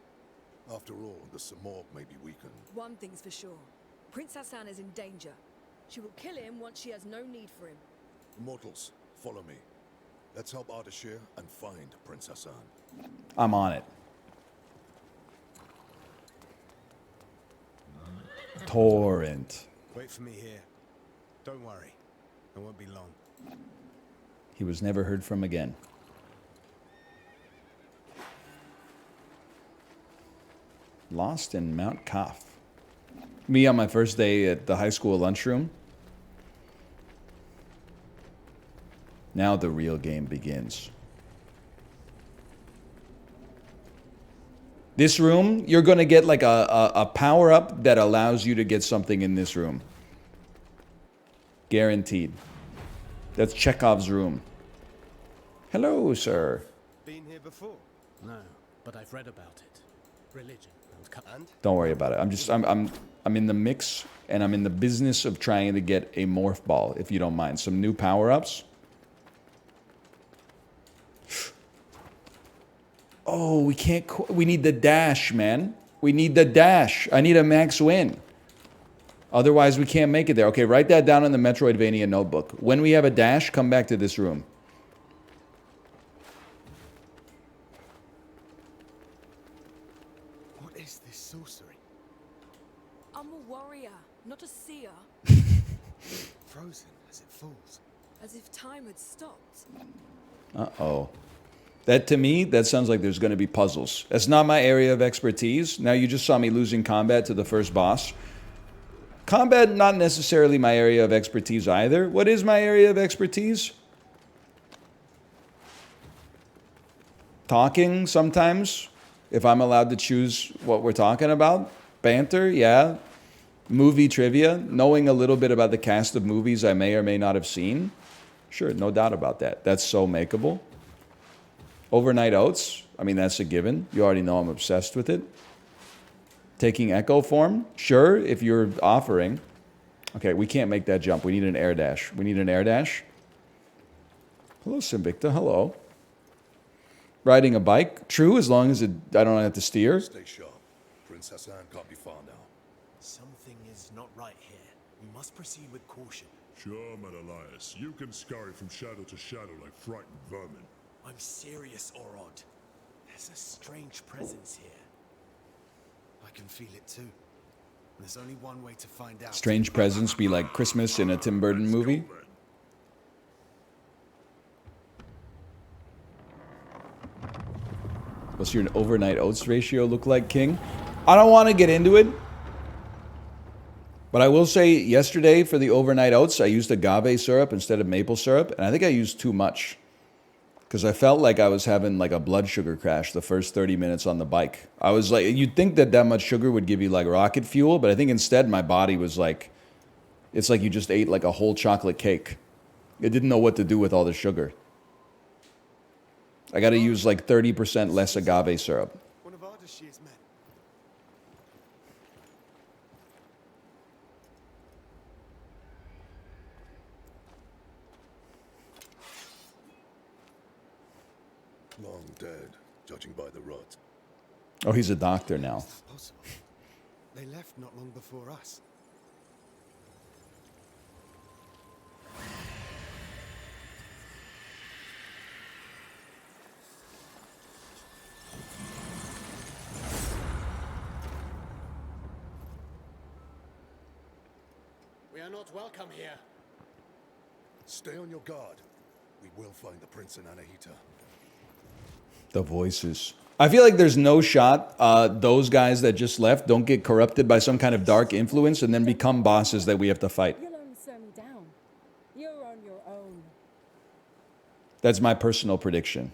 After all, the Simorg may be weakened. One thing's for sure. Prince Hassan is in danger. She will kill him once she has no need for him. Immortals, follow me. Let's help Ardashir and find Prince Hassan. I'm on it. Torrent. Wait for me here. Don't worry. I won't be long. He was never heard from again. Lost in Mount Kaf. Me on my first day at the high school lunchroom. Now the real game begins. This room, you're going to get like a power-up that allows you to get something in this room. Guaranteed. That's Chekhov's room. Hello, sir. Been here before? No, but I've read about it. Religion and Don't worry about it. I'm in the mix, and I'm in the business of trying to get a morph ball, if you don't mind. Some new power-ups. Oh, we can't... We need the dash, man. We need the dash. I need a max win. Otherwise, we can't make it there. Okay, write that down in the Metroidvania notebook. When we have a dash, come back to this room. What is this sorcery? I'm a warrior, not a seer. Frozen as it falls. As if time had stopped. Uh-oh. That, to me, that sounds like there's going to be puzzles. That's not my area of expertise. Now, you just saw me losing combat to the first boss. Combat, not necessarily my area of expertise either. What is my area of expertise? Talking, sometimes. If I'm allowed to choose what we're talking about. Banter, yeah. Movie trivia. Knowing a little bit about the cast of movies I may or may not have seen. Sure, no doubt about that. That's so makeable. Overnight oats, I mean, that's a given. You already know I'm obsessed with it. Taking echo form, sure, if you're offering. Okay, we can't make that jump. We need an air dash. We need an air dash. Hello, Simvicta, hello. Riding a bike, true, as long as I don't have to steer. Stay sharp. Princess Anne can't be far now. Something is not right here. We must proceed with caution. Sure, Menelaus. You can scurry from shadow to shadow like frightened vermin. I'm serious, Orod. There's a strange presence here. I can feel it too. There's only one way to find out. Strange presence be like Christmas in a Tim Burton movie. What's your overnight oats ratio look like, King? I don't want to get into it. But I will say, yesterday for the overnight oats, I used agave syrup instead of maple syrup. And I think I used too much. Because I felt like I was having like a blood sugar crash the first 30 minutes on the bike. I was like, you'd think that that much sugar would give you like rocket fuel, but I think instead my body was like, it's like you just ate like a whole chocolate cake. It didn't know what to do with all the sugar. I got to use like 30% less agave syrup. One of Ardashir's men. Long dead, judging by the rot. Oh, he's a doctor now. Possible. They left not long before us. We are not welcome here. Stay on your guard. We will find the Prince and Anahita. The voices. I feel like there's no shot those guys that just left don't get corrupted by some kind of dark influence and then become bosses that we have to fight. You'll only slow me down. You're on your own. That's my personal prediction.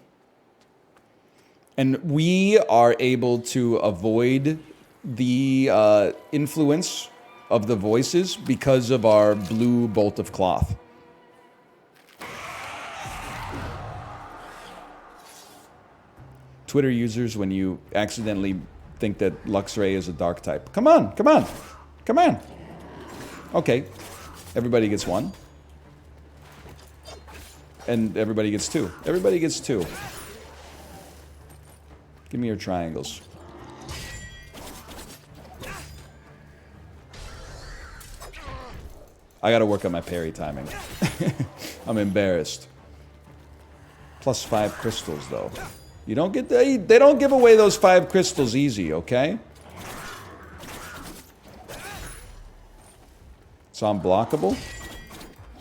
And we are able to avoid the influence of the voices because of our blue bolt of cloth. Twitter users, when you accidentally think that Luxray is a dark type. Come on, come on, come on. Okay, everybody gets one. And everybody gets two. Everybody gets two. Give me your triangles. I gotta work on my parry timing. I'm embarrassed. +5 crystals, though. You don't get they don't give away those 5 crystals easy, okay? It's unblockable?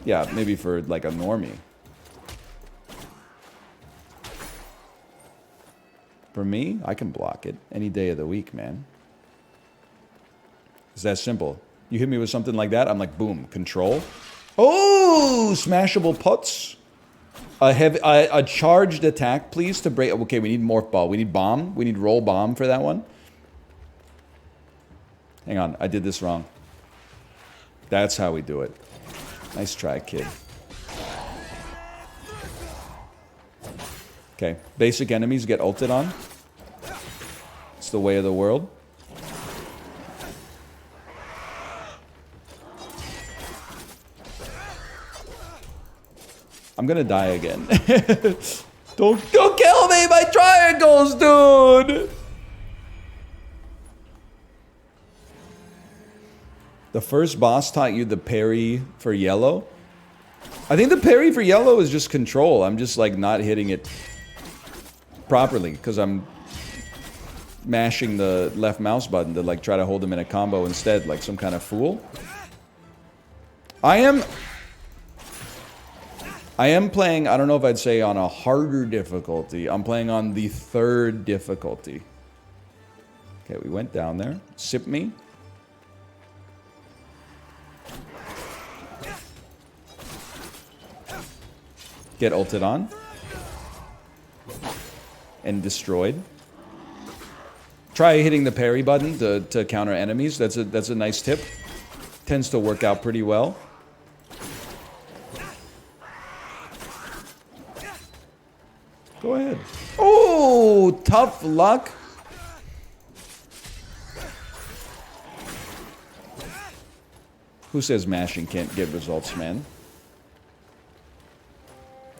Yeah, maybe for like a normie. For me, I can block it any day of the week, man. It's that simple. You hit me with something like that, I'm like, boom, control. Oh, smashable putts. A charged attack, please, to break. Okay, we need morph ball. We need bomb. We need roll bomb for that one. Hang on, I did this wrong. That's how we do it. Nice try, kid. Okay, basic enemies get ulted on. It's the way of the world. I'm gonna die again. Don't kill me, my triangles, dude! The first boss taught you the parry for yellow. I think the parry for yellow is just control. I'm just like not hitting it properly because I'm mashing the left mouse button to like try to hold him in a combo instead, like some kind of fool. I am playing, I don't know if I'd say on a harder difficulty. I'm playing on the 3rd difficulty. Okay, we went down there. Sip me. Get ulted on. And destroyed. Try hitting the parry button to counter enemies. That's a nice tip. Tends to work out pretty well. Go ahead. Oh, tough luck. Who says mashing can't get results, man?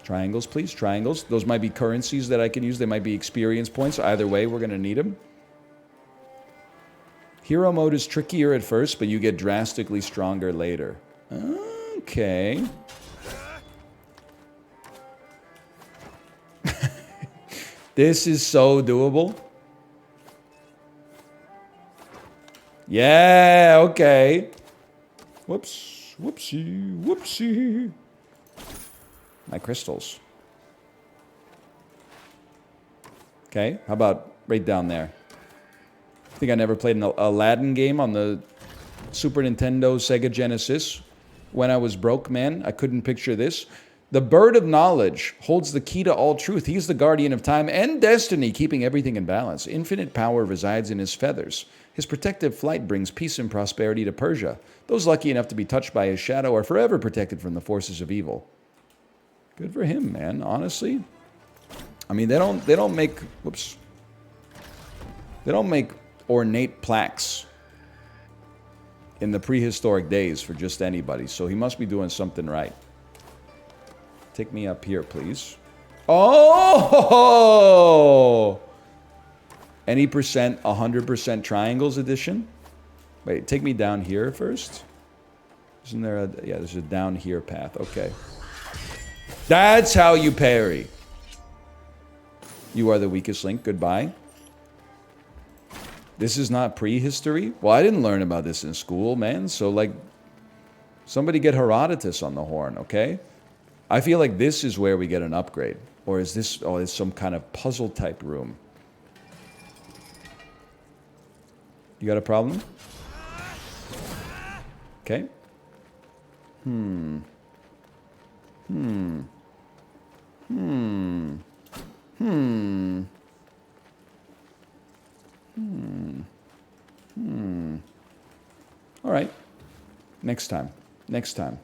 Triangles, please. Triangles. Those might be currencies that I can use. They might be experience points. Either way, we're going to need them. Hero mode is trickier at first, but you get drastically stronger later. Okay. This is so doable. Yeah, okay. Whoops. Whoopsie. Whoopsie. My crystals. Okay, how about right down there? I think I never played an Aladdin game on the Super Nintendo Sega Genesis. When I was broke, man, I couldn't picture this. The bird of knowledge holds the key to all truth. He's the guardian of time and destiny, keeping everything in balance. Infinite power resides in his feathers. His protective flight brings peace and prosperity to Persia. Those lucky enough to be touched by his shadow are forever protected from the forces of evil. Good for him, man, honestly. I mean, they don't make, whoops. They don't make ornate plaques in the prehistoric days for just anybody, so he must be doing something right. Take me up here, please. Oh! Any percent, 100% triangles edition? Wait, take me down here first. Isn't there a... Yeah, there's a down here path. Okay. That's how you parry. You are the weakest link. Goodbye. This is not prehistory? Well, I didn't learn about this in school, man. So, like, somebody get Herodotus on the horn, okay? I feel like this is where we get an upgrade. Or is this... Oh, it's some kind of puzzle-type room. You got a problem? Okay. All right. Next time. Next time.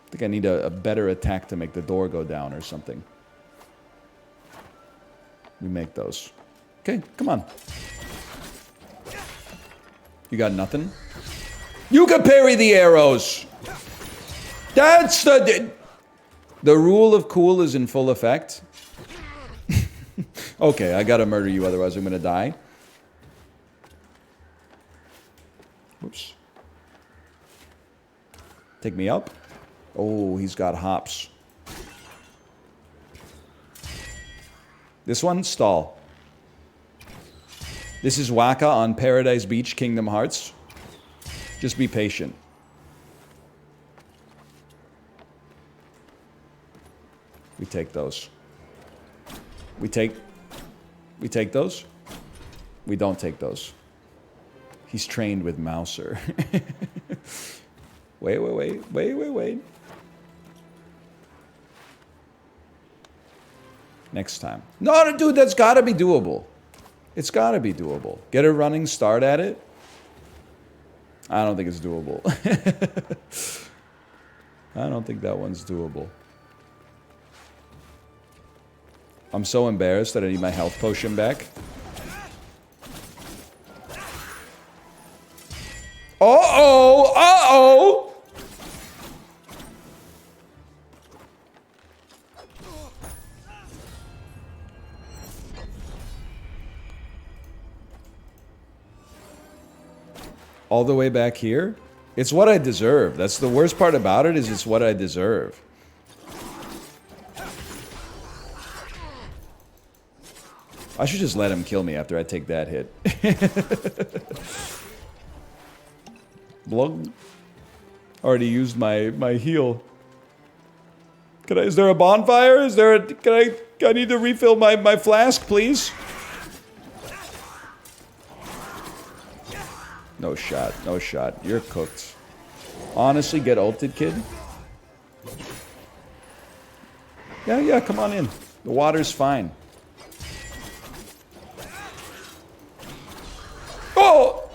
I think I need a better attack to make the door go down or something. We make those. Okay, come on. You got nothing? You can parry the arrows! That's the rule of cool is in full effect. Okay, I gotta murder you, otherwise I'm gonna die. Whoops. Take me up. Oh, he's got hops. This one, stall. This is Waka on Paradise Beach, Kingdom Hearts. Just be patient. We take those. We take those? We don't take those. He's trained with Mouser. Wait. Next time. No, dude, that's gotta be doable. It's gotta be doable. Get a running start at it. I don't think it's doable. I don't think that one's doable. I'm so embarrassed that I need my health potion back. Uh-oh! Uh-oh! All the way back here? It's what I deserve. That's the worst part about it, is it's what I deserve. I should just let him kill me after I take that hit. Blug. Already used my heal. Is there a bonfire? Is there a... I need to refill my flask, please. No shot. No shot. You're cooked. Honestly, get ulted, kid. Yeah, come on in. The water's fine. Oh!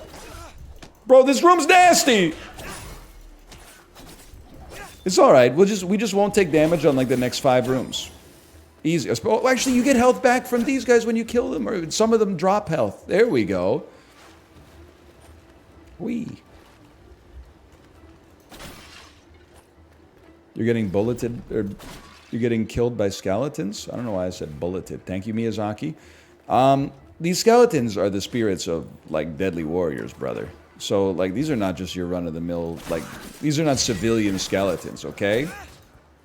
Bro, this room's nasty! It's alright. We just won't take damage on like the next 5 rooms. Easy. Oh, actually, you get health back from these guys when you kill them, or some of them drop health. There we go. Wee. You're getting bulleted, or you're getting killed by skeletons? I don't know why I said bulleted. Thank you, Miyazaki. These skeletons are the spirits of, like, deadly warriors, brother. So, like, these are not just your run-of-the-mill, like, these are not civilian skeletons, okay?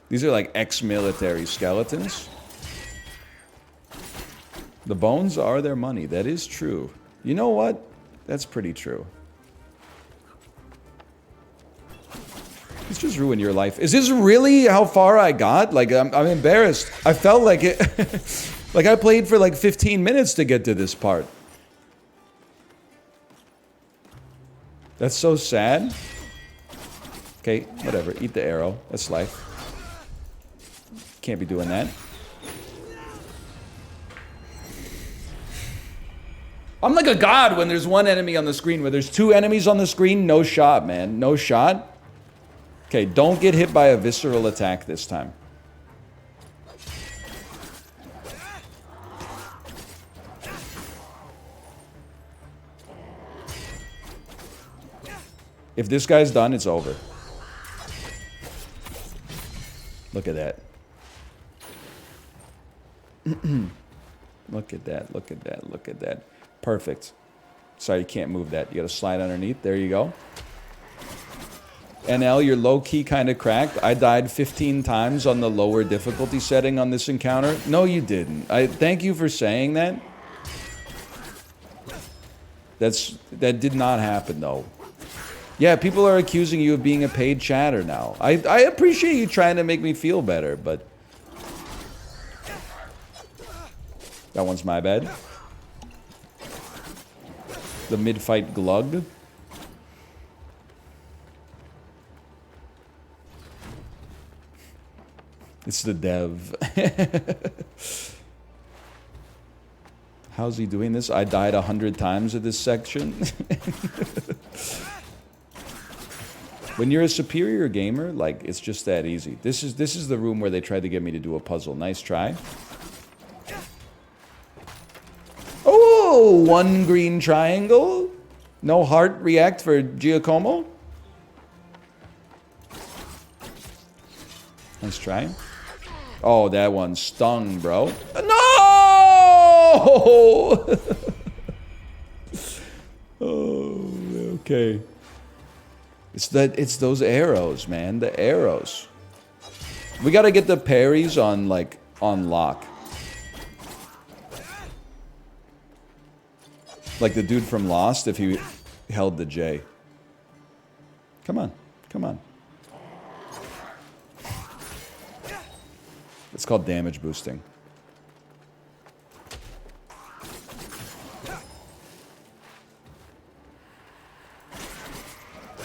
These are, like, ex-military skeletons. The bones are their money. That is true. You know what? That's pretty true. It's just ruined your life. Is this really how far I got? Like, I'm embarrassed. I felt like it... like, I played for like 15 minutes to get to this part. That's so sad. Okay, whatever. Eat the arrow. That's life. Can't be doing that. I'm like a god when there's one enemy on the screen. Where there's 2 enemies on the screen, no shot, man. No shot. Okay, don't get hit by a visceral attack this time. If this guy's done, it's over. Look at that. Look at that, look at that, look at that. Perfect. Sorry, you can't move that. You gotta slide underneath. There you go. NL, you're low-key kind of cracked. I died 15 times on the lower difficulty setting on this encounter. No, you didn't. Thank you for saying that. That did not happen, though. Yeah, people are accusing you of being a paid chatter now. I appreciate you trying to make me feel better, but... That one's my bad. The mid-fight glug. It's the dev. How's he doing this? I died 100 times at this section. When you're a superior gamer, like, it's just that easy. This is the room where they tried to get me to do a puzzle. Nice try. Oh, 1 green triangle. No heart react for Giacomo. Nice try. Oh, that one stung, bro. No! Oh, okay. It's those arrows, man. The arrows. We gotta get the parries on, like, on lock. Like the dude from Lost if he held the J. Come on. Come on. It's called damage boosting.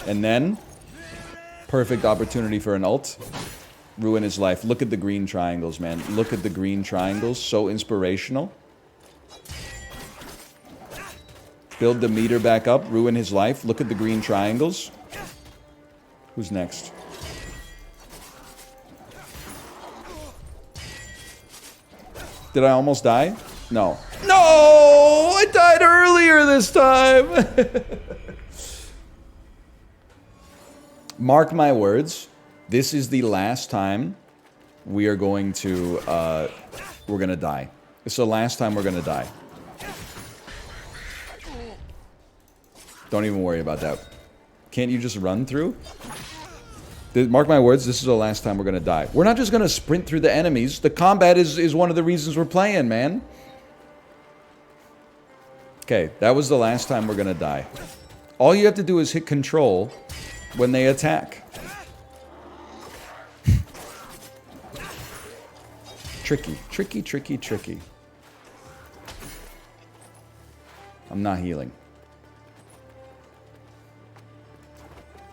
And then, perfect opportunity for an ult. Ruin his life. Look at the green triangles, man. Look at the green triangles. So inspirational. Build the meter back up. Ruin his life. Look at the green triangles. Who's next? Did I almost die? No. No! I died earlier this time! Mark my words. This is the last time we are going to, we're gonna die. It's the last time we're gonna die. Don't even worry about that. Can't you just run through? Mark my words, this is the last time we're gonna die. We're not just gonna sprint through the enemies. The combat is one of the reasons we're playing, man. Okay, that was the last time we're gonna die. All you have to do is hit control when they attack. Tricky, tricky, tricky, tricky. I'm not healing.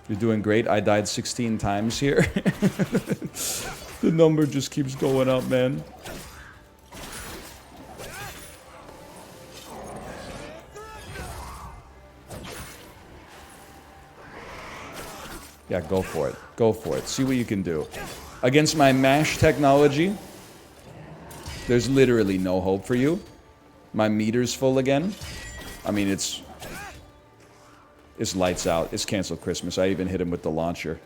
You're doing great. I died 16 times here. The number just keeps going up, man. Yeah, go for it. Go for it. See what you can do. Against my MASH technology, there's literally no hope for you. My meter's full again. I mean, it's lights out. It's canceled Christmas. I even hit him with the launcher.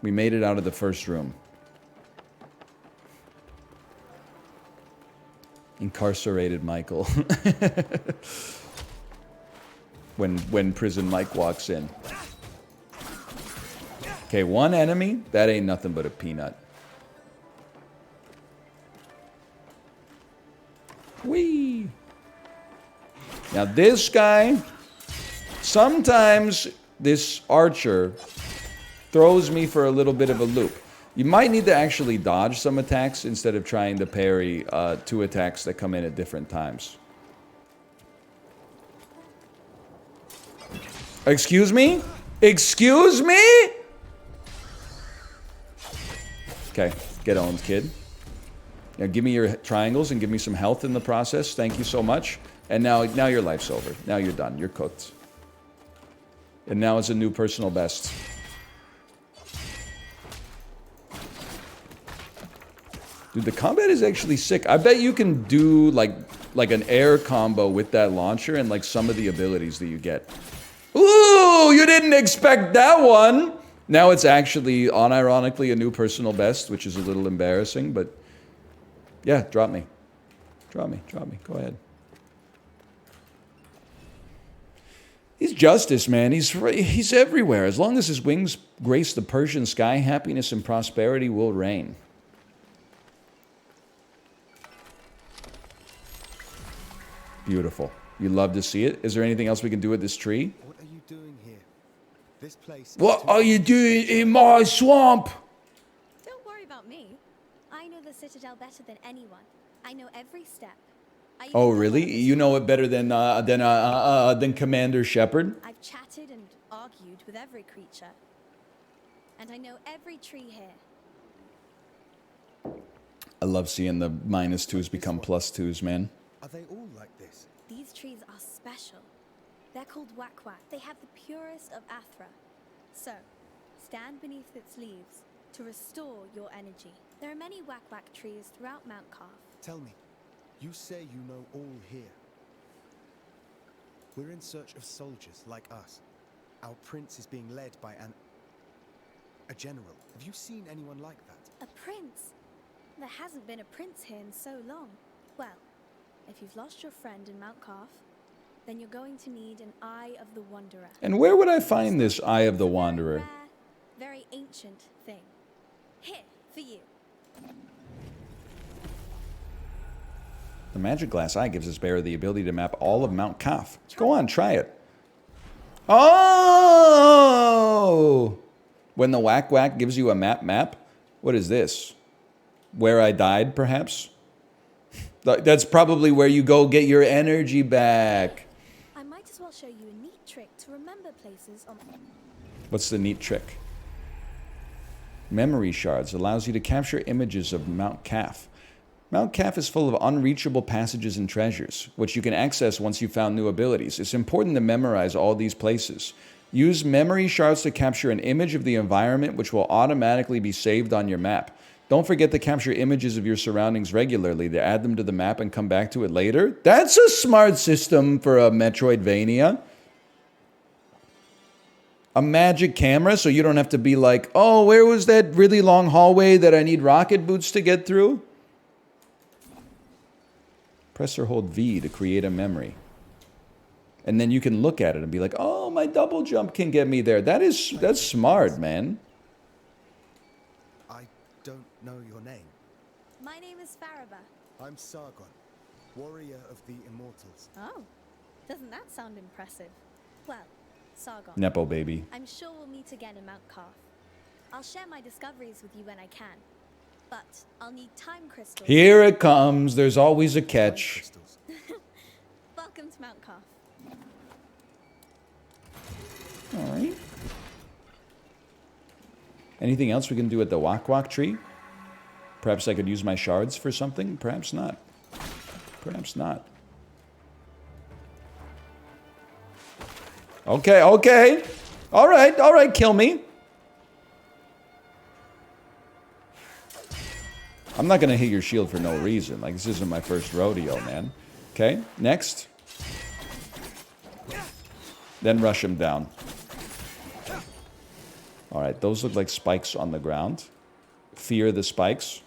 We made it out of the first room. Incarcerated Michael. when prison Mike walks in. Okay, one enemy. That ain't nothing but a peanut. Whee! Now this guy, sometimes this archer throws me for a little bit of a loop. You might need to actually dodge some attacks instead of trying to parry two attacks that come in at different times. Excuse me? Excuse me? Okay, get owned, kid. Now give me your triangles and give me some health in the process. Thank you so much. And now your life's over. Now you're done. You're cooked. And now it's a new personal best. Dude, the combat is actually sick. I bet you can do like an air combo with that launcher and like some of the abilities that you get. Ooh, you didn't expect that one. Now it's actually, unironically, a new personal best, which is a little embarrassing, but yeah, drop me. Drop me, drop me. Go ahead. He's justice, man. He's everywhere. As long as his wings grace the Persian sky, happiness and prosperity will reign. Beautiful. You love to see it. Is there anything else we can do with this tree? What are you doing here? This place. What are you doing in my swamp? Don't worry about me. I know the Citadel better than anyone. I know every step. Oh, really? You know it better than Commander Shepard? I've chatted and argued with every creature. And I know every tree here. I love seeing the -2s become +2s, man. Are they all like this? These trees are special. They're called Wak-Wak. They have the purest of Athra. So, stand beneath its leaves to restore your energy. There are many Wak-Wak trees throughout Mount Karf. Tell me, you say you know all here. We're in search of soldiers like us. Our prince is being led by a general. Have you seen anyone like that? A prince? There hasn't been a prince here in so long. Well, if you've lost your friend in Mount Karf, then you're going to need an Eye of the Wanderer. And where would I find this Eye of the Wanderer? Rare, very ancient thing. Here, for you. The magic glass eye gives this bear the ability to map all of Mount Kaf. Go on, try it. Oh! When the whack whack gives you a map. What is this? Where I died, perhaps? That's probably where you go get your energy back. I might as well show you a neat trick to remember places on... What's the neat trick? Memory shards allows you to capture images of Mount Kaf. Mount Kaf is full of unreachable passages and treasures, which you can access once you've found new abilities. It's important to memorize all these places. Use memory shards to capture an image of the environment, which will automatically be saved on your map. Don't forget to capture images of your surroundings regularly to add them to the map and come back to it later. That's a smart system for a Metroidvania. A magic camera, so you don't have to be like, oh, where was that really long hallway that I need rocket boots to get through? Press or hold V to create a memory. And then you can look at it and be like, oh, my double jump can get me there. That's smart, man. I don't know your name. My name is Faraba. I'm Sargon, warrior of the Immortals. Oh, doesn't that sound impressive? Well, Sargon. Nepo baby. I'm sure we'll meet again in Mount Kaf. I'll share my discoveries with you when I can. But I'll need time crystals. Here it comes. There's always a catch. Welcome to Mount Kaf. All right. Anything else we can do at the Wak Wak tree? Perhaps I could use my shards for something? Perhaps not. Perhaps not. Okay, okay. All right, kill me. I'm not gonna hit your shield for no reason. Like, this isn't my first rodeo, man. Okay, next. Then rush him down. All right, those look like spikes on the ground. Fear the spikes.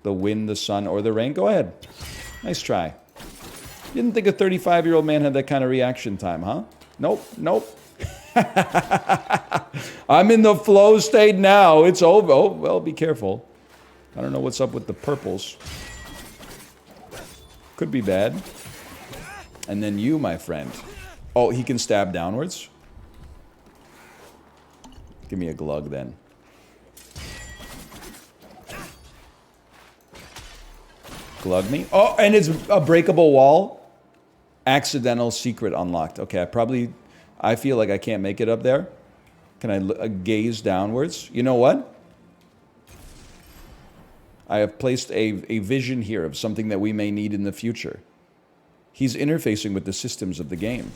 The wind, the sun, or the rain. Go ahead. Nice try. Didn't think a 35-year-old man had that kind of reaction time, huh? Nope, nope. I'm in the flow state now. It's over. Oh, well, be careful. I don't know what's up with the purples. Could be bad. And then you, my friend. Oh, he can stab downwards? Give me a glug then. Glug me. Oh, and it's a breakable wall. Accidental secret unlocked. Okay, I feel like I can't make it up there. Can I gaze downwards? You know what? I have placed a vision here of something that we may need in the future. He's interfacing with the systems of the game.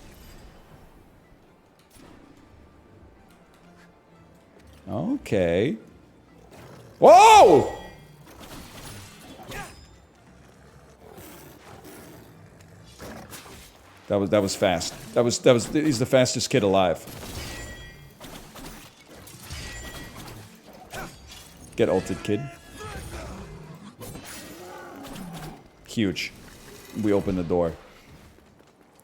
Okay. Whoa! That was fast. He's the fastest kid alive. Get ulted, kid. Huge. We open the door.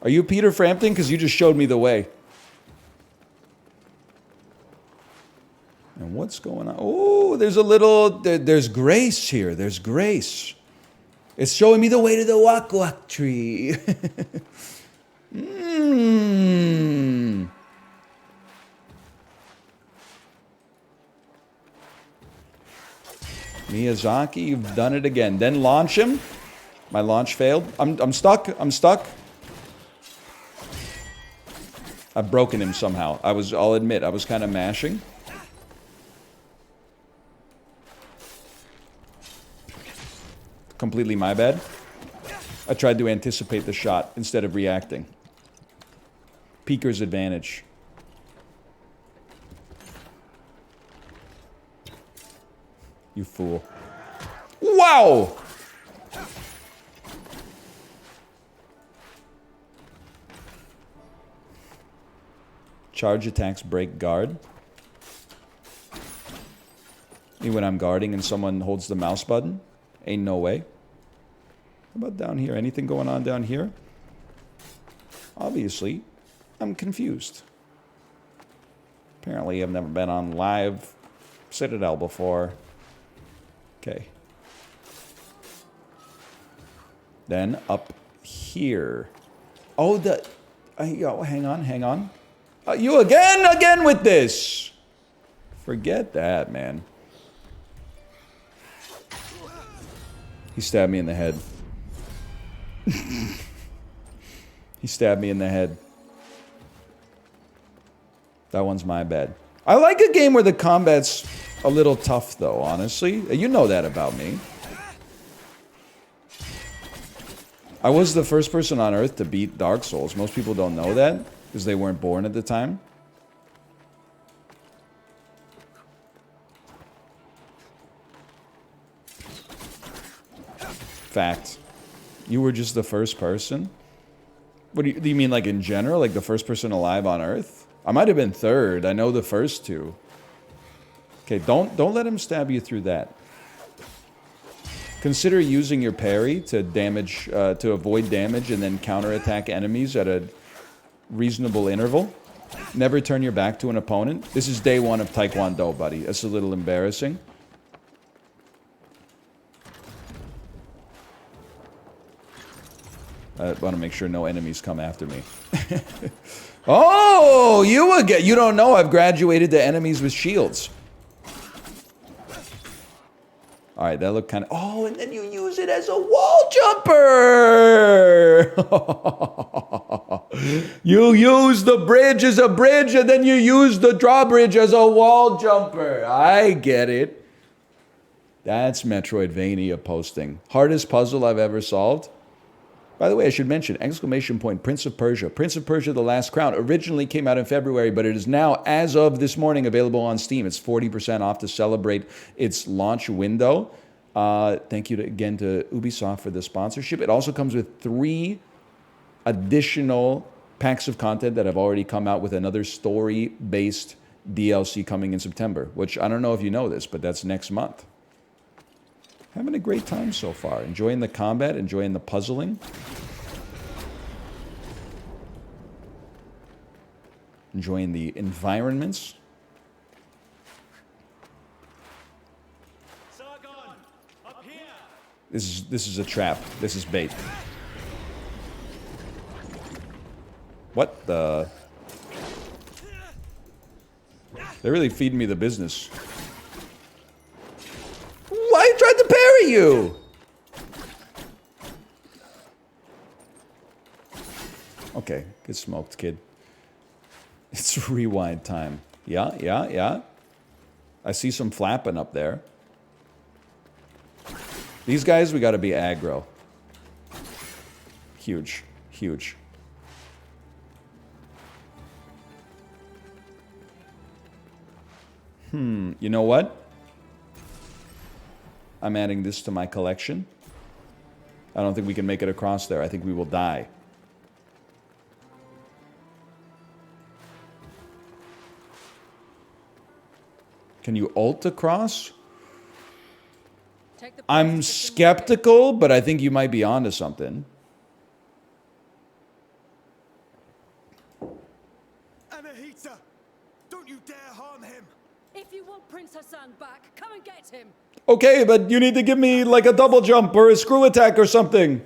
Are you Peter Frampton? Because you just showed me the way. And what's going on? Oh, there's a little... There's grace here. There's grace. It's showing me the way to the Wak Wak tree. Miyazaki, you've done it again. Then launch him. My launch failed. I'm stuck. I'm stuck. I've broken him somehow. I'll admit, I was kind of mashing. Completely my bad. I tried to anticipate the shot instead of reacting. Peeker's advantage. You fool. Wow! Charge attacks break guard. Me when I'm guarding and someone holds the mouse button? Ain't no way. How about down here? Anything going on down here? Obviously, I'm confused. Apparently, I've never been on live Citadel before. Okay. Then up here. Oh, yo, hang on. You again with this. Forget that, man. He stabbed me in the head. He stabbed me in the head. That one's my bad. I like a game where the combat's a little tough, though, honestly. You know that about me. I was the first person on Earth to beat Dark Souls. Most people don't know that, because they weren't born at the time. Fact. You were just the first person? What do you mean, like in general? Like the first person alive on Earth? I might have been third. I know the first two. Okay, don't let him stab you through that. Consider using your parry to damage, to avoid damage and then counterattack enemies at a reasonable interval. Never turn your back to an opponent. This is day one of Taekwondo, buddy. That's a little embarrassing. I want to make sure no enemies come after me. Oh, you again. You don't know I've graduated to enemies with shields. All right, that looked kind of... Oh, and then you use it as a wall jumper! You use the bridge as a bridge, and then you use the drawbridge as a wall jumper. I get it. That's Metroidvania posting. Hardest puzzle I've ever solved. By the way, I should mention, exclamation point, Prince of Persia. Prince of Persia, The Last Crown originally came out in February, but it is now, as of this morning, available on Steam. It's 40% off to celebrate its launch window. Thank you again to Ubisoft for the sponsorship. It also comes with 3 additional packs of content that have already come out, with another story-based DLC coming in September, which I don't know if you know this, but that's next month. Having a great time so far. Enjoying the combat, enjoying the puzzling. Enjoying the environments. Sargon, up here. This is a trap. This is bait. What the? They're really feeding me the business. I tried to parry you! Okay, get smoked, kid. It's rewind time. Yeah. I see some flapping up there. These guys, we gotta be aggro. Huge. You know what? I'm adding this to my collection. I don't think we can make it across there. I think we will die. Can you ult across? I'm skeptical, but I think you might be onto something. Anahita! Don't you dare harm him! If you want Prince Hassan back, come and get him. Okay, but you need to give me like a double jump or a screw attack or something.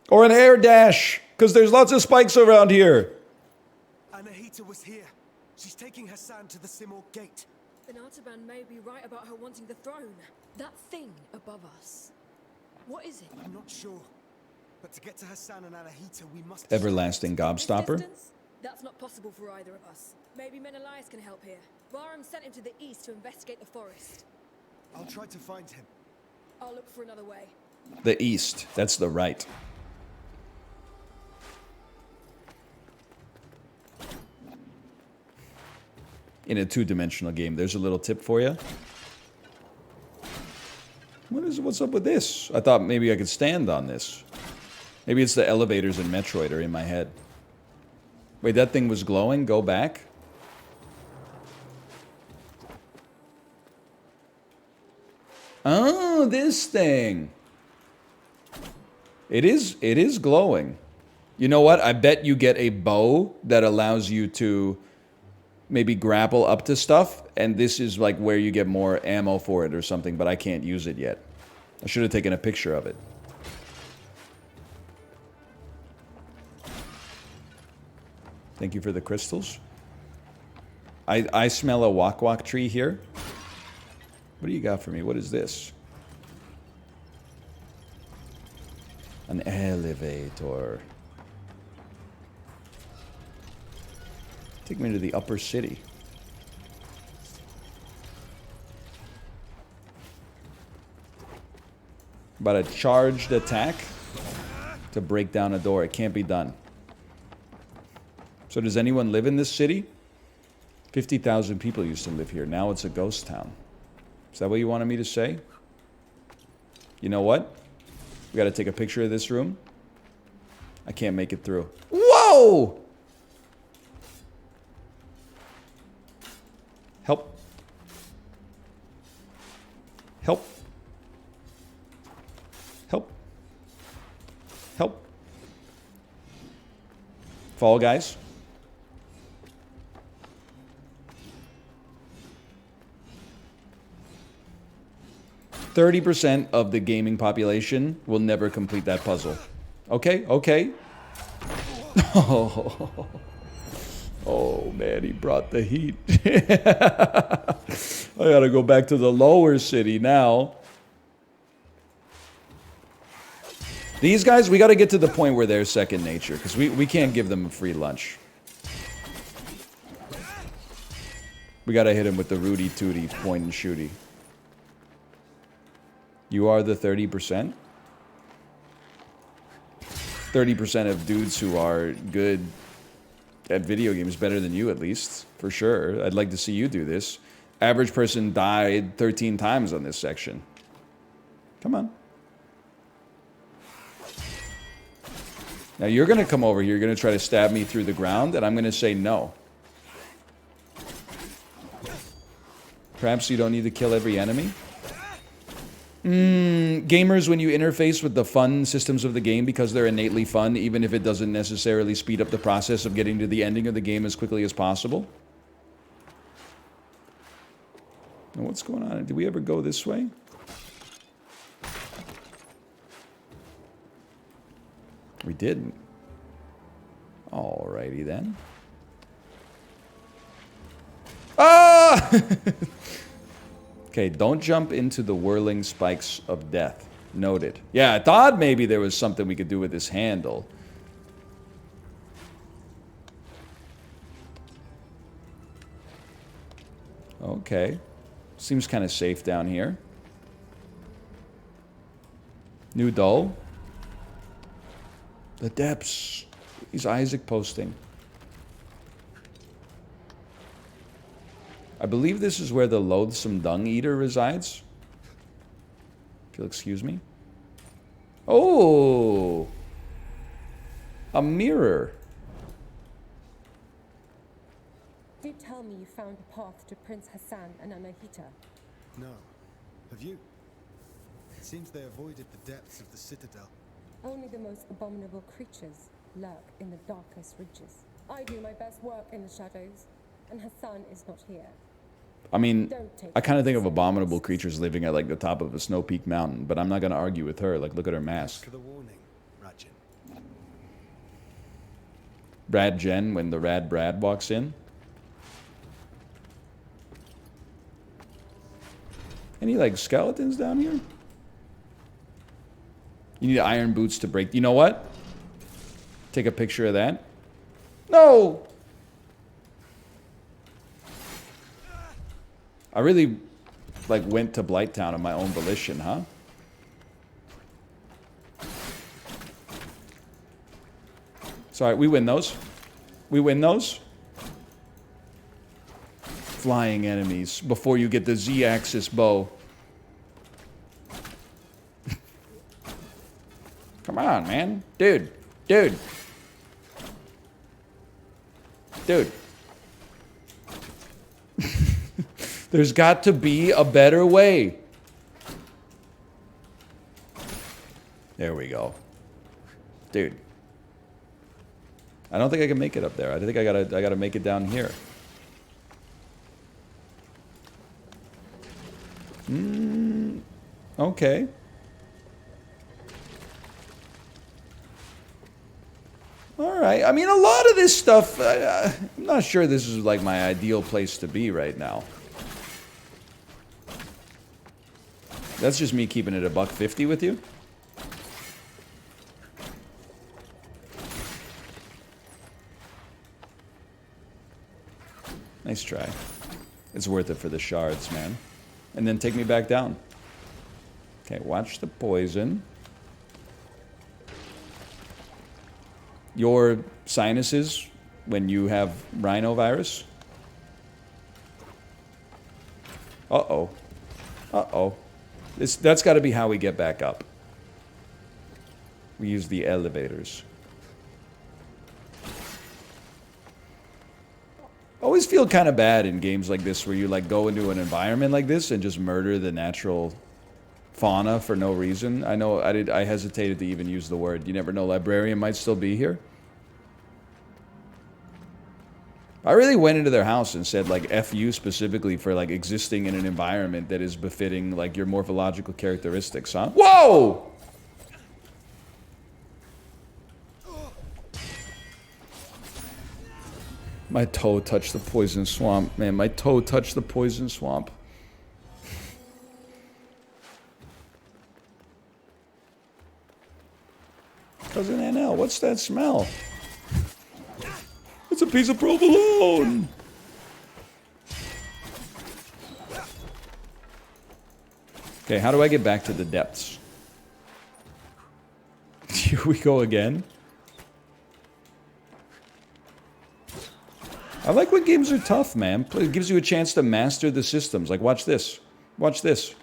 Or an air dash, because there's lots of spikes around here. Anahita was here. She's taking Hassan to the Simorgh Gate. Then Artaban may be right about her wanting the throne. That thing above us. What is it? I'm not sure. But to get to Hassan and Anahita, we must... Everlasting gobstopper. Distance? That's not possible for either of us. Maybe Menelaus can help here. Bahram sent him to the east to investigate the forest. I'll try to find him. I'll look for another way. The east. That's the right. In a 2-dimensional game, there's a little tip for you. What's up with this? I thought maybe I could stand on this. Maybe it's the elevators in Metroid are in my head. Wait, that thing was glowing? Go back? Oh, this thing. It is glowing. You know what? I bet you get a bow that allows you to maybe grapple up to stuff, and this is like where you get more ammo for it or something, but I can't use it yet. I should have taken a picture of it. Thank you for the crystals. I smell a wak-wak tree here. What do you got for me? What is this? An elevator. Take me to the upper city. About a charged attack to break down a door. It can't be done. So does anyone live in this city? 50,000 people used to live here. Now it's a ghost town. Is that what you wanted me to say? You know what? We gotta take a picture of this room. I can't make it through. Whoa! Help. Help. Help. Help. Fall Guys. %30 of the gaming population will never complete that puzzle. Okay, okay. Oh, oh man, he brought the heat. I gotta go back to the lower city now. These guys, we gotta get to the point where they're second nature, because we can't give them a free lunch. We gotta hit him with the Rudy Tooty point and shooty. You are the 30%? 30% of dudes who are good at video games, better than you at least, for sure. I'd like to see you do this. Average person died 13 times on this section. Come on. Now you're gonna come over here, you're gonna try to stab me through the ground, and I'm gonna say no. Perhaps you don't need to kill every enemy? Gamers, when you interface with the fun systems of the game because they're innately fun, even if it doesn't necessarily speed up the process of getting to the ending of the game as quickly as possible. Now, what's going on? Did we ever go this way? We didn't. Alrighty then. Ah! Okay, don't jump into the whirling spikes of death. Noted. Yeah, I thought maybe there was something we could do with this handle. Okay. Seems kind of safe down here. New doll. The depths. Is Isaac posting? I believe this is where the loathsome dung eater resides. If you'll excuse me. Oh! A mirror. Did tell me you found a path to Prince Hassan and Anahita. No. Have you? It seems they avoided the depths of the citadel. Only the most abominable creatures lurk in the darkest reaches. I do my best work in the shadows, and Hassan is not here. I mean, I kind of think of abominable creatures living at like the top of a snow-peaked mountain, but I'm not going to argue with her. Like, look at her mask. For the warning, Rajin. Brad Jen when the Rad Brad walks in. Any like skeletons down here? You need iron boots to break. You know what? Take a picture of that. No! I really, like, went to Blighttown on my own volition, huh? Sorry, we win those. We win those. Flying enemies before you get the Z-axis bow. Come on, man. Dude. Dude. Dude. There's got to be a better way. There we go. Dude. I don't think I can make it up there. I think I gotta make it down here. Okay. All right. I mean, a lot of this stuff, I'm not sure this is like my ideal place to be right now. That's just me keeping it a $1.50 with you. Nice try. It's worth it for the shards, man. And then take me back down. Okay, watch the poison. Your sinuses when you have rhinovirus. Uh-oh. Uh-oh. That's got to be how we get back up. We use the elevators. I always feel kind of bad in games like this where you like go into an environment like this and just murder the natural fauna for no reason. I know I hesitated to even use the word. You never know, librarian might still be here. I really went into their house and said like F you specifically for like existing in an environment that is befitting like your morphological characteristics, huh? Whoa! My toe touched the poison swamp, man. My toe touched the poison swamp. Cousin NL, what's that smell? It's a piece of provolone! Okay, how do I get back to the depths? Here we go again. I like when games are tough, man. It gives you a chance to master the systems. Like, watch this. Watch this.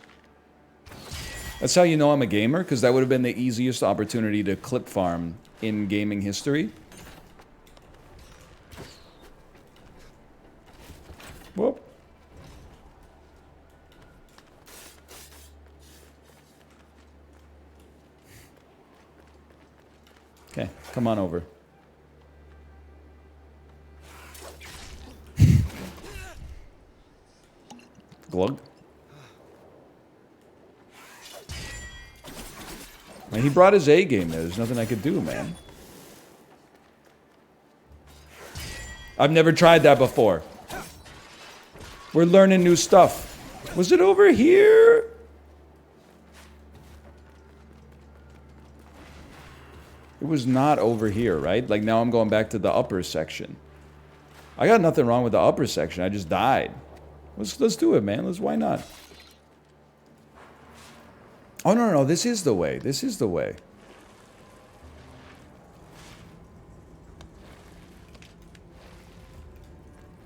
That's how you know I'm a gamer, because that would have been the easiest opportunity to clip farm in gaming history. Whoop. Okay, come on over. Glug. Man, he brought his A game there. There's nothing I could do, man. I've never tried that before. We're learning new stuff. Was it over here? It was not over here, right? Like now I'm going back to the upper section. I got nothing wrong with the upper section. I just died. Let's do it, man. Why not? Oh, no. This is the way. This is the way.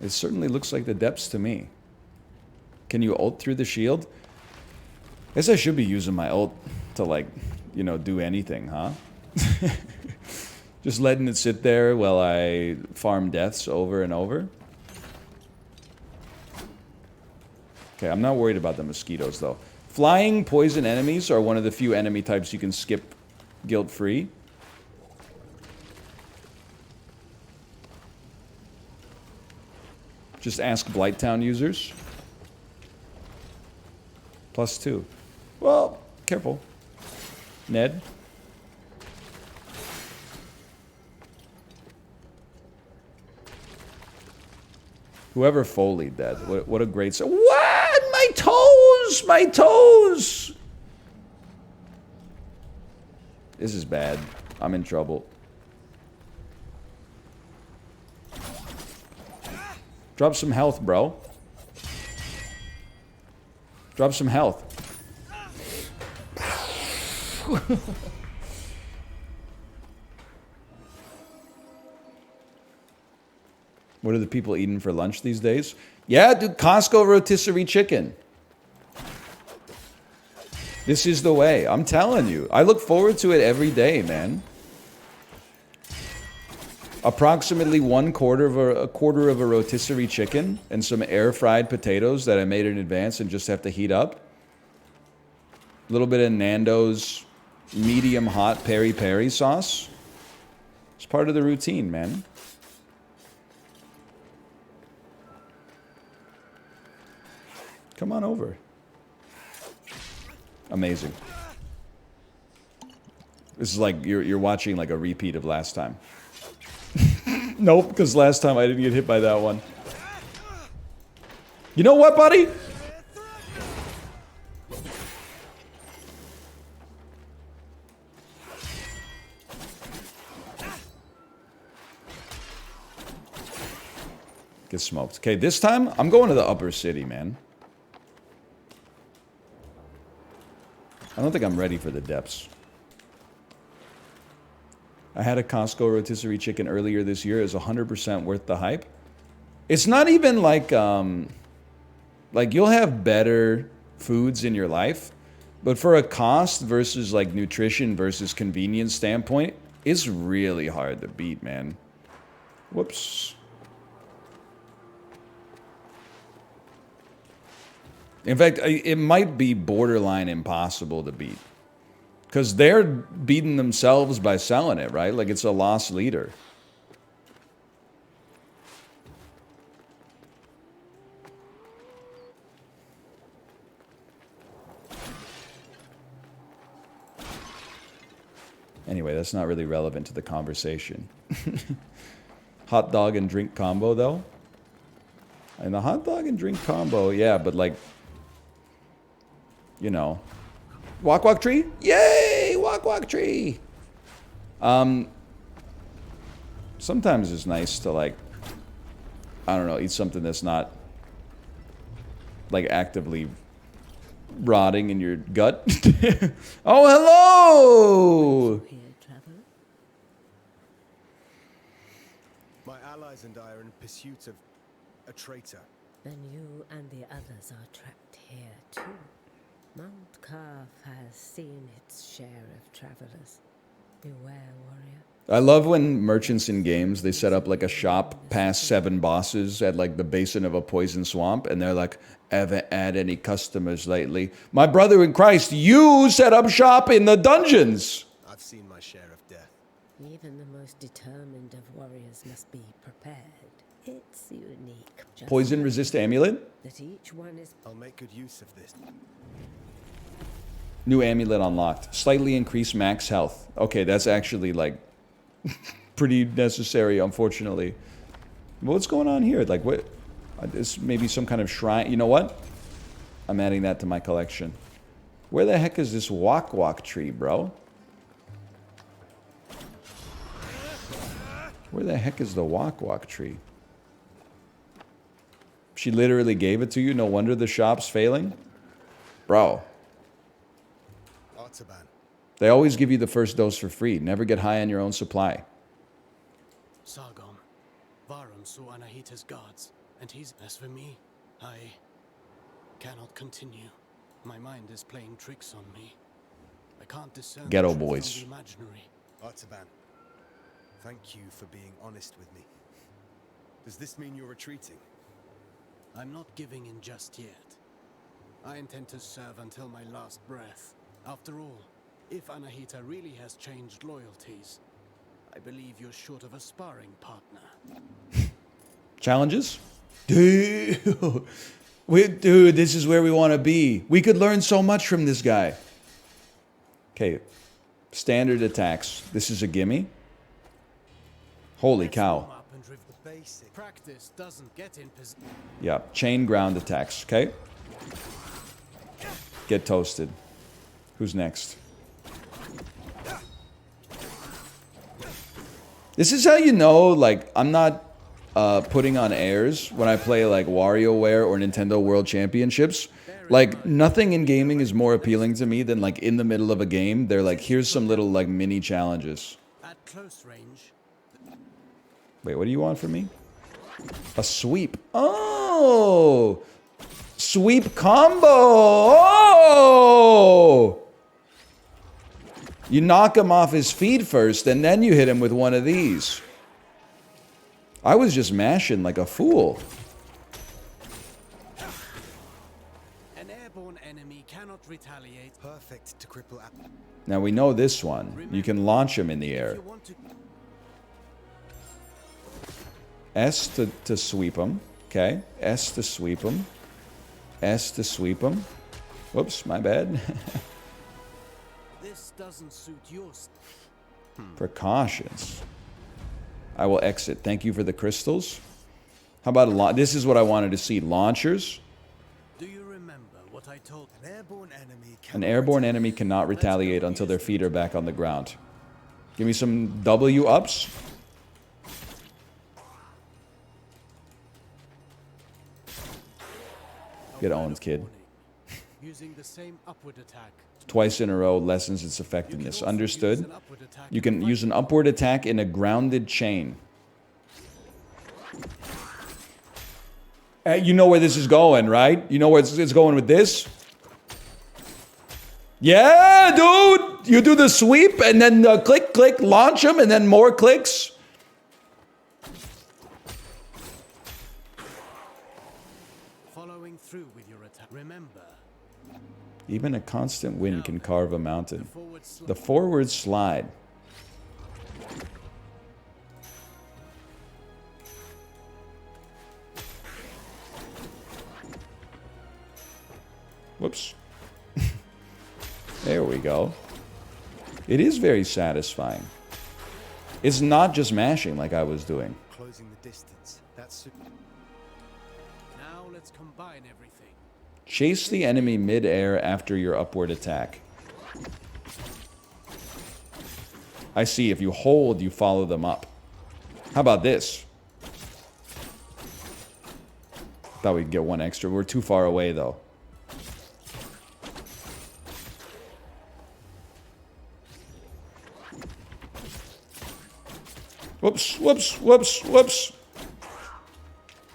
It certainly looks like the depths to me. Can you ult through the shield? I guess I should be using my ult to, like, you know, do anything, huh? Just letting it sit there while I farm deaths over and over. Okay, I'm not worried about the mosquitoes, though. Flying poison enemies are one of the few enemy types you can skip guilt-free. Just ask Blighttown users. +2. Well, careful. Ned. Whoever folied that. What a great... What? My toes! My toes! This is bad. I'm in trouble. Drop some health, bro. Drop some health. What are the people eating for lunch these days? Yeah, dude, Costco rotisserie chicken. This is the way. I'm telling you. I look forward to it every day, man. Approximately a quarter of a rotisserie chicken and some air-fried potatoes that I made in advance and just have to heat up. A little bit of Nando's medium hot peri-peri sauce. It's part of the routine, man. Come on over. Amazing. This is like you're watching like a repeat of last time. Nope, because last time I didn't get hit by that one. You know what, buddy? Get smoked. Okay, this time I'm going to the upper city, man. I don't think I'm ready for the depths. I had a Costco rotisserie chicken earlier this year. It's 100% worth the hype. It's not even like you'll have better foods in your life, but for a cost versus like nutrition versus convenience standpoint, it's really hard to beat, man. Whoops. In fact, it might be borderline impossible to beat. Because they're beating themselves by selling it, right? Like it's a lost leader. Anyway, that's not really relevant to the conversation. Hot dog and drink combo, though? And the hot dog and drink combo, yeah, but like, you know. Walk walk tree? Yay! Walk walk tree! Sometimes it's nice to like, I don't know, eat something that's not like actively rotting in your gut. Oh, hello! My allies and I are in pursuit of a traitor. Then you and the others are trapped here too. Mount Carve has seen its share of travelers. Beware, warrior. I love when merchants in games, they set up like a shop past 7 bosses at like the basin of a poison swamp, and they're like, haven't had any customers lately. My brother in Christ, you set up shop in the dungeons! I've seen my share of death. Even the most determined of warriors must be prepared. It's unique. Poison resist amulet? That each one is. I'll make good use of this. New amulet unlocked. Slightly increased max health. Okay, that's actually like pretty necessary, unfortunately. What's going on here? Like what? This maybe some kind of shrine. You know what? I'm adding that to my collection. Where the heck is this walk walk tree, bro? Where the heck is the walk walk tree? She literally gave it to you. No wonder the shop's failing. Bro. They always give you the first dose for free. Never get high on your own supply. Sargon, Varum saw Anahita's guards, and he's... As for me, I cannot continue. My mind is playing tricks on me. I can't discern Ghetto the truth boys. from the imaginary. Artaban, thank you for being honest with me. Does this mean you're retreating? I'm not giving in just yet. I intend to serve until my last breath. After all, if Anahita really has changed loyalties, I believe you're short of a sparring partner. Challenges? Dude, this is where we want to be. We could learn so much from this guy. Okay, standard attacks. This is a gimme. Holy cow. Practice doesn't get in position. Yeah, chain ground attacks, okay? Get toasted. Who's next? This is how you know, like, I'm not putting on airs when I play, like, WarioWare or Nintendo World Championships. Like, nothing in gaming is more appealing to me than, like, in the middle of a game, they're like, here's some little, like, mini challenges. At close range. Wait, what do you want from me? A sweep. Oh! Sweep combo! Oh! You knock him off his feet first, and then you hit him with one of these. I was just mashing like a fool. An airborne enemy cannot retaliate. Perfect to cripple. Now we know this one. You can launch him in the air. S to sweep him. Okay. S to sweep him. S to sweep him. Whoops, my bad. This doesn't suit yours. Precautions. I will exit. Thank you for the crystals. How about this is what I wanted to see. Launchers. Do you remember what I told? An airborne enemy cannot retaliate until their feet are back on the ground. Give me some W ups. Get owned, kid. Using the same upward attack. Twice in a row lessens its effectiveness. Understood? You can use an upward attack in a grounded chain. You know where this is going, right? You know where it's going with this? Yeah, dude! You do the sweep and then click, click, launch them, and then more clicks. Following through with your attack. Remember. Even a constant wind can carve a mountain. The forward slide. Whoops. There we go. It is very satisfying. It's not just mashing like I was doing. Closing the distance. That's now let's combine everything. Chase the enemy mid-air after your upward attack. I see. If you hold, you follow them up. How about this? Thought we'd get one extra. We're too far away, though. Whoops, whoops, whoops, whoops.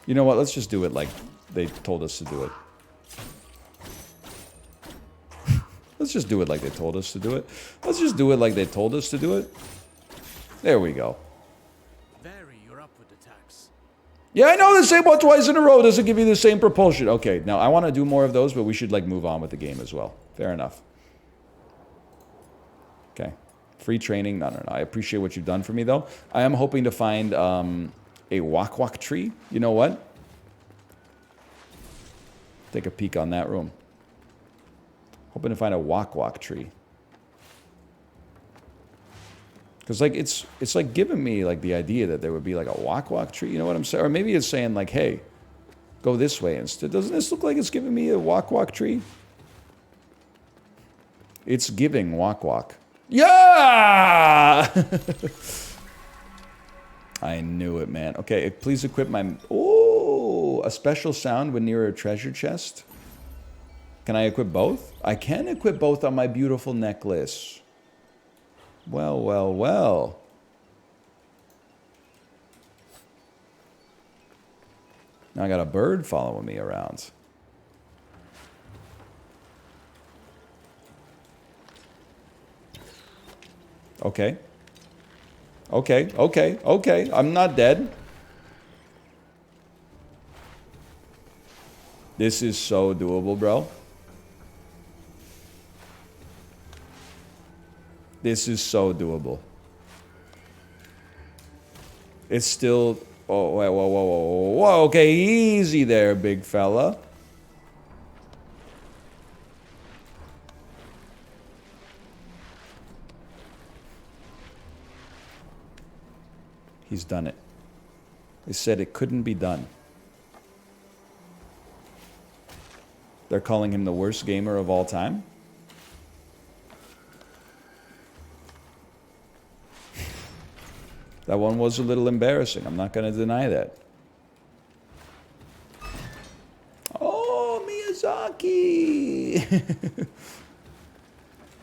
You know what? Let's just do it like they told us to do it. Let's just do it like they told us to do it. Let's just do it like they told us to do it. There we go. Vary your upward attacks. Yeah, I know the same one twice in a row doesn't give you the same propulsion. Okay, now I want to do more of those, but we should like move on with the game as well. Fair enough. Okay. Free training. No, no, no. I appreciate what you've done for me, though. I am hoping to find a wak-wak tree. You know what? Take a peek on that room. Hoping to find a wak-wak tree. Because, like, it's like giving me, like, the idea that there would be, like, a wak-wak tree. You know what I'm saying? Or maybe it's saying, like, hey, go this way instead. Doesn't this look like it's giving me a wak-wak tree? It's giving wak-wak. Yeah! I knew it, man. Okay, please equip my... Oh, a special sound when near a treasure chest. Can I equip both? I can equip both on my beautiful necklace. Well, well, well. Now I got a bird following me around. Okay. Okay, okay, okay. I'm not dead. This is so doable, bro. This is so doable. It's still... Oh, wait, whoa, whoa, whoa, whoa, whoa. Okay, easy there, big fella. He's done it. They said it couldn't be done. They're calling him the worst gamer of all time? That one was a little embarrassing. I'm not going to deny that. Oh, Miyazaki!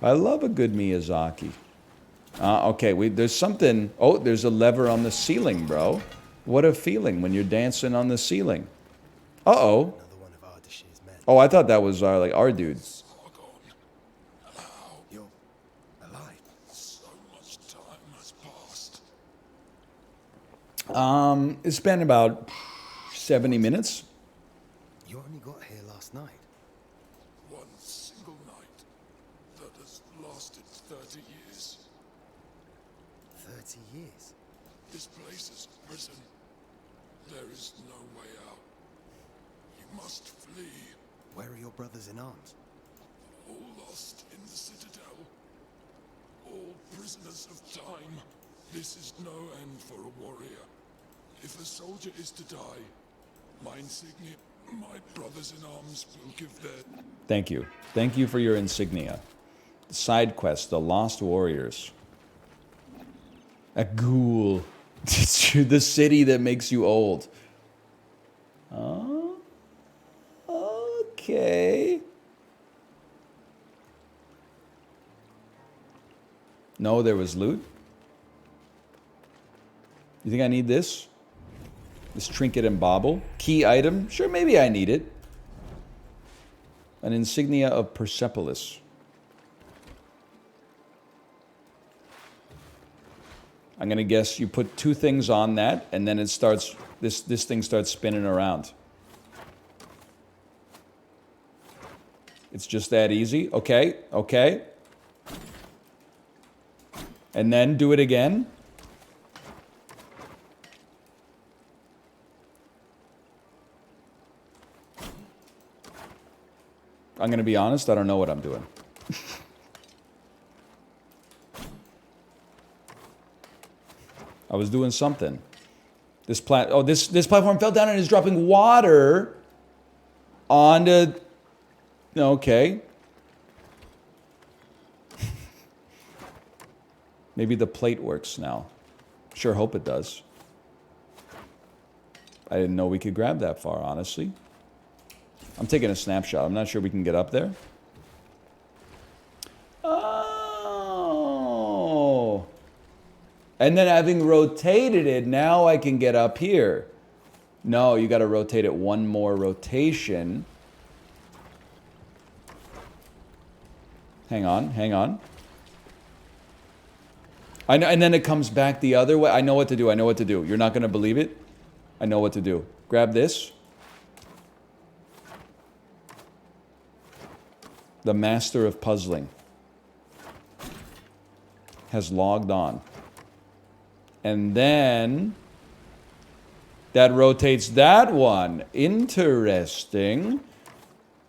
I love a good Miyazaki. Okay, there's something... Oh, there's a lever on the ceiling, bro. What a feeling when you're dancing on the ceiling. Uh-oh. Oh, I thought that was our dude. You're alive. So much time has passed. It's been about 70 minutes. You only got here last night. One single night that has lasted 30 years. 30 years? This place is a prison. There is no way out. You must flee. Where are your brothers in arms? All lost in the citadel. all prisoners of time. This is no end for a warrior. If a soldier is to die, my insignia, my brothers in arms will give their... Thank you. Thank you for your insignia. Side quest, The Lost Warriors. A ghoul. The city that makes you old. Oh, okay. No, there was loot. You think I need this? This trinket and bauble? Key item? Sure, maybe I need it. An insignia of Persepolis. I'm gonna guess you put 2 things on that, and then it starts, this thing starts spinning around. It's just that easy. Okay, okay. And then do it again. I'm gonna be honest, I don't know what I'm doing. I was doing something. This platform fell down and is dropping water onto... Okay. Maybe the plate works now. Sure hope it does. I didn't know we could grab that far, honestly. I'm taking a snapshot. I'm not sure we can get up there. Oh. And then having rotated it, now I can get up here. No, you got to rotate it one more rotation. Hang on, hang on. I know, and then it comes back the other way. I know what to do. I know what to do. You're not going to believe it. I know what to do. Grab this. The master of puzzling has logged on. And then that rotates that one. Interesting.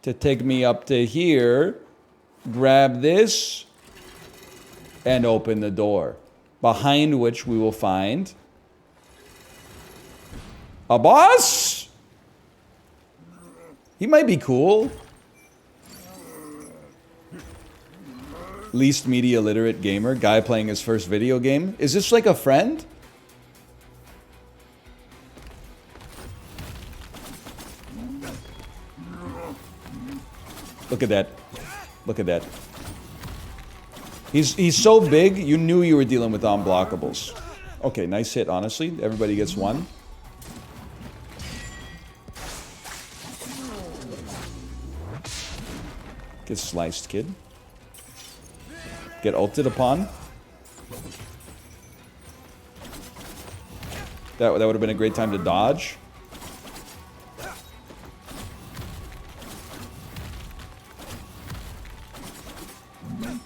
To take me up to here. Grab this. And open the door. Behind which we will find a boss? He might be cool. Least media literate gamer. Guy playing his first video game. Is this like a friend? Look at that. Look at that. He's so big, you knew you were dealing with unblockables. Okay, nice hit, honestly. Everybody gets one. Get sliced, kid. Get ulted upon. That would have been a great time to dodge.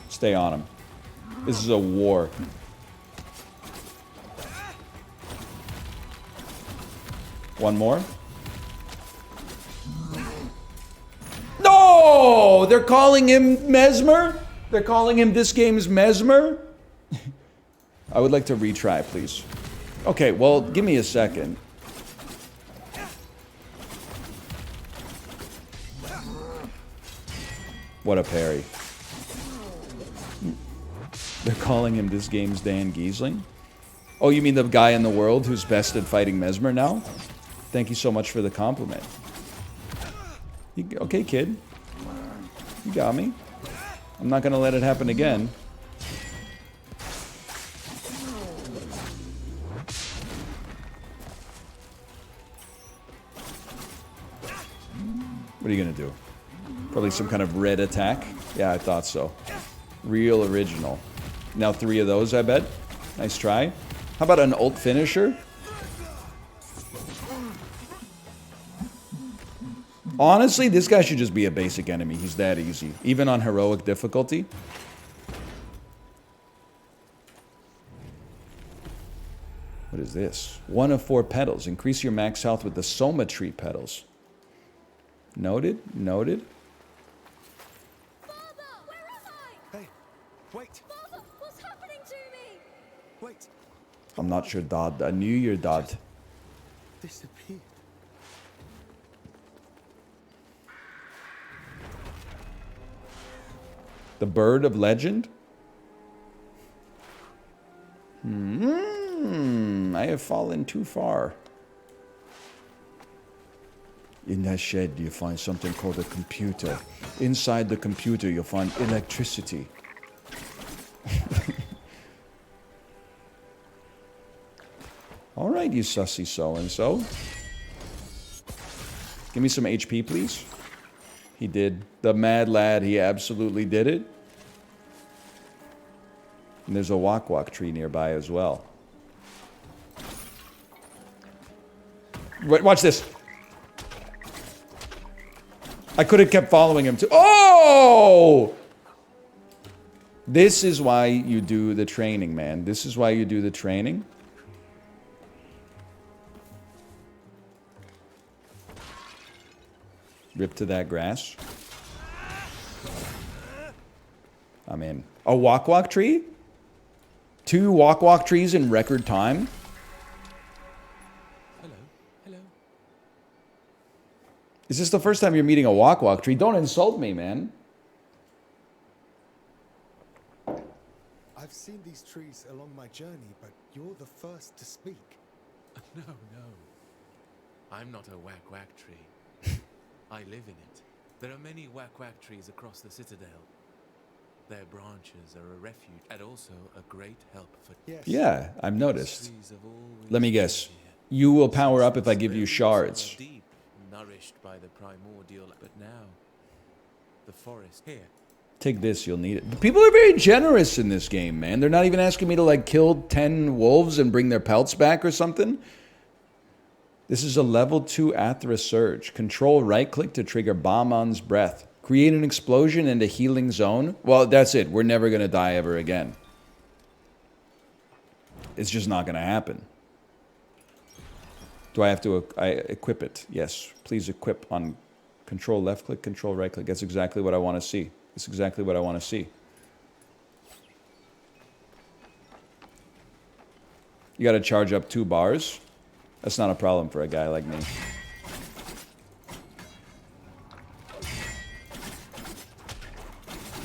Stay on him. This is a war. One more. No! They're calling him Mesmer? They're calling him this game's Mesmer? I would like to retry, please. Okay, well, give me a second. What a parry. They're calling him this game's Dan Giesling? Oh, you mean the guy in the world who's best at fighting Mesmer now? Thank you so much for the compliment. Okay, kid. You got me. I'm not gonna let it happen again. What are you gonna do? Probably some kind of red attack? Yeah, I thought so. Real original. Now 3 of those, I bet. Nice try. How about an ult finisher? Honestly, this guy should just be a basic enemy. He's that easy. Even on heroic difficulty. What is this? 1 of 4 petals. Increase your max health with the Soma tree petals. Noted. Noted. Father, where am I? Hey, wait. Father, what's happening? not your dad. I knew your dad. Disappeared. The bird of legend? I have fallen too far. In that shed, you find something called a computer. Inside the computer, you'll find electricity. All right, you sussy so-and-so. Give me some HP, please. He did. The mad lad, he absolutely did it. And there's a wak-wak tree nearby as well. Wait, watch this. I could have kept following him too. Oh! This is why you do the training, man. This is why you do the training. Rip to that grass. I'm in. A wak-wak tree? 2 wak-wak trees in record time? Hello. Is this the first time you're meeting a wak-wak tree? Don't insult me, man. I've seen these trees along my journey, but you're the first to speak. No. I'm not a wak-wak tree. I live in it. There are many wak-wak trees across the citadel. Their branches are a refuge and also a great help for... Yeah, I've noticed. Let me guess. You will power up if I give you shards. Deep, nourished by the primordial, but now the forest here. Take this, you'll need it. But people are very generous in this game, man. They're not even asking me to like kill 10 wolves and bring their pelts back or something. This is a level 2 Athra Surge. Control right-click to trigger Bamon's breath. Create an explosion and a healing zone. Well, that's it. We're never going to die ever again. It's just not going to happen. Do I have to equip it? Yes. Please equip on control left-click, control right-click. That's exactly what I want to see. That's exactly what I want to see. You got to charge up 2 bars. That's not a problem for a guy like me.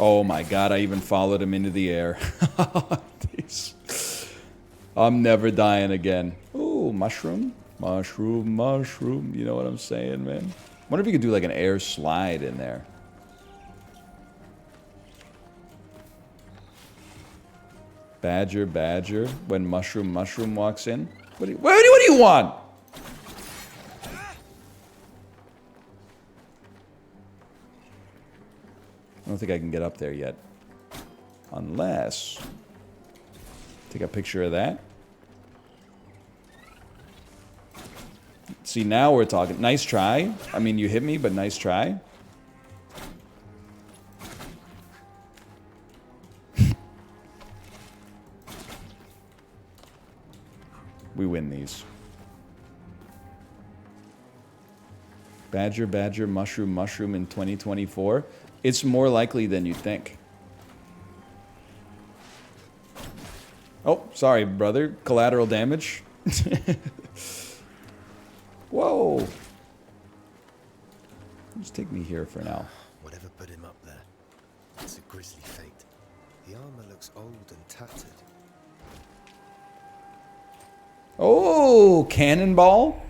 Oh my god, I even followed him into the air. I'm never dying again. Ooh, mushroom. Mushroom. You know what I'm saying, man? Wonder if you could do like an air slide in there. Badger. When mushroom walks in. What do you want? I don't think I can get up there yet. Unless... Take a picture of that. See, now we're talking. Nice try. I mean, you hit me, but nice try. We win these. Badger, mushroom in 2024. It's more likely than you think. Oh, sorry, brother. Collateral damage. Whoa. Just take me here for now. Whatever put him up there. It's a grisly fate. The armor looks old and tattered. Oh, cannonball.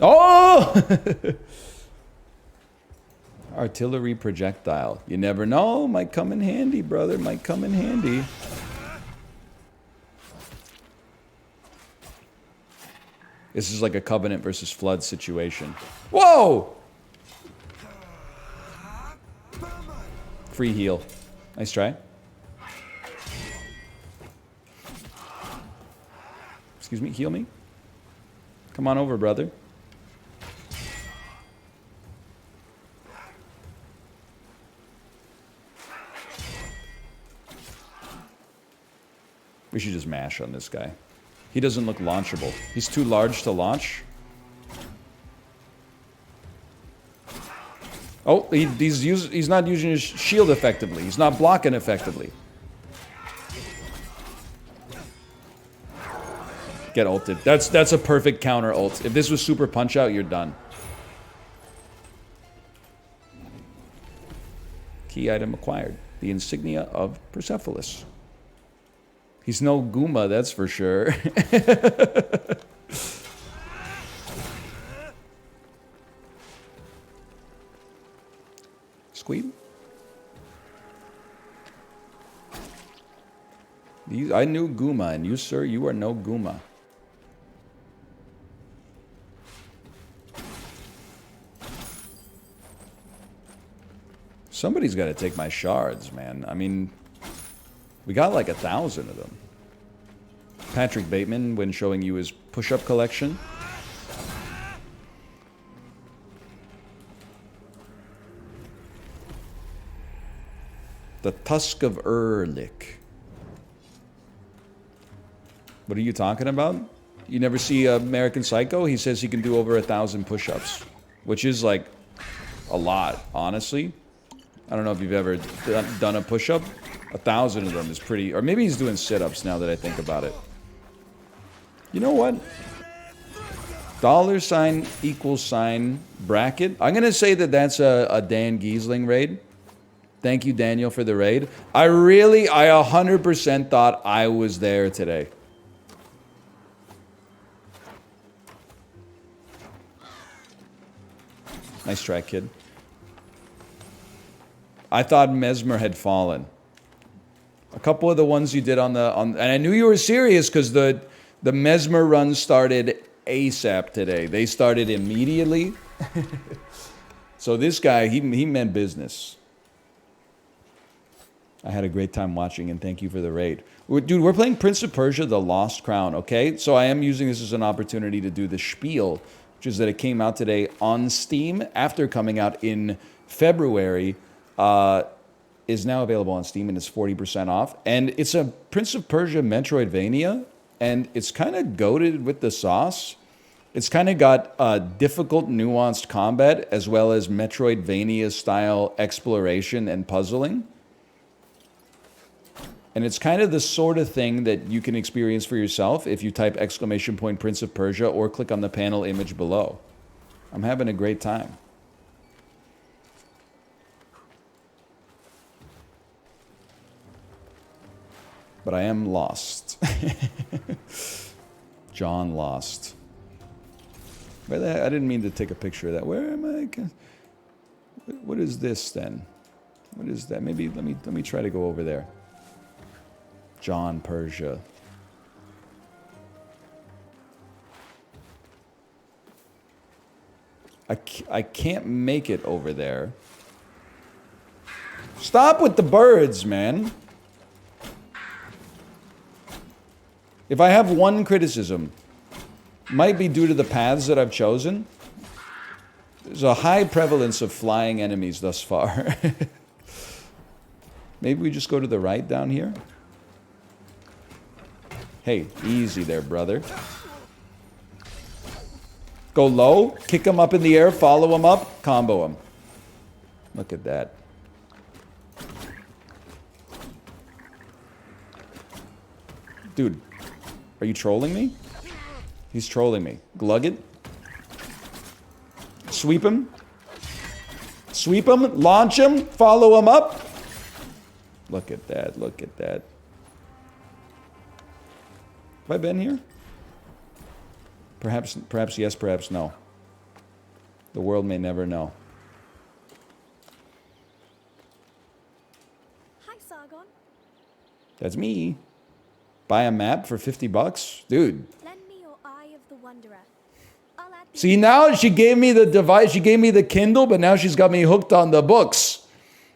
Oh! Artillery projectile. You never know. Might come in handy, brother. Might come in handy. This is like a Covenant versus Flood situation. Whoa! Free heal. Nice try. Excuse me, heal me. Come on over, brother. We should just mash on this guy. He doesn't look launchable. He's too large to launch. Oh, he's not using his shield effectively. He's not blocking effectively. Get ulted. That's a perfect counter ult. If this was super punch out, you're done. Key item acquired. The insignia of Persepolis. He's no Goomba, that's for sure. Squeeb? I knew Goomba, and you, sir, you are no Goomba. Somebody's got to take my shards, man. I mean, we got like 1,000 of them. Patrick Bateman, when showing you his push-up collection. The Tusk of Erlich. What are you talking about? You never see American Psycho? He says he can do over 1,000 push-ups, which is like a lot, honestly. I don't know if you've ever done a push-up. 1,000 of them is pretty... Or maybe he's doing sit-ups now that I think about it. You know what? $$ bracket. I'm going to say that that's a Dan Giesling raid. Thank you, Daniel, for the raid. I 100% thought I was there today. Nice try, kid. I thought Mesmer had fallen. A couple of the ones you did on and I knew you were serious because the Mesmer run started ASAP today. They started immediately. So this guy, he meant business. I had a great time watching, and thank you for the raid. Dude, we're playing Prince of Persia, The Lost Crown, okay? So I am using this as an opportunity to do the spiel, which is that it came out today on Steam after coming out in February. Is now available on Steam and it's 40% off. And it's a Prince of Persia Metroidvania, and it's kind of goated with the sauce. It's kind of got difficult, nuanced combat as well as Metroidvania-style exploration and puzzling. And it's kind of the sort of thing that you can experience for yourself if you type ! Prince of Persia or click on the panel image below. I'm having a great time. But I am lost. John lost. I didn't mean to take a picture of that. Where am I? What is this then? What is that? Maybe let me try to go over there. John Persia. I can't make it over there. Stop with the birds, man. If I have one criticism, might be due to the paths that I've chosen. There's a high prevalence of flying enemies thus far. Maybe we just go to the right down here? Hey, easy there, brother. Go low, kick him up in the air, follow him up, combo him. Look at that. Dude, are you trolling me? He's trolling me. Glug it. Sweep him. Sweep him, launch him, follow him up. Look at that, look at that. Have I been here? Perhaps yes, perhaps no. The world may never know. Hi, Sargon. That's me. Buy a map for $50? Dude. Lend me your Eye of the Wanderer. I'll add See, now she gave me the device, she gave me the Kindle, but now she's got me hooked on the books.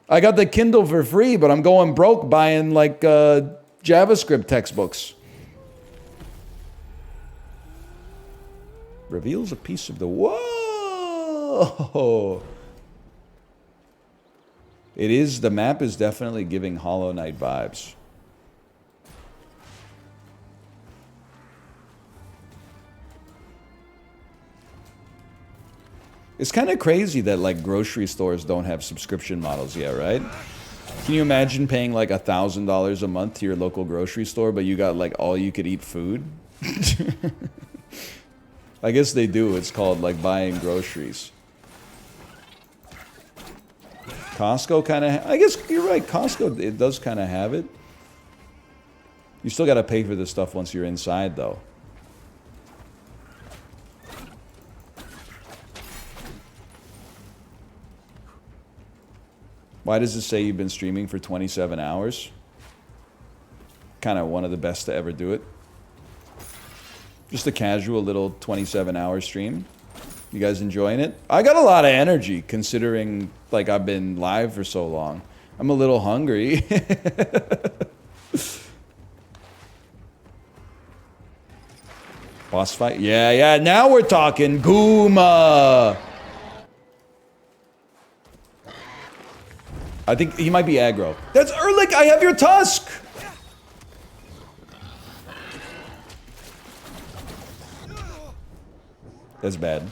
I got the Kindle for free, but I'm going broke buying like JavaScript textbooks. Reveals a piece of the... Whoa! The map is definitely giving Hollow Knight vibes. It's kind of crazy that like grocery stores don't have subscription models yet, right? Can you imagine paying like $1,000 a month to your local grocery store, but you got like all you could eat food? I guess they do. It's called like buying groceries. Costco kind of... I guess you're right. Costco, it does kind of have it. You still got to pay for this stuff once you're inside, though. Why does it say you've been streaming for 27 hours? Kind of one of the best to ever do it. Just a casual little 27-hour stream. You guys enjoying it? I got a lot of energy considering like I've been live for so long. I'm a little hungry. Boss fight? Yeah, now we're talking. Gooma! I think he might be aggro. That's Erlich! I have your tusk! That's bad.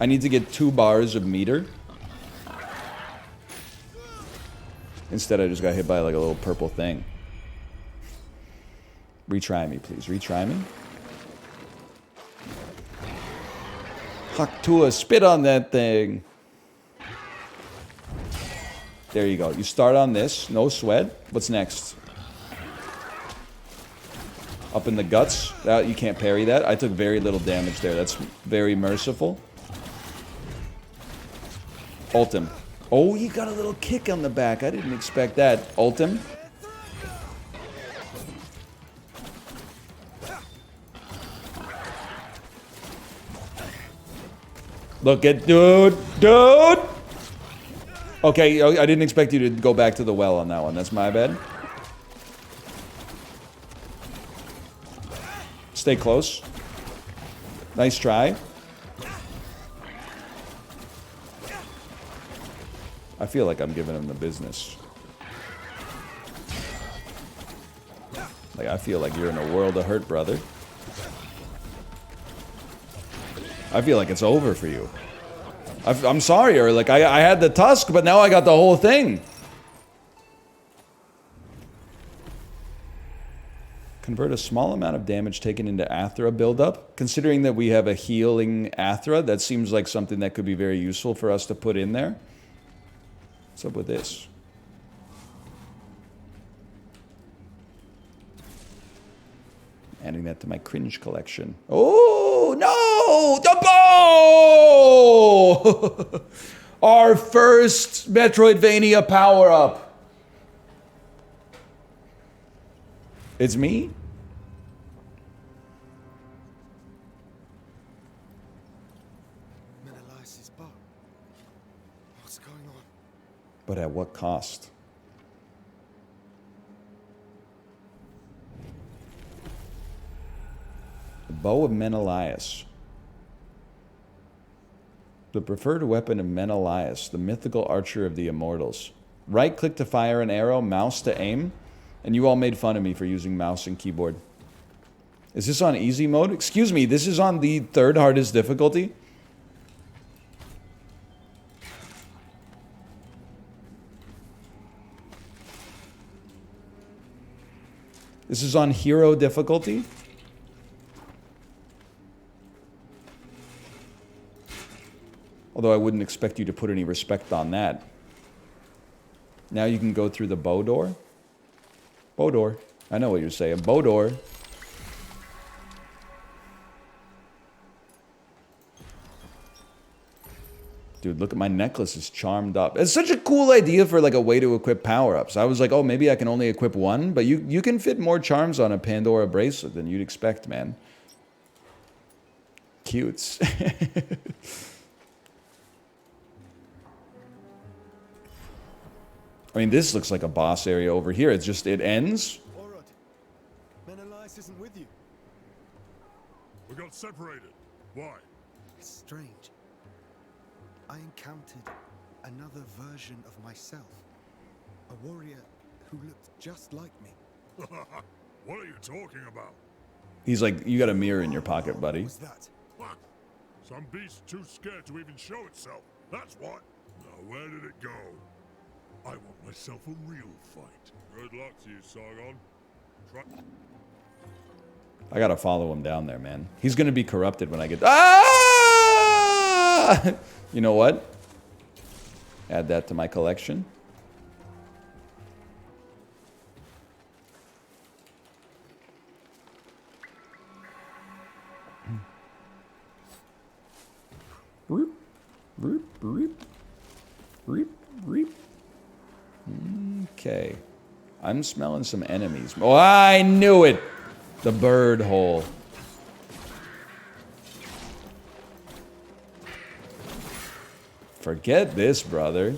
I need to get 2 bars of meter. Instead, I just got hit by like a little purple thing. Retry me, please. Retry me. Haktua, spit on that thing. There you go. You start on this. No sweat. What's next? Up in the guts. You can't parry that. I took very little damage there. That's very merciful. Ult him. Oh, he got a little kick on the back. I didn't expect that. Ult him. Look at dude. Okay, I didn't expect you to go back to the well on that one. That's my bad. Stay close. Nice try. I feel like I'm giving him the business. Like, I feel like you're in a world of hurt, brother. I feel like it's over for you. I'm sorry, or like I had the tusk, but now I got the whole thing. Convert a small amount of damage taken into Athra buildup. Considering that we have a healing Athra, that seems like something that could be very useful for us to put in there. What's up with this? Adding that to my cringe collection. Oh, no! The bow! Our first Metroidvania power-up. It's me? Menelaus' bow. What's going on? But at what cost? The bow of Menelaus. The preferred weapon of Menelaus, the mythical archer of the immortals. Right-click to fire an arrow, mouse to aim, and you all made fun of me for using mouse and keyboard. Is this on easy mode? Excuse me, this is on the 3rd hardest difficulty? This is on hero difficulty? Although I wouldn't expect you to put any respect on that. Now you can go through the bow door. Bow door. I know what you're saying. Bow door. Dude, look at my necklace is charmed up. It's such a cool idea for like a way to equip power-ups. I was like, oh, maybe I can only equip one, but you can fit more charms on a Pandora bracelet than you'd expect, man. Cutes. I mean, this looks like a boss area over here. It's just, it ends. Orod, Menelaus isn't with you. We got separated. Why? It's strange. I encountered another version of myself. A warrior who looked just like me. What are you talking about? He's like, you got a mirror in your pocket, buddy. What was that? What? Some beast too scared to even show itself. That's what. Now, where did it go? I want myself a real fight. Good luck to you, Sargon. Try. I gotta follow him down there, man. He's gonna be corrupted when I get... Ah! You know what? Add that to my collection. Reap, reap, reap, reap, reap. Okay. I'm smelling some enemies. Oh, I knew it! The bird hole. Forget this, brother.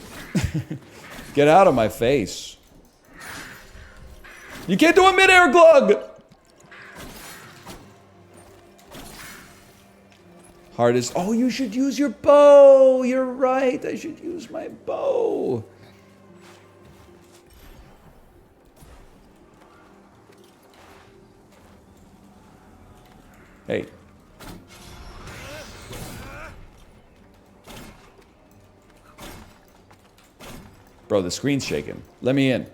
Get out of my face. You can't do a mid-air glug! Hardest. Oh, you should use your bow. You're right. I should use my bow. Hey. Bro, the screen's shaking. Let me in.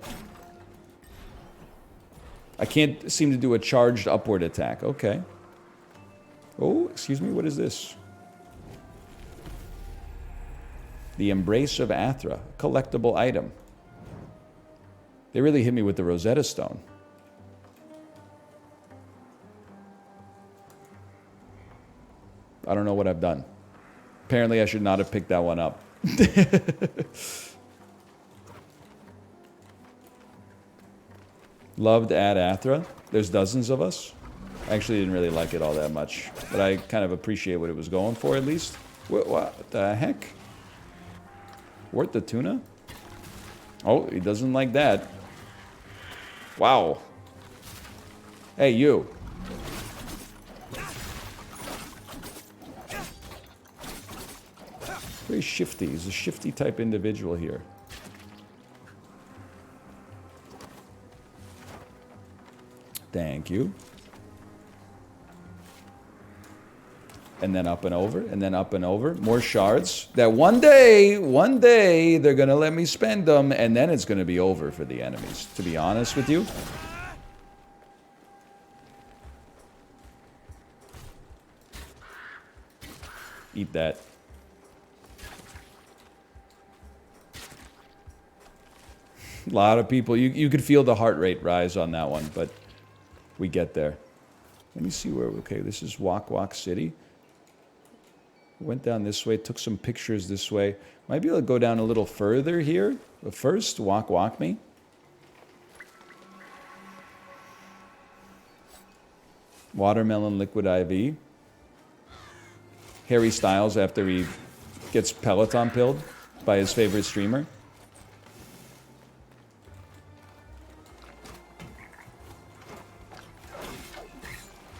I can't seem to do a charged upward attack. Okay. Oh, excuse me, what is this? The Embrace of Athra, collectible item. They really hit me with the Rosetta Stone. I don't know what I've done. Apparently I should not have picked that one up. Loved Ad Athra. There's dozens of us. I actually didn't really like it all that much, but I kind of appreciate what it was going for at least. What the heck? Worth the tuna? Oh, he doesn't like that. Wow. Hey, you. Very shifty. He's a shifty type individual here. Thank you. And then up and over, and then up and over. More shards. That one day, they're gonna let me spend them, and then it's gonna be over for the enemies, to be honest with you. Eat that. A lot of people, you could feel the heart rate rise on that one, but we get there. Let me see where, okay, this is Wak Wak City. Went down this way, took some pictures this way. Might be able to go down a little further here, but first, Wak Wak me. Watermelon Liquid IV. Harry Styles after he gets Peloton pilled by his favorite streamer.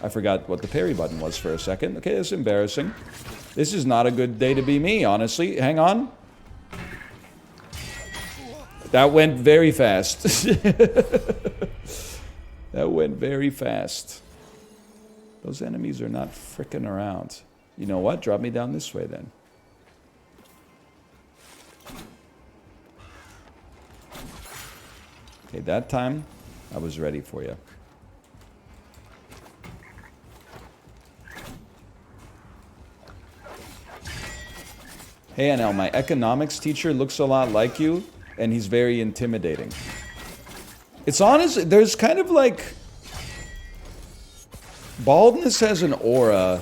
I forgot what the parry button was for a second. Okay, that's embarrassing. This is not a good day to be me, honestly. Hang on. That went very fast. That went very fast. Those enemies are not fricking around. You know what? Drop me down this way then. Okay, that time I was ready for you. Hey, NL, my economics teacher looks a lot like you, and he's very intimidating. It's honest, there's kind of like... Baldness has an aura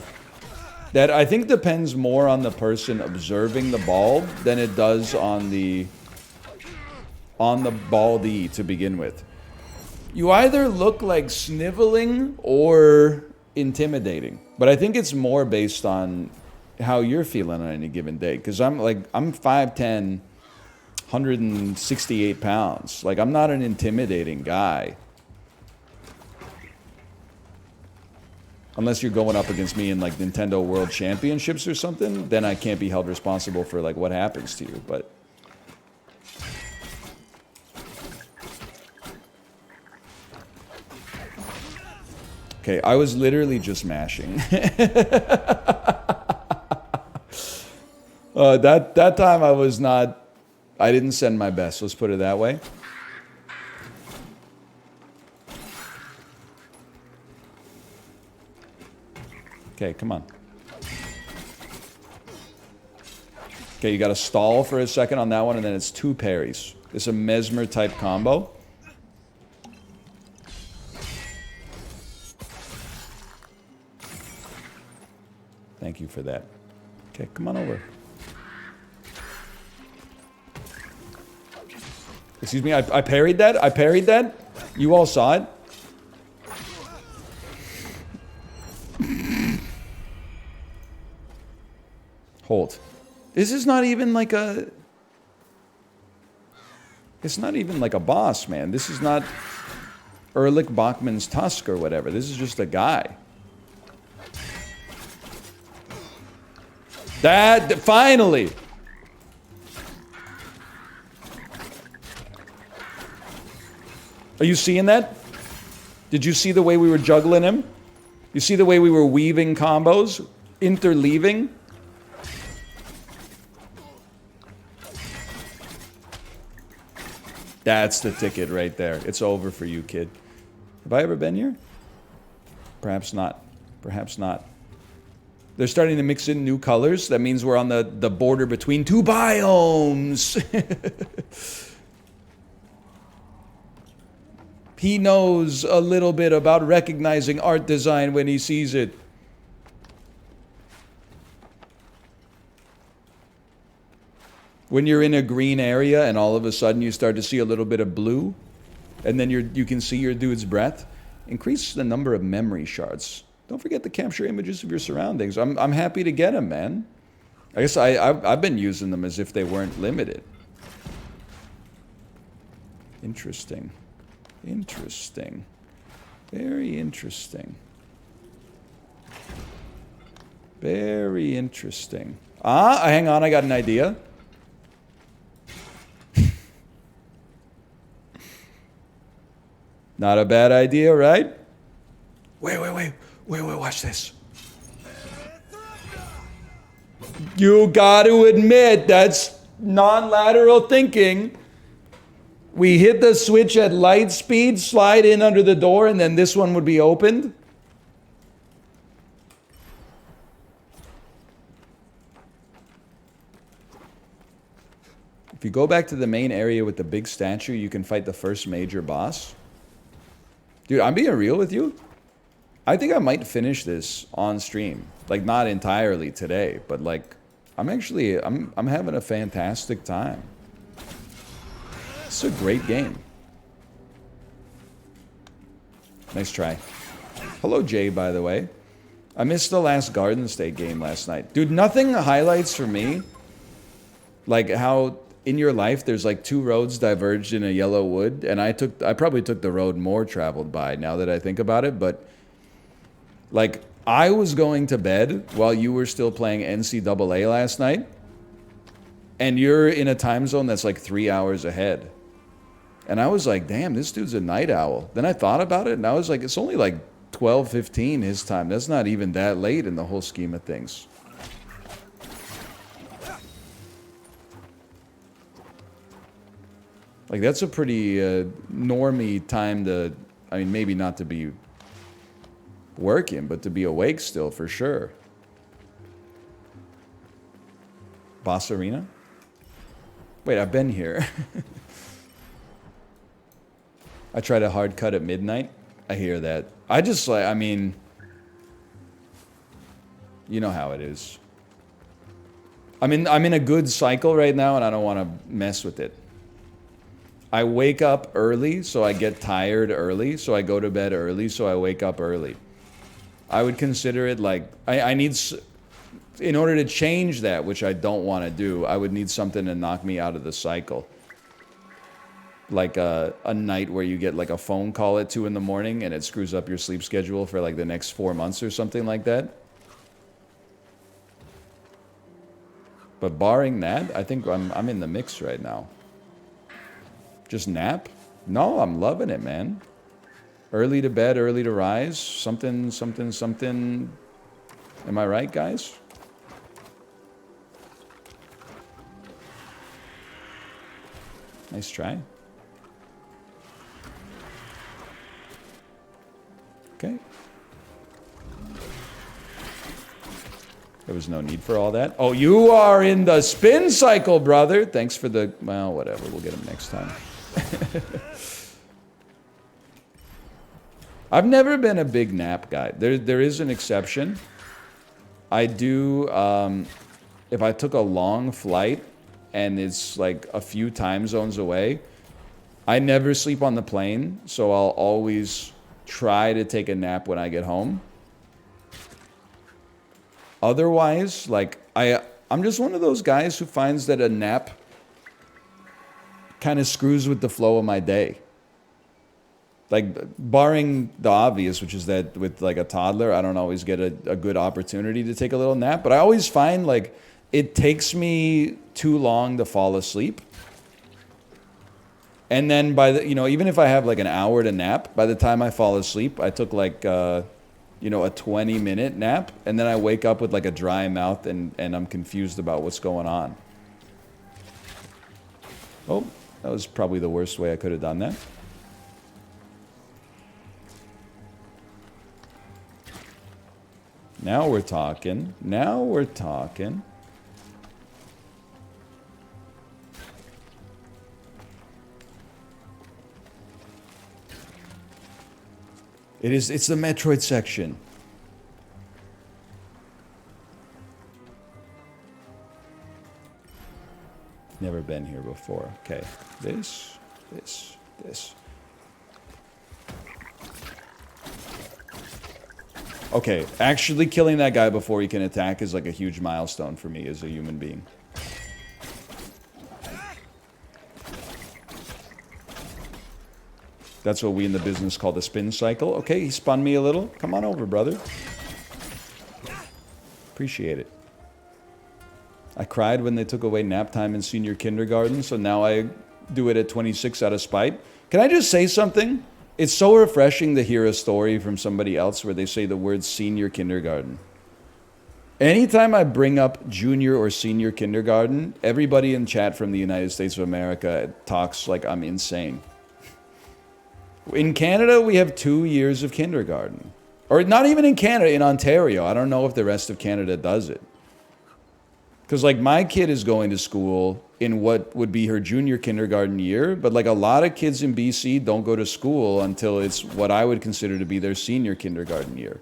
that I think depends more on the person observing the bald than it does on the baldy to begin with. You either look like sniveling or intimidating, but I think it's more based on how you're feeling on any given day. Because I'm 5'10", 168 pounds. Like, I'm not an intimidating guy. Unless you're going up against me in like Nintendo World Championships or something, then I can't be held responsible for like what happens to you, but... Okay, I was literally just mashing. That time I was not... I didn't send my best, let's put it that way. Okay, come on. Okay, you got to stall for a second on that one, and then it's 2 parries. It's a Mesmer type combo. Thank you for that. Okay, come on over. Excuse me, I parried that? I parried that? You all saw it? Hold. This is not even like a... It's not even like a boss, man. This is not Erlich Bachman's Tusk or whatever. This is just a guy. That... Finally! Are you seeing that? Did you see the way we were juggling him? You see the way we were weaving combos? Interleaving? That's the ticket right there. It's over for you, kid. Have I ever been here? Perhaps not. Perhaps not. They're starting to mix in new colors. That means we're on the border between 2 biomes. He knows a little bit about recognizing art design when he sees it. When you're in a green area and all of a sudden you start to see a little bit of blue, and then you can see your dude's breath, increase the number of memory shards. Don't forget to capture images of your surroundings. I'm happy to get them, man. I guess I've been using them as if they weren't limited. Interesting. Interesting. Very interesting. Very interesting. Ah, hang on, I got an idea. Not a bad idea, right? Wait, watch this. You got to admit, that's non-lateral thinking. We hit the switch at light speed, slide in under the door, and then this one would be opened. If you go back to the main area with the big statue, you can fight the first major boss. Dude, I'm being real with you. I think I might finish this on stream. Like, not entirely today, but like, I'm having a fantastic time. It's a great game. Nice try. Hello, Jay, by the way. I missed the last Garden State game last night. Dude, nothing highlights for me like how in your life there's like 2 roads diverged in a yellow wood, and I probably took the road more traveled by now that I think about it, but like I was going to bed while you were still playing NCAA last night, and you're in a time zone that's like 3 hours ahead. And I was like, damn, this dude's a night owl. Then I thought about it, and I was like, it's only like 12:15 his time. That's not even that late in the whole scheme of things. Like, that's a pretty normie time to, I mean, maybe not to be working, but to be awake still, for sure. Boss Arena? Wait, I've been here. I tried a hard cut at midnight. I hear that. I just like, I mean, you know how it is. I'm in a good cycle right now, and I don't want to mess with it. I wake up early, so I get tired early, so I go to bed early, so I wake up early. I would consider it like, I need, in order to change that, which I don't want to do, I would need something to knock me out of the cycle. Like a night where you get like a phone call at 2 in the morning and it screws up your sleep schedule for like the next 4 months or something like that. But barring that, I think I'm in the mix right now. Just nap? No, I'm loving it, man. Early to bed, early to rise. Something. Am I right, guys? Nice try. Okay. There was no need for all that. Oh, you are in the spin cycle, brother. Thanks for the... Well, whatever. We'll get him next time. I've never been a big nap guy. There is an exception. I do... if I took a long flight and it's like a few time zones away, I never sleep on the plane, so I'll always try to take a nap when I get home. Otherwise, like, I'm just one of those guys who finds that a nap kind of screws with the flow of my day. Like, barring the obvious, which is that with, like, a toddler, I don't always get a good opportunity to take a little nap. But I always find, like, it takes me too long to fall asleep. And then by the, you know, even if I have, like, an hour to nap, by the time I fall asleep, I took, like, you know, a 20-minute nap, and then I wake up with like a dry mouth and I'm confused about what's going on. Oh, that was probably the worst way I could have done that. Now we're talking. Now we're talking. It's the Metroid section. Never been here before. Okay. This. Okay, actually killing that guy before he can attack is like a huge milestone for me as a human being. That's what we in the business call the spin cycle. Okay, he spun me a little. Come on over, brother. Appreciate it. I cried when they took away nap time in senior kindergarten, so now I do it at 26 out of spite. Can I just say something? It's so refreshing to hear a story from somebody else where they say the word senior kindergarten. Anytime I bring up junior or senior kindergarten, everybody in chat from the United States of America talks like I'm insane. In Canada, we have 2 years of kindergarten. Or not even in Canada, in Ontario. I don't know if the rest of Canada does it. Because, like, my kid is going to school in what would be her junior kindergarten year, but, like, a lot of kids in BC don't go to school until it's what I would consider to be their senior kindergarten year.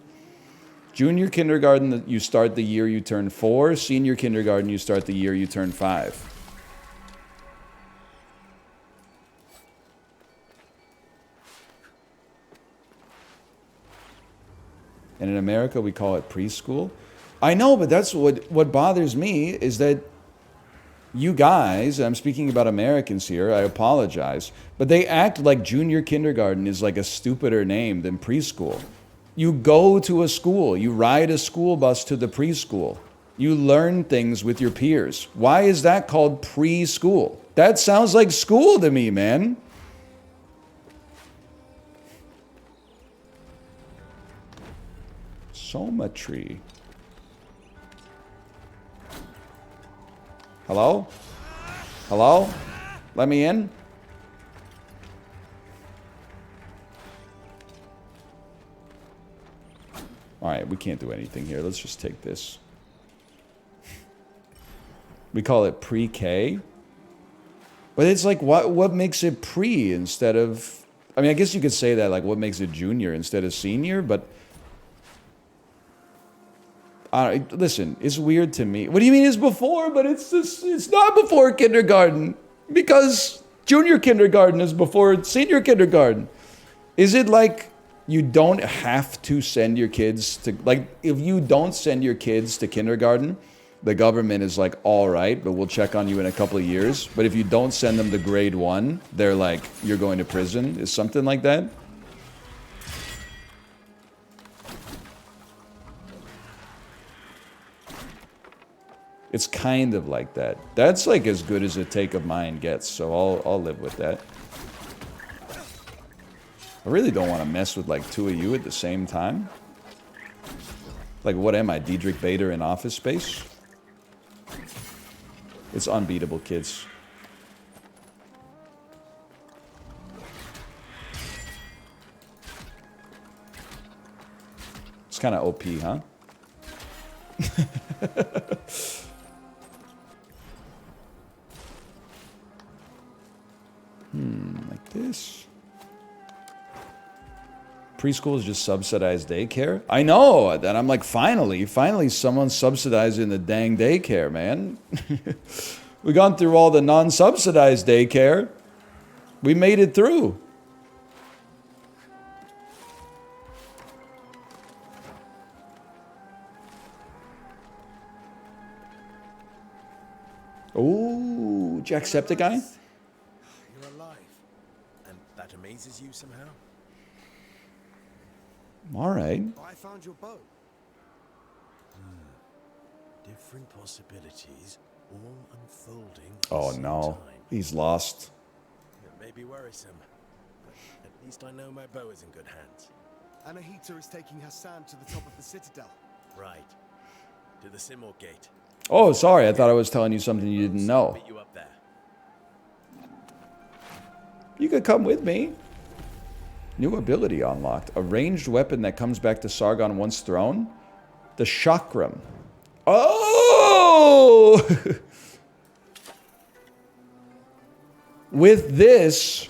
Junior kindergarten, you start the year you turn 4. Senior kindergarten, you start the year you turn 5. And in America, we call it preschool. I know, but that's what bothers me is that you guys, and I'm speaking about Americans here, I apologize, but they act like junior kindergarten is like a stupider name than preschool. You go to a school, you ride a school bus to the preschool. You learn things with your peers. Why is that called preschool? That sounds like school to me, man. Somatry. Hello? Hello? Let me in? Alright, we can't do anything here. Let's just take this. We call it pre-K. But it's like, what makes it pre instead of... I mean, I guess you could say that, like, what makes it junior instead of senior, but... listen, it's weird to me. What do you mean it's before? But it's not before kindergarten. Because junior kindergarten is before senior kindergarten. Is it like you don't have to send your kids to... Like, if you don't send your kids to kindergarten, the government is like, all right, but we'll check on you in a couple of years. But if you don't send them to grade 1, they're like, you're going to prison. Is something like that? It's kind of like that. That's like as good as a take of mine gets, so I'll live with that. I really don't want to mess with like 2 of you at the same time. Like, what am I, Diedrich Bader in Office Space? It's unbeatable, kids. It's kind of OP, huh? Like this. Preschool is just subsidized daycare. I know. Then I'm like, finally someone's subsidizing the dang daycare, man. We gone through all the non-subsidized daycare. We made it through. Oh, Jacksepticeye? You're alive. And that amazes you somehow? All right. I found your bow. Different possibilities, all unfolding at Oh the same no, time. he's lost. It may be worrisome, but at least I know my bow is in good hands. Anahita is taking Hassan to the top of the citadel. Right. To the Simor Gate. Oh, sorry, I thought I was telling you something you didn't know. Meet you up there. You could come with me. New ability unlocked. A ranged weapon that comes back to Sargon once thrown. The Chakram. Oh! With this,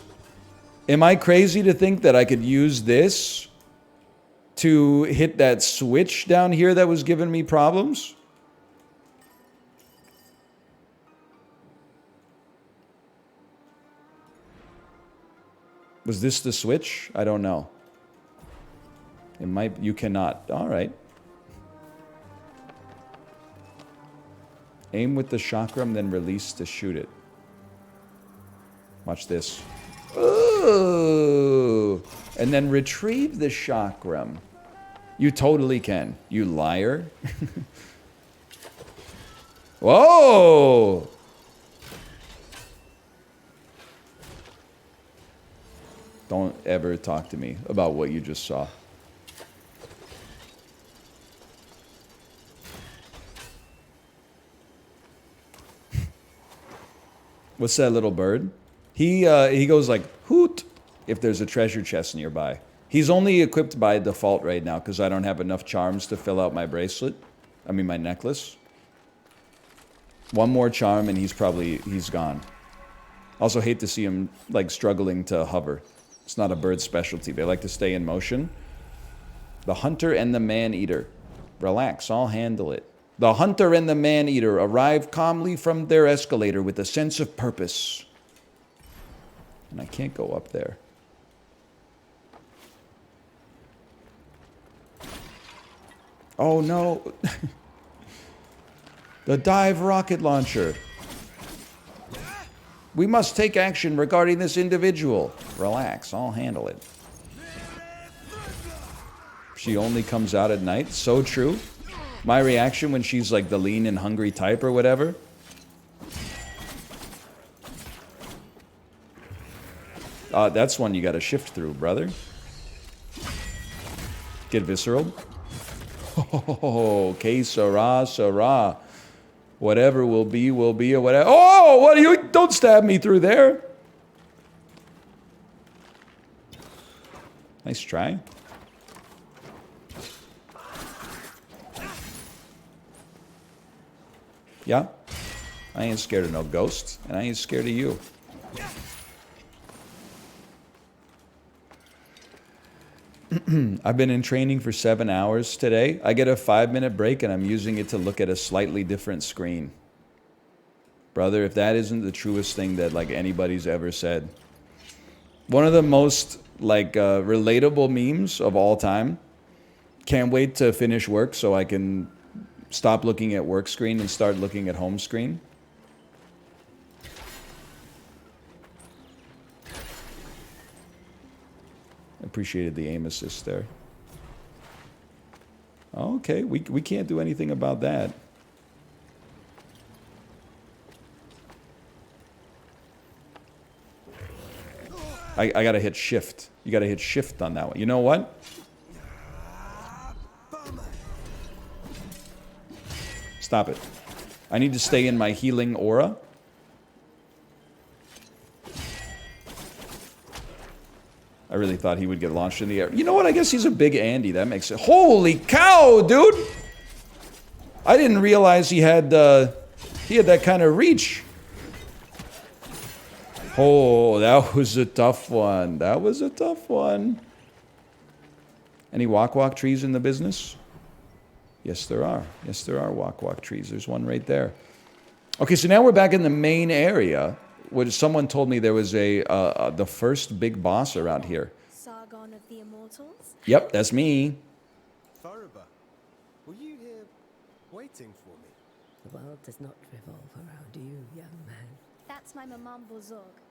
am I crazy to think that I could use this to hit that switch down here that was giving me problems? Was this the switch? I don't know. It might... You cannot. All right. Aim with the chakram, then release to shoot it. Watch this. Ooh! And then retrieve the chakram. You totally can. You liar. Whoa! Don't ever talk to me about what you just saw. What's that little bird? He goes like, hoot, if there's a treasure chest nearby. He's only equipped by default right now because I don't have enough charms to fill out my bracelet. I mean, my necklace. One more charm and he's gone. Also hate to see him, like, struggling to hover. It's not a bird's specialty. They like to stay in motion. The hunter and the man-eater. Relax, I'll handle it. The hunter and the man-eater arrive calmly from their escalator with a sense of purpose. And I can't go up there. Oh no. The dive rocket launcher. We must take action regarding this individual. Relax, I'll handle it. She only comes out at night. So true. My reaction when she's like the lean and hungry type or whatever. That's one you gotta shift through, brother. Get visceral. Oh, que sera, sera. Whatever will be, or whatever. Oh, what are you? Don't stab me through there. Nice try. Yeah, I ain't scared of no ghosts, and I ain't scared of you. I've been in training for 7 hours today. I get a 5-minute break, and I'm using it to look at a slightly different screen. Brother, if that isn't the truest thing that, like, anybody's ever said. One of the most, like, relatable memes of all time. Can't wait to finish work so I can stop looking at work screen and start looking at home screen. Appreciated the aim assist there. Okay, we can't do anything about that. I gotta hit shift. You gotta hit shift on that one. You know what? Stop it. I need to stay in my healing aura. I really thought he would get launched in the air. You know what? I guess he's a big Andy. That makes it. Holy cow, dude! I didn't realize he had that kind of reach. Oh, that was a tough one. That was a tough one. Any walk trees in the business? Yes, there are. Yes, there are walk trees. There's one right there. Okay, so now we're back in the main area. Where someone told me there was the first big boss around here. Sargon of the Immortals? Yep, that's me. Fariba, were you here waiting for me? The world does not revolve around you, young man. That's my Maman Bozorg.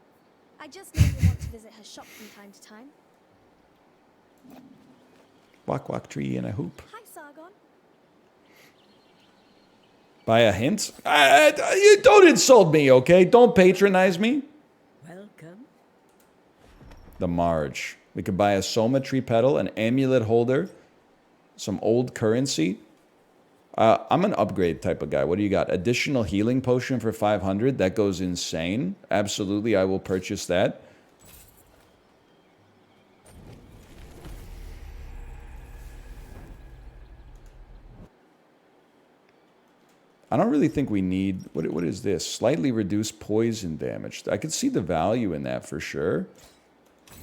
I just know you want to visit her shop from time to time. Walk tree in a hoop. Hi, Sargon. Buy a hint? You don't insult me, okay? Don't patronize me. Welcome. The Marge. We could buy a Soma tree petal, an amulet holder, some old currency. I'm an upgrade type of guy. What do you got? Additional healing potion for 500. That goes insane. Absolutely, I will purchase that. I don't really think we need... What is this? Slightly reduced poison damage. I could see the value in that for sure.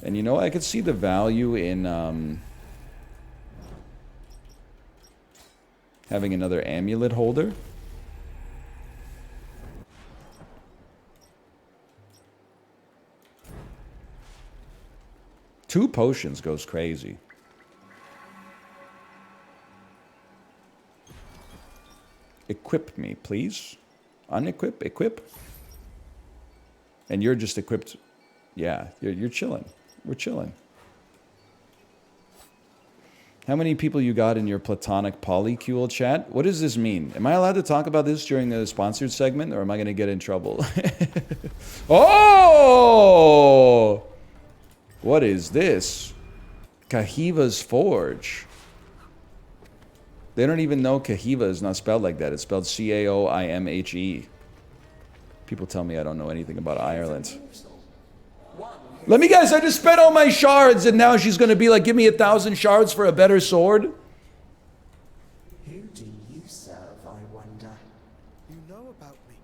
And you know, I could see the value in... having another amulet holder. Two potions goes crazy. Equip me, please. Unequip, equip. And you're just equipped. Yeah, you're chilling. We're chilling. How many people you got in your platonic polycule chat? What does this mean? Am I allowed to talk about this during the sponsored segment, or am I going to get in trouble? Oh! What is this? Kahiva's Forge. They don't even know Kahiva is not spelled like that. It's spelled C-A-O-I-M-H-E. People tell me I don't know anything about Ireland. Let me guess, I just spent all my shards and now she's going to be like, give me 1,000 shards for a better sword? Who do you serve, I wonder? You know about me.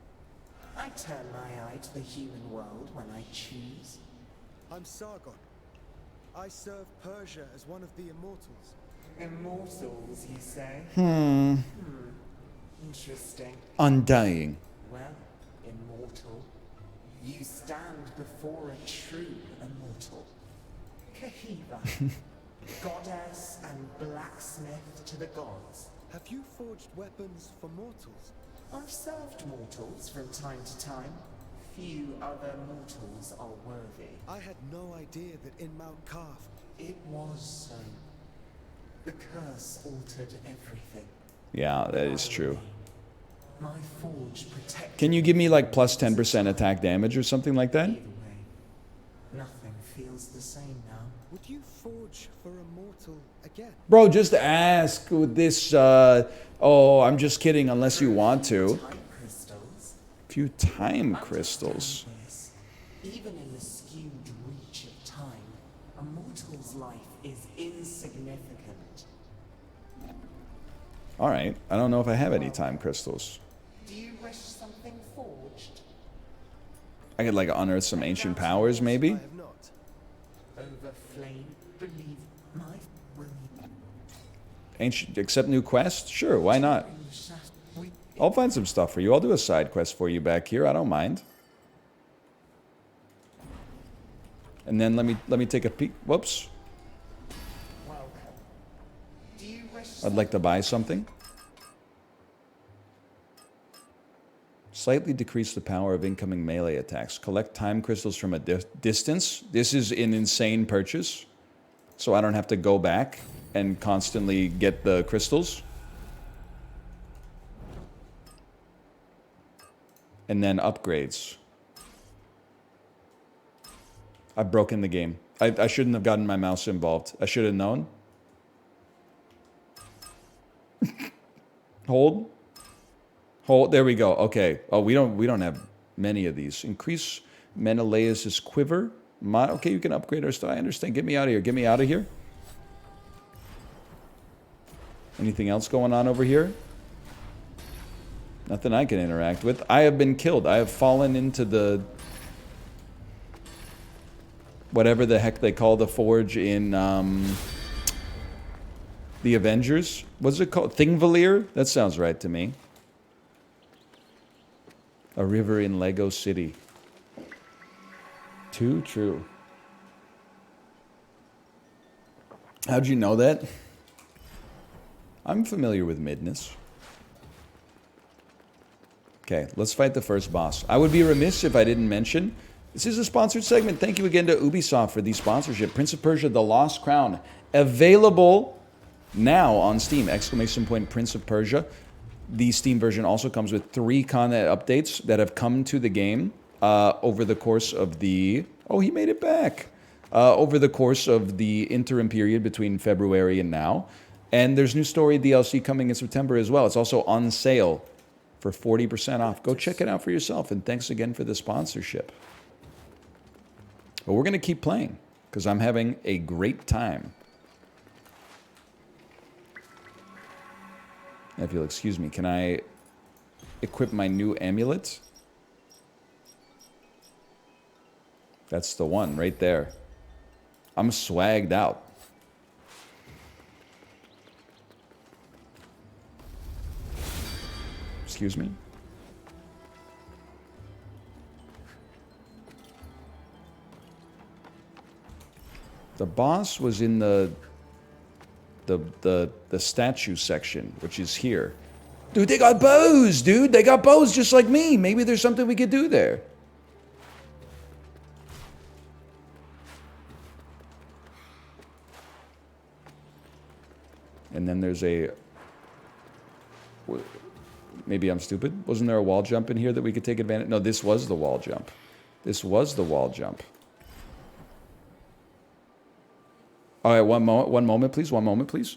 I turn my eye to the human world when I choose. I'm Sargon. I serve Persia as one of the immortals. Immortals, you say? Interesting. Undying. Well, immortal. You stand before a true immortal. Kahiva, goddess and blacksmith to the gods. Have you forged weapons for mortals? I've served mortals from time to time. Few other mortals are worthy. I had no idea that in Mount Carth... It was so. The curse altered everything. Yeah, that is true. My forge protected. Can you give me like plus 10% attack damage or something like that? Either way, nothing feels the same now. Would you forge for a mortal again? Bro, just ask with this, oh, I'm just kidding unless you want to. Few time crystals. Even in the skewed reach of time, a mortal's life is insignificant. Alright, I don't know if I have any time crystals. Do you wish something forged? I could like unearth some ancient powers, maybe? Over flame, believe my will. Ancient, accept new quest? Sure, why not? I'll find some stuff for you. I'll do a side quest for you back here. I don't mind. And then let me take a peek. Whoops. I'd like to buy something. Slightly decrease the power of incoming melee attacks. Collect time crystals from a distance. This is an insane purchase. So I don't have to go back and constantly get the crystals. And then upgrades. I've broken the game. I shouldn't have gotten my mouse involved. I should have known. Hold. Hold. There we go. Okay. Oh, we don't have many of these. Increase Menelaus' quiver. Okay, you can upgrade our stuff. I understand. Get me out of here. Get me out of here. Anything else going on over here? Nothing I can interact with. I have been killed. I have fallen into the... whatever the heck they call the forge in, the Avengers. What's it called? Thingvalier? That sounds right to me. A river in Lego City. Too true. How'd you know that? I'm familiar with Midness. Okay, let's fight the first boss. I would be remiss if I didn't mention, this is a sponsored segment. Thank you again to Ubisoft for the sponsorship. Prince of Persia: The Lost Crown. Available now on Steam. ! Prince of Persia. The Steam version also comes with 3 content updates that have come to the game over the course of the... Oh, he made it back. Over the course of the interim period between February and now. And there's new story DLC coming in September as well. It's also on sale for 40% off. Go check it out for yourself. And thanks again for the sponsorship. But we're going to keep playing because I'm having a great time. If you'll excuse me, can I equip my new amulet? That's the one right there. I'm swagged out. Excuse me? The boss was in the statue section, which is here. Dude, they got bows, dude. They got bows just like me. Maybe there's something we could do there. And then there's a... Maybe I'm stupid. Wasn't there a wall jump in here that we could take advantage? No, this was the wall jump. This was the wall jump. All right, one moment, please. One moment, please.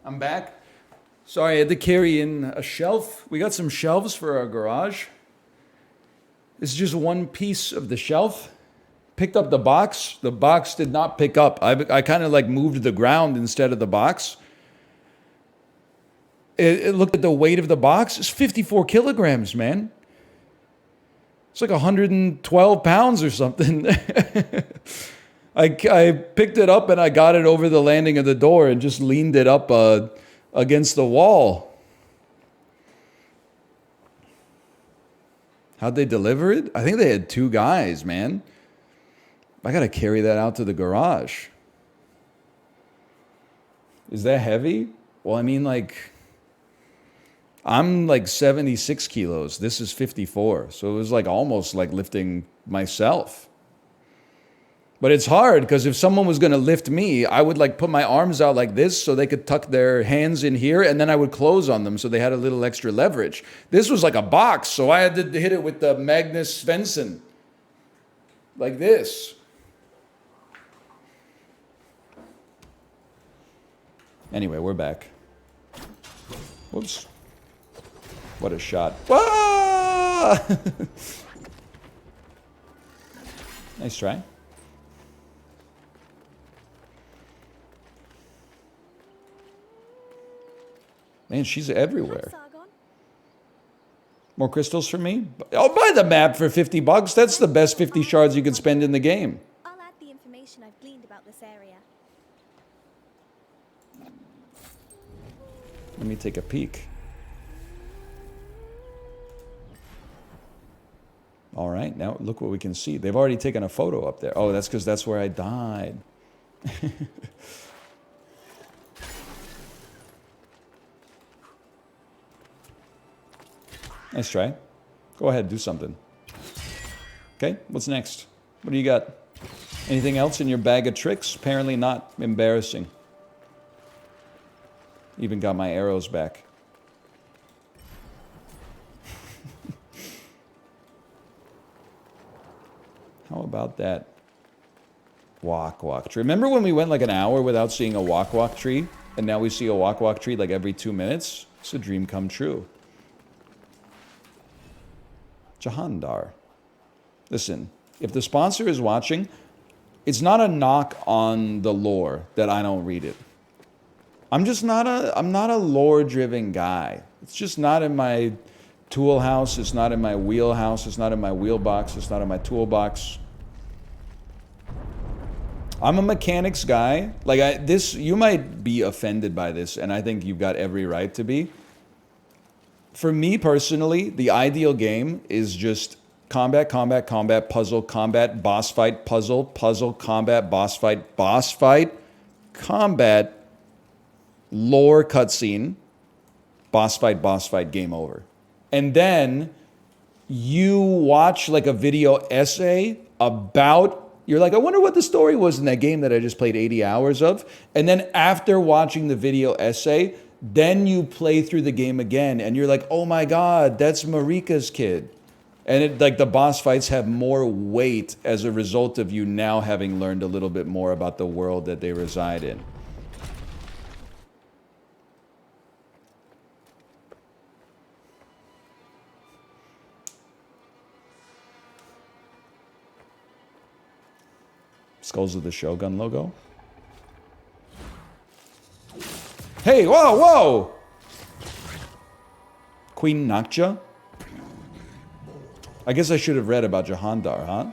I'm back. Sorry, I had to carry in a shelf. We got some shelves for our garage. This is just one piece of the shelf. Picked up the box. The box did not pick up. I kind of like moved the ground instead of the box. It looked at the weight of the box. It's 54 kilograms, man. It's like 112 pounds or something. I picked it up and I got it over the landing of the door and just leaned it up against the wall. How'd they deliver it? I think they had 2 guys, man. I gotta carry that out to the garage. Is that heavy? Well, I mean, like, I'm like 76 kilos. This is 54. So it was like almost like lifting myself. But it's hard because if someone was going to lift me, I would like put my arms out like this so they could tuck their hands in here and then I would close on them so they had a little extra leverage. This was like a box, so I had to hit it with the Magnus Svensson. Like this. Anyway, we're back. Whoops. What a shot. Whoa! Nice try. Man, she's everywhere. More crystals for me? I'll buy the map for 50 bucks. That's the best 50 shards you could spend in the game. I'll add the information I've gleaned about this area. Let me take a peek. All right, now look what we can see. They've already taken a photo up there. Oh, that's because that's where I died. Nice try. Go ahead, do something. Okay, what's next? What do you got? Anything else in your bag of tricks? Apparently not. Embarrassing. Even got my arrows back. How about that wak-wak tree? Remember when we went like an hour without seeing a wak-wak tree? And now we see a wak-wak tree like every 2 minutes? It's a dream come true. Jahandar. Listen, if the sponsor is watching, it's not a knock on the lore that I don't read it. I'm not a lore-driven guy. It's just not in my tool house, it's not in my wheelhouse, it's not in my wheelbox, it's not in my toolbox. I'm a mechanics guy. Like you might be offended by this, and I think you've got every right to be. For me personally, the ideal game is just combat, combat, combat, puzzle, combat, boss fight, puzzle, puzzle, combat, boss fight, combat, lore cutscene, boss fight, game over. And then you watch like a video essay about, you're like, I wonder what the story was in that game that I just played 80 hours of. And then after watching the video essay, then you play through the game again and you're like, oh my God, that's Marika's kid. And like the boss fights have more weight as a result of you now having learned a little bit more about the world that they reside in. Skulls of the Shogun logo. Hey, whoa, whoa! Queen Nakja? I guess I should have read about Jahandar, huh?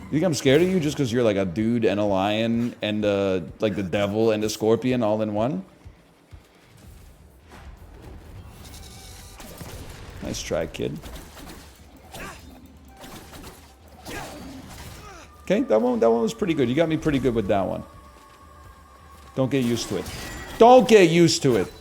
You think I'm scared of you just because you're like a dude and a lion and like the devil and a scorpion all in one? Nice try, kid. Okay, that one was pretty good. You got me pretty good with that one. Don't get used to it. Don't get used to it.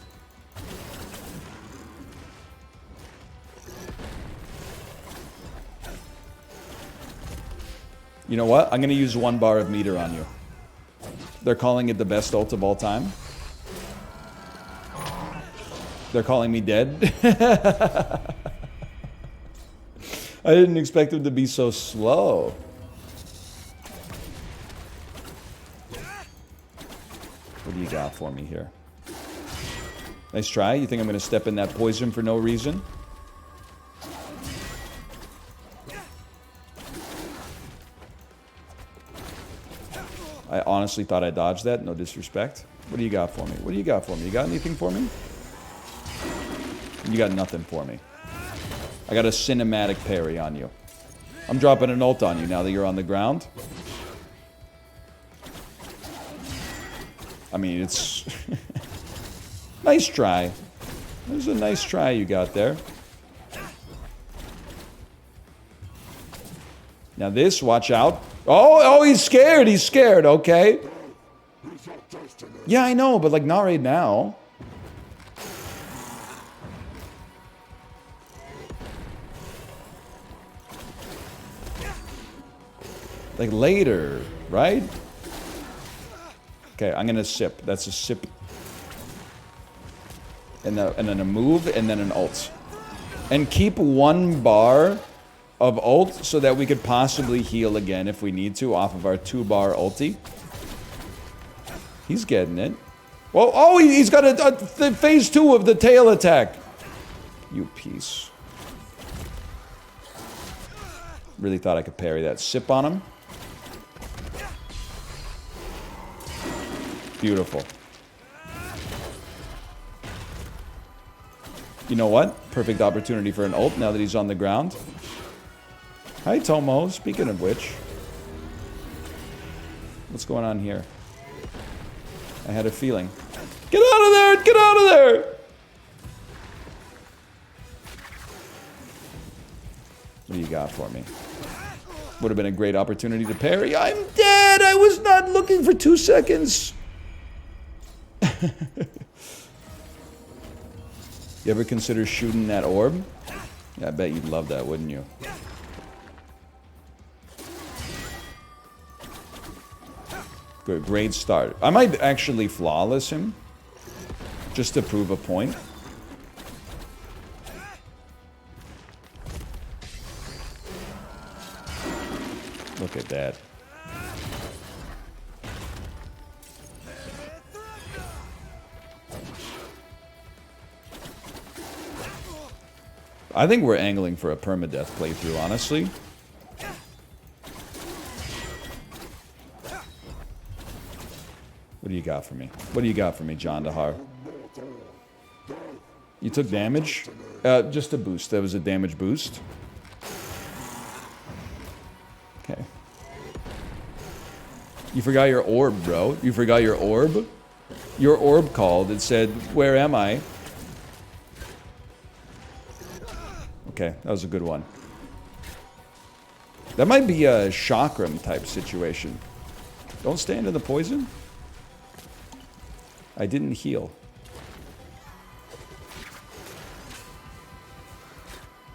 You know what? I'm going to use 1 bar of meter on you. They're calling it the best ult of all time. They're calling me dead. I didn't expect him to be so slow. What do you got for me here? Nice try. You think I'm going to step in that poison for no reason? I honestly thought I dodged that. No disrespect. What do you got for me? What do you got for me? You got anything for me? You got nothing for me. I got a cinematic parry on you. I'm dropping an ult on you now that you're on the ground. I mean, it's... Nice try. That was a nice try you got there. Now this, watch out. Oh, he's scared. He's scared. Okay. Yeah, I know, but like not right now. Like later, right? Okay, I'm gonna sip. That's a sip. And then a move, and then an ult. And keep 1 bar of ult so that we could possibly heal again if we need to off of our 2-bar ulti. He's getting it. Well, oh, he's got a phase 2 of the tail attack. You piece. Really thought I could parry that. Sip on him. Beautiful. You know what? Perfect opportunity for an ult now that he's on the ground. Hi, Tomo. Speaking of which. What's going on here? I had a feeling. Get out of there! Get out of there! What do you got for me? Would have been a great opportunity to parry. I'm dead! I was not looking for 2 seconds! You ever consider shooting that orb? Yeah, I bet you'd love that, wouldn't you? Good, great start. I might actually flawless him. Just to prove a point. Look at that. I think we're angling for a permadeath playthrough, honestly. What do you got for me? What do you got for me, John Dahar? You took damage? Just a boost. That was a damage boost. Okay. You forgot your orb, bro. You forgot your orb? Your orb called. It said, "Where am I?" Okay, that was a good one. That might be a chakram type situation. Don't stand in the poison. I didn't heal.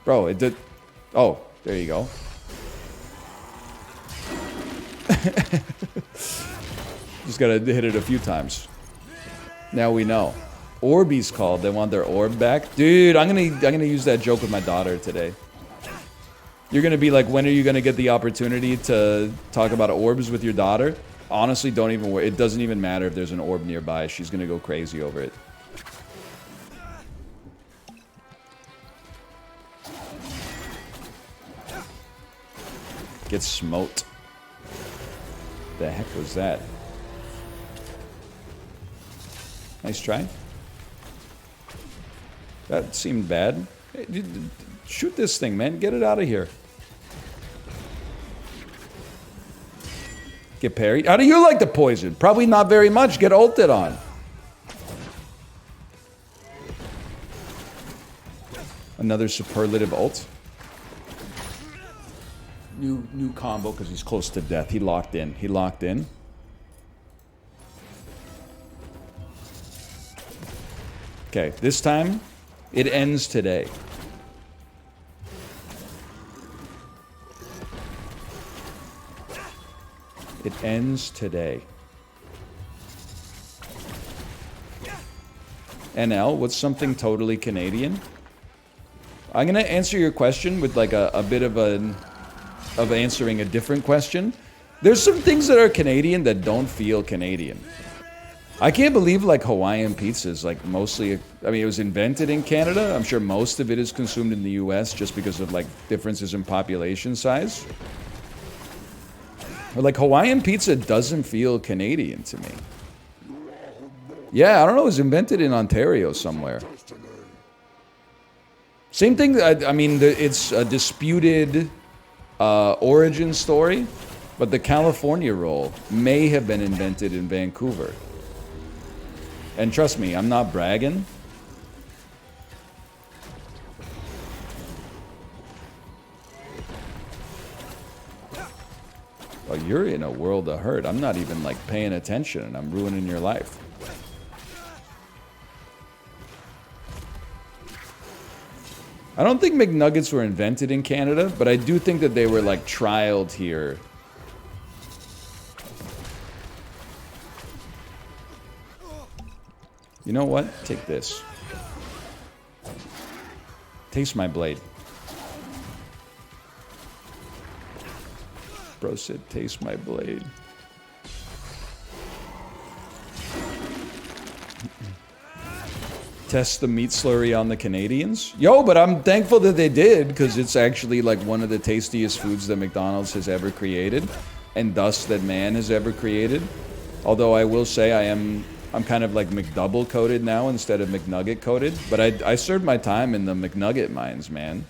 Bro, it did... Oh, there you go. Just gotta hit it a few times. Now we know. Orbeez called. They want their orb back. Dude, I'm gonna use that joke with my daughter today. You're gonna be like, when are you gonna get the opportunity to talk about orbs with your daughter? Honestly, don't even worry. It doesn't even matter if there's an orb nearby. She's gonna go crazy over it. Get smote. The heck was that? Nice try. That seemed bad. Hey, shoot this thing, man. Get it out of here. Get parried. How do you like the poison? Probably not very much. Get ulted on. Another superlative ult. New combo because he's close to death. He locked in. He locked in. Okay, this time it ends today. It ends today. NL, what's something totally Canadian? I'm gonna answer your question with like a bit of answering a different question. There's some things that are Canadian that don't feel Canadian. I can't believe like Hawaiian pizza is like mostly, I mean, it was invented in Canada. I'm sure most of it is consumed in the US just because of like differences in population size. But like Hawaiian pizza doesn't feel Canadian to me. Yeah, I don't know, it was invented in Ontario somewhere. Same thing, I mean, it's a disputed origin story, but the California roll may have been invented in Vancouver. And trust me, I'm not bragging. Oh, you're in a world of hurt. I'm not even like paying attention and I'm ruining your life. I don't think McNuggets were invented in Canada, but I do think that they were like trialed here. You know what? Take this. Taste my blade. Bro said, taste my blade. Test the meat slurry on the Canadians? Yo, but I'm thankful that they did, because it's actually like one of the tastiest foods that McDonald's has ever created, and thus that man has ever created. Although I will say I'm kind of like McDouble coated now instead of McNugget coated. But I served my time in the McNugget mines, man.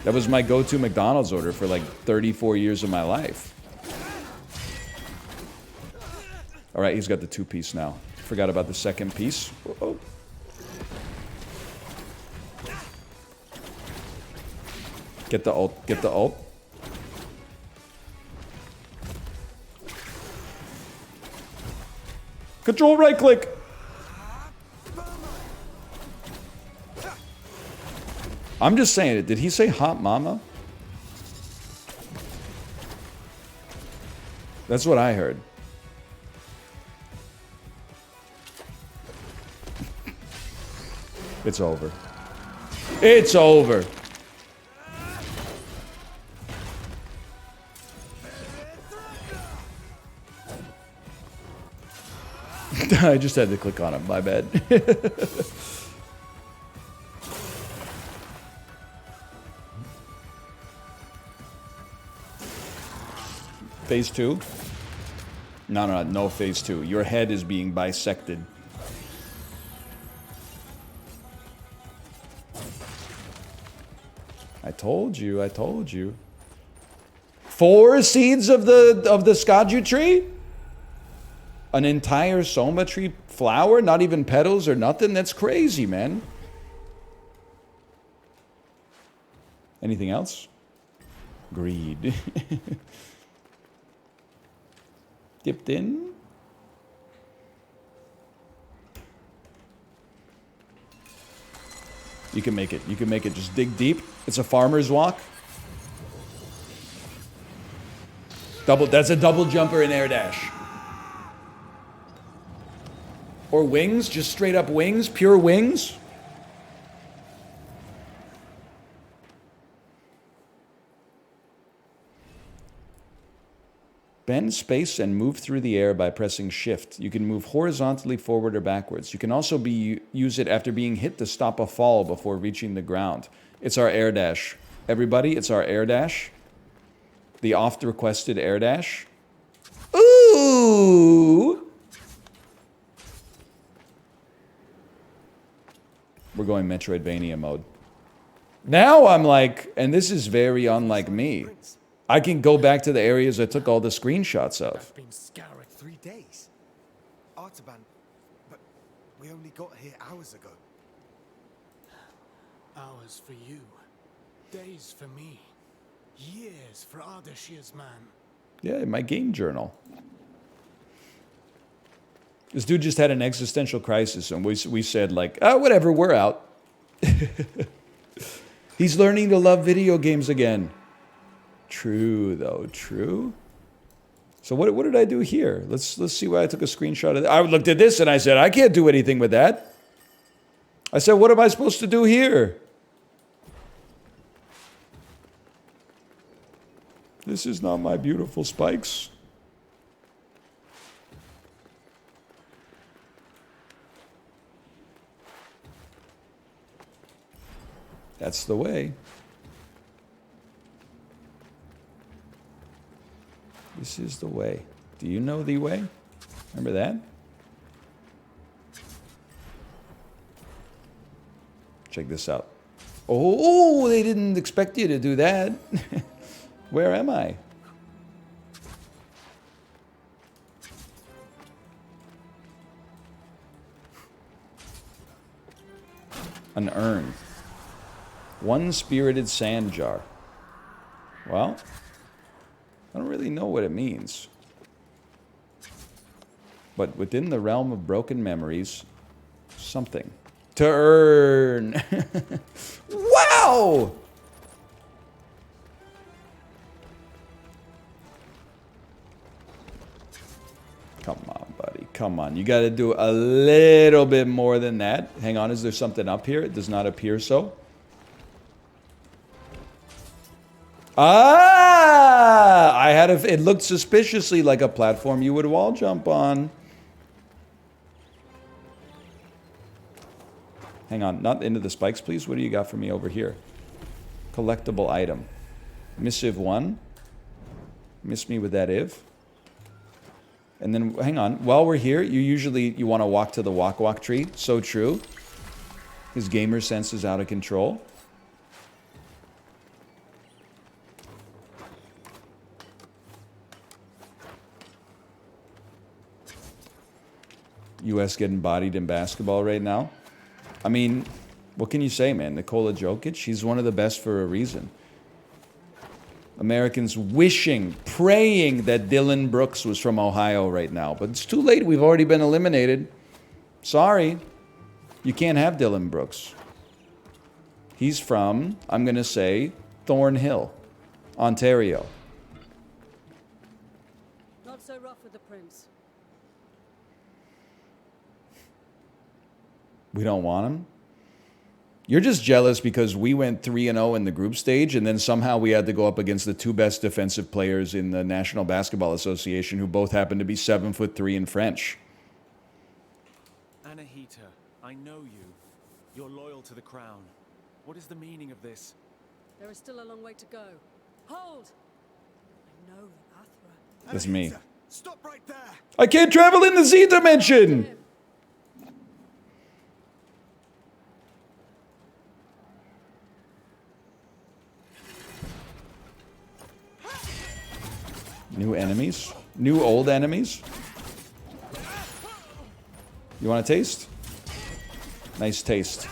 That was my go-to McDonald's order for like 34 years of my life. All right, he's got the 2-piece now. Forgot about the second piece. Oh. Get the ult, get the ult. Control right click. I'm just saying it. Did he say hot mama? That's what I heard. It's over. It's over. I just had to click on him. My bad. Phase 2? No phase 2. Your head is being bisected. I told you, I told you. 4 seeds of the Skaju tree? An entire Soma tree flower? Not even petals or nothing? That's crazy, man. Anything else? Greed. Dipped in? You can make it. You can make it. Just dig deep. It's a farmer's walk. That's a double jumper and air dash. Or wings, just straight up wings, pure wings. Bend space and move through the air by pressing shift. You can move horizontally forward or backwards. You can also use it after being hit to stop a fall before reaching the ground. It's our air dash. Everybody, it's our air dash. The oft-requested air dash. Ooh! We're going Metroidvania mode. Now I'm like, and this is very unlike me. I can go back to the areas I took all the screenshots of. I've been scouring 3 days. Artaban, but we only got here hours ago. Hours for you. Days for me. Years for Ardashir's man. Yeah, my game journal. This dude just had an existential crisis, and we said, like, oh, whatever, we're out. He's learning to love video games again. True, though, true. So what did I do here? Let's see why I took a screenshot of that. I looked at this and I said, I can't do anything with that. I said, what am I supposed to do here? This is not my beautiful spikes. That's the way. This is the way. Do you know the way? Remember that? Check this out. Oh, they didn't expect you to do that. Where am I? An urn. One spirited sand jar. Well, I don't really know what it means. But within the realm of broken memories, something. To earn. Wow! Come on, buddy. Come on. You got to do a little bit more than that. Hang on. Is there something up here? It does not appear so. Ah! I had it looked suspiciously like a platform you would wall jump on. Hang on. Not into the spikes, please. What do you got for me over here? Collectible item. Missive 1. Miss me with that if. And then, hang on. While we're here, you want to walk to the walk tree. So true. His gamer sense is out of control. U.S. getting bodied in basketball right now. I mean, what can you say, man? Nikola Jokic, he's one of the best for a reason. Americans wishing, praying that Dylan Brooks was from Ohio right now. But it's too late. We've already been eliminated. Sorry. You can't have Dylan Brooks. He's from, I'm going to say, Thornhill, Ontario. Not so rough with the prince. We don't want him? You're just jealous because we went 3-0 in the group stage, and then somehow we had to go up against the two best defensive players in the National Basketball Association, who both happen to be 7'3" and French. Anahita, I know you. You're loyal to the crown. What is the meaning of this? There is still a long way to go. Hold! I know that Athra... That's me. Stop right there! I can't travel in the Z dimension! New enemies? New old enemies? You want a taste? Nice taste.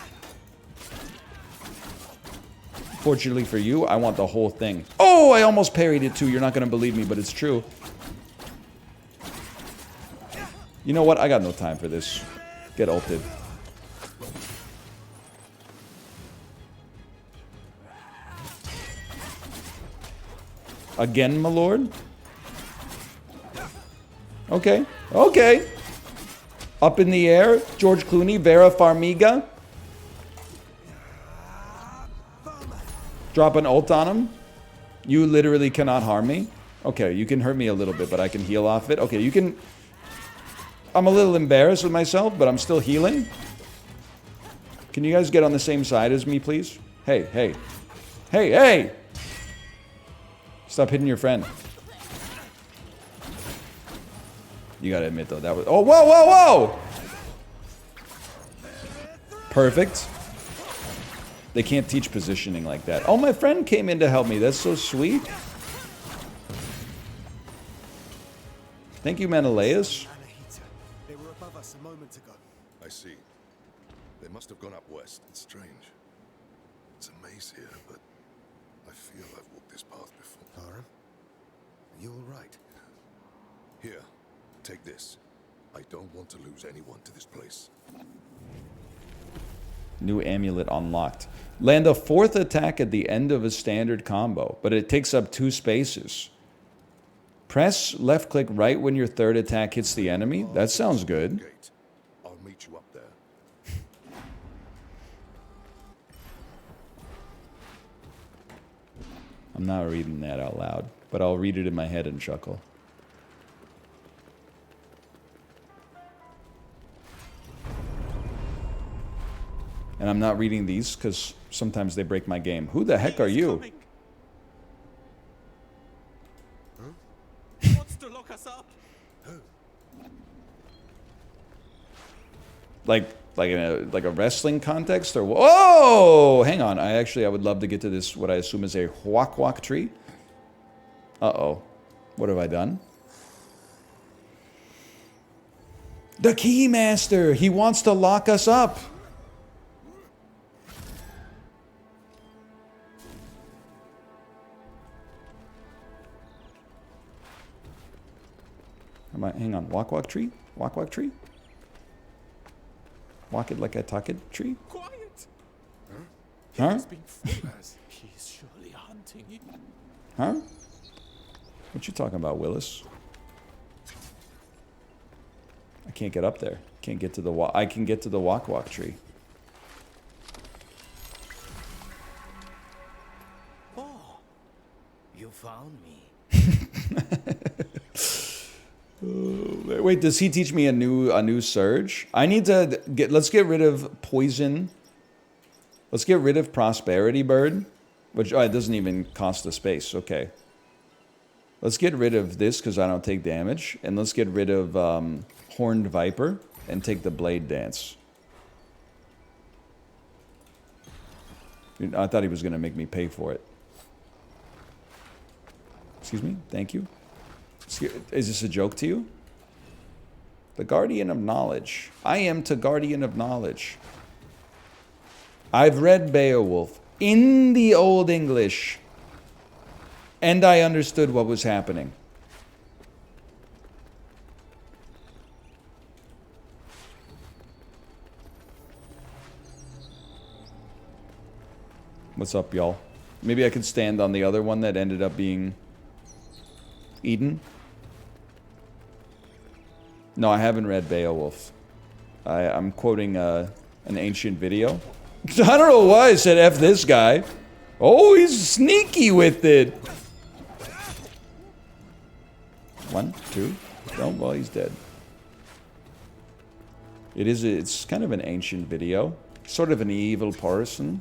Fortunately for you, I want the whole thing. Oh, I almost parried it too. You're not going to believe me, but it's true. You know what? I got no time for this. Get ulted. Again, my lord? Okay. Okay. Up in the air. George Clooney. Vera Farmiga. Drop an ult on him. You literally cannot harm me. Okay, you can hurt me a little bit, but I can heal off it. Okay, you can... I'm a little embarrassed with myself, but I'm still healing. Can you guys get on the same side as me, please? Hey, hey. Hey, hey! Stop hitting your friend. You gotta admit, though, that was... Oh, whoa, whoa, whoa! Perfect. They can't teach positioning like that. Oh, my friend came in to help me. That's so sweet. Thank you, Menelaus. They were above us a moment ago. I see. They must have gone up west. It's strange. It's a maze here, but I feel I've walked this path before. Aram? Are you all right? Here, take this. I don't want to lose anyone to this place. New amulet unlocked. Land a 4th attack at the end of a standard combo, but it takes up 2 spaces. Press left click right when your 3rd attack hits the enemy. That sounds good. I'll meet you up there. I'm not reading that out loud, but I'll read it in my head and chuckle. And I'm not reading these because sometimes they break my game. Who the heck are you? He wants to lock us up. Like in a wrestling context or whoa! Hang on. I would love to get to this. What I assume is a huak tree. Uh-oh. What have I done? The Keymaster. He wants to lock us up. Hang on. Walk tree? Walk tree? Walk it like I talk it tree? Quiet. Huh? He's been fooled. He's surely hunting you. Huh? What you talking about, Willis? I can't get up there. Can't get to the I can get to the walk tree. Oh, you found me. Wait, does he teach me a new surge? I need to let's get rid of poison. Let's get rid of prosperity bird, which it doesn't even cost a space. Okay. Let's get rid of this because I don't take damage. And let's get rid of Horned Viper and take the Blade Dance. I thought he was going to make me pay for it. Excuse me? Thank you. Is this a joke to you? The Guardian of Knowledge. I am to Guardian of Knowledge. I've read Beowulf in the Old English. And I understood what was happening. What's up, y'all? Maybe I could stand on the other one that ended up being Eden. No, I haven't read Beowulf. I'm quoting an ancient video. I don't know why I said F this guy. Oh, he's sneaky with it. 1, 2. Oh, well, he's dead. It's kind of an ancient video. Sort of an evil person.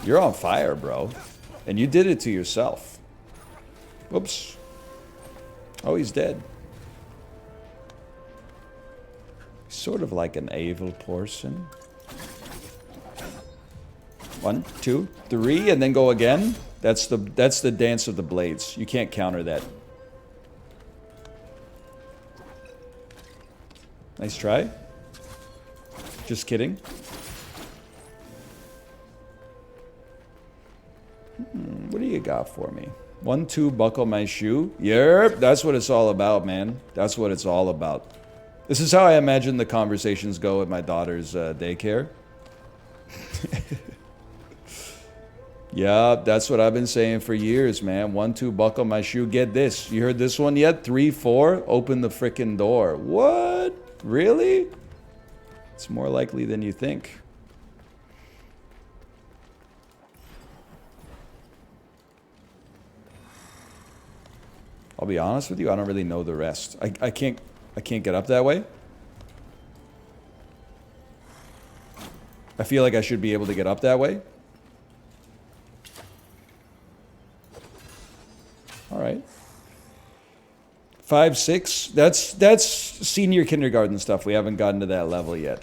You're on fire, bro. And you did it to yourself. Whoops. Oh, he's dead. Sort of like an evil person. 1, 2, 3, and then go again. That's the dance of the blades. You can't counter that. Nice try. Just kidding. What do you got for me? 1, 2, buckle my shoe. Yep, that's what it's all about, man. That's what it's all about. This is how I imagine the conversations go at my daughter's daycare. Yeah, that's what I've been saying for years, man. 1, 2, buckle my shoe. Get this. You heard this one yet? 3, 4, open the frickin' door. What? Really? It's more likely than you think. I'll be honest with you, I don't really know the rest. I can't get up that way. I feel like I should be able to get up that way. All right. 5, 6. That's senior kindergarten stuff. We haven't gotten to that level yet.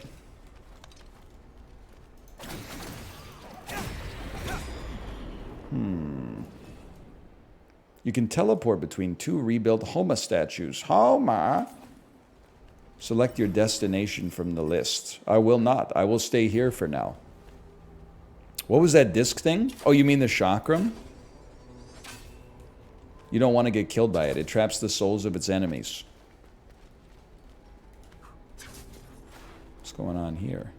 You can teleport between 2 rebuilt Homa statues. Homa. Select your destination from the list. I will not. I will stay here for now. What was that disc thing? Oh, you mean the chakram? You don't want to get killed by it. It traps the souls of its enemies. What's going on here?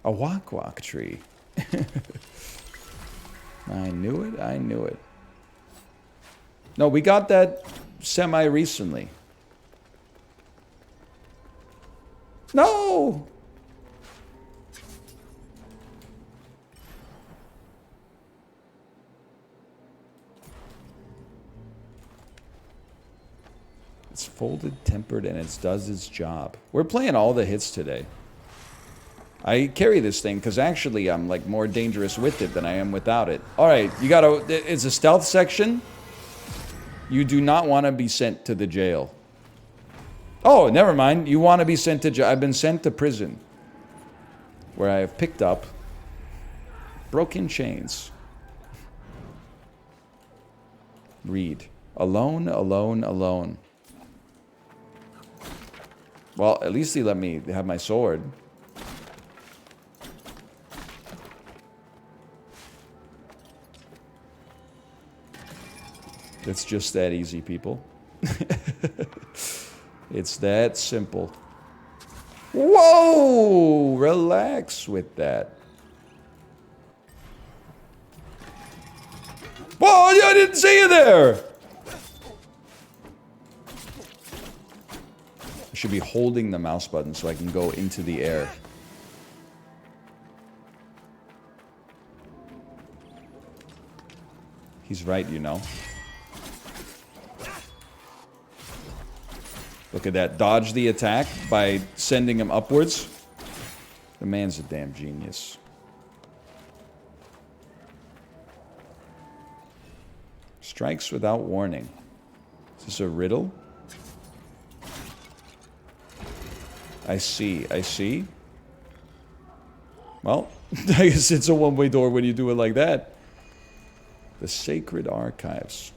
A wak-wak tree. I knew it. I knew it. No, we got that semi-recently. No! It's folded, tempered, and it does its job. We're playing all the hits today. I carry this thing because actually I'm like more dangerous with it than I am without it. All right, you gotta, it's a stealth section. You do not want to be sent to the jail. Oh, never mind. You want to be sent to jail. I've been sent to prison where I have picked up broken chains. Read. Alone, alone, alone. Well, at least he let me have my sword. It's just that easy, people. It's that simple. Whoa! Relax with that. Whoa! I didn't see you there! I should be holding the mouse button so I can go into the air. He's right, you know. Look at that. Dodge the attack by sending him upwards. The man's a damn genius. Strikes without warning. Is this a riddle? I see. I see. Well, I guess it's a one-way door when you do it like that. The Sacred Archives.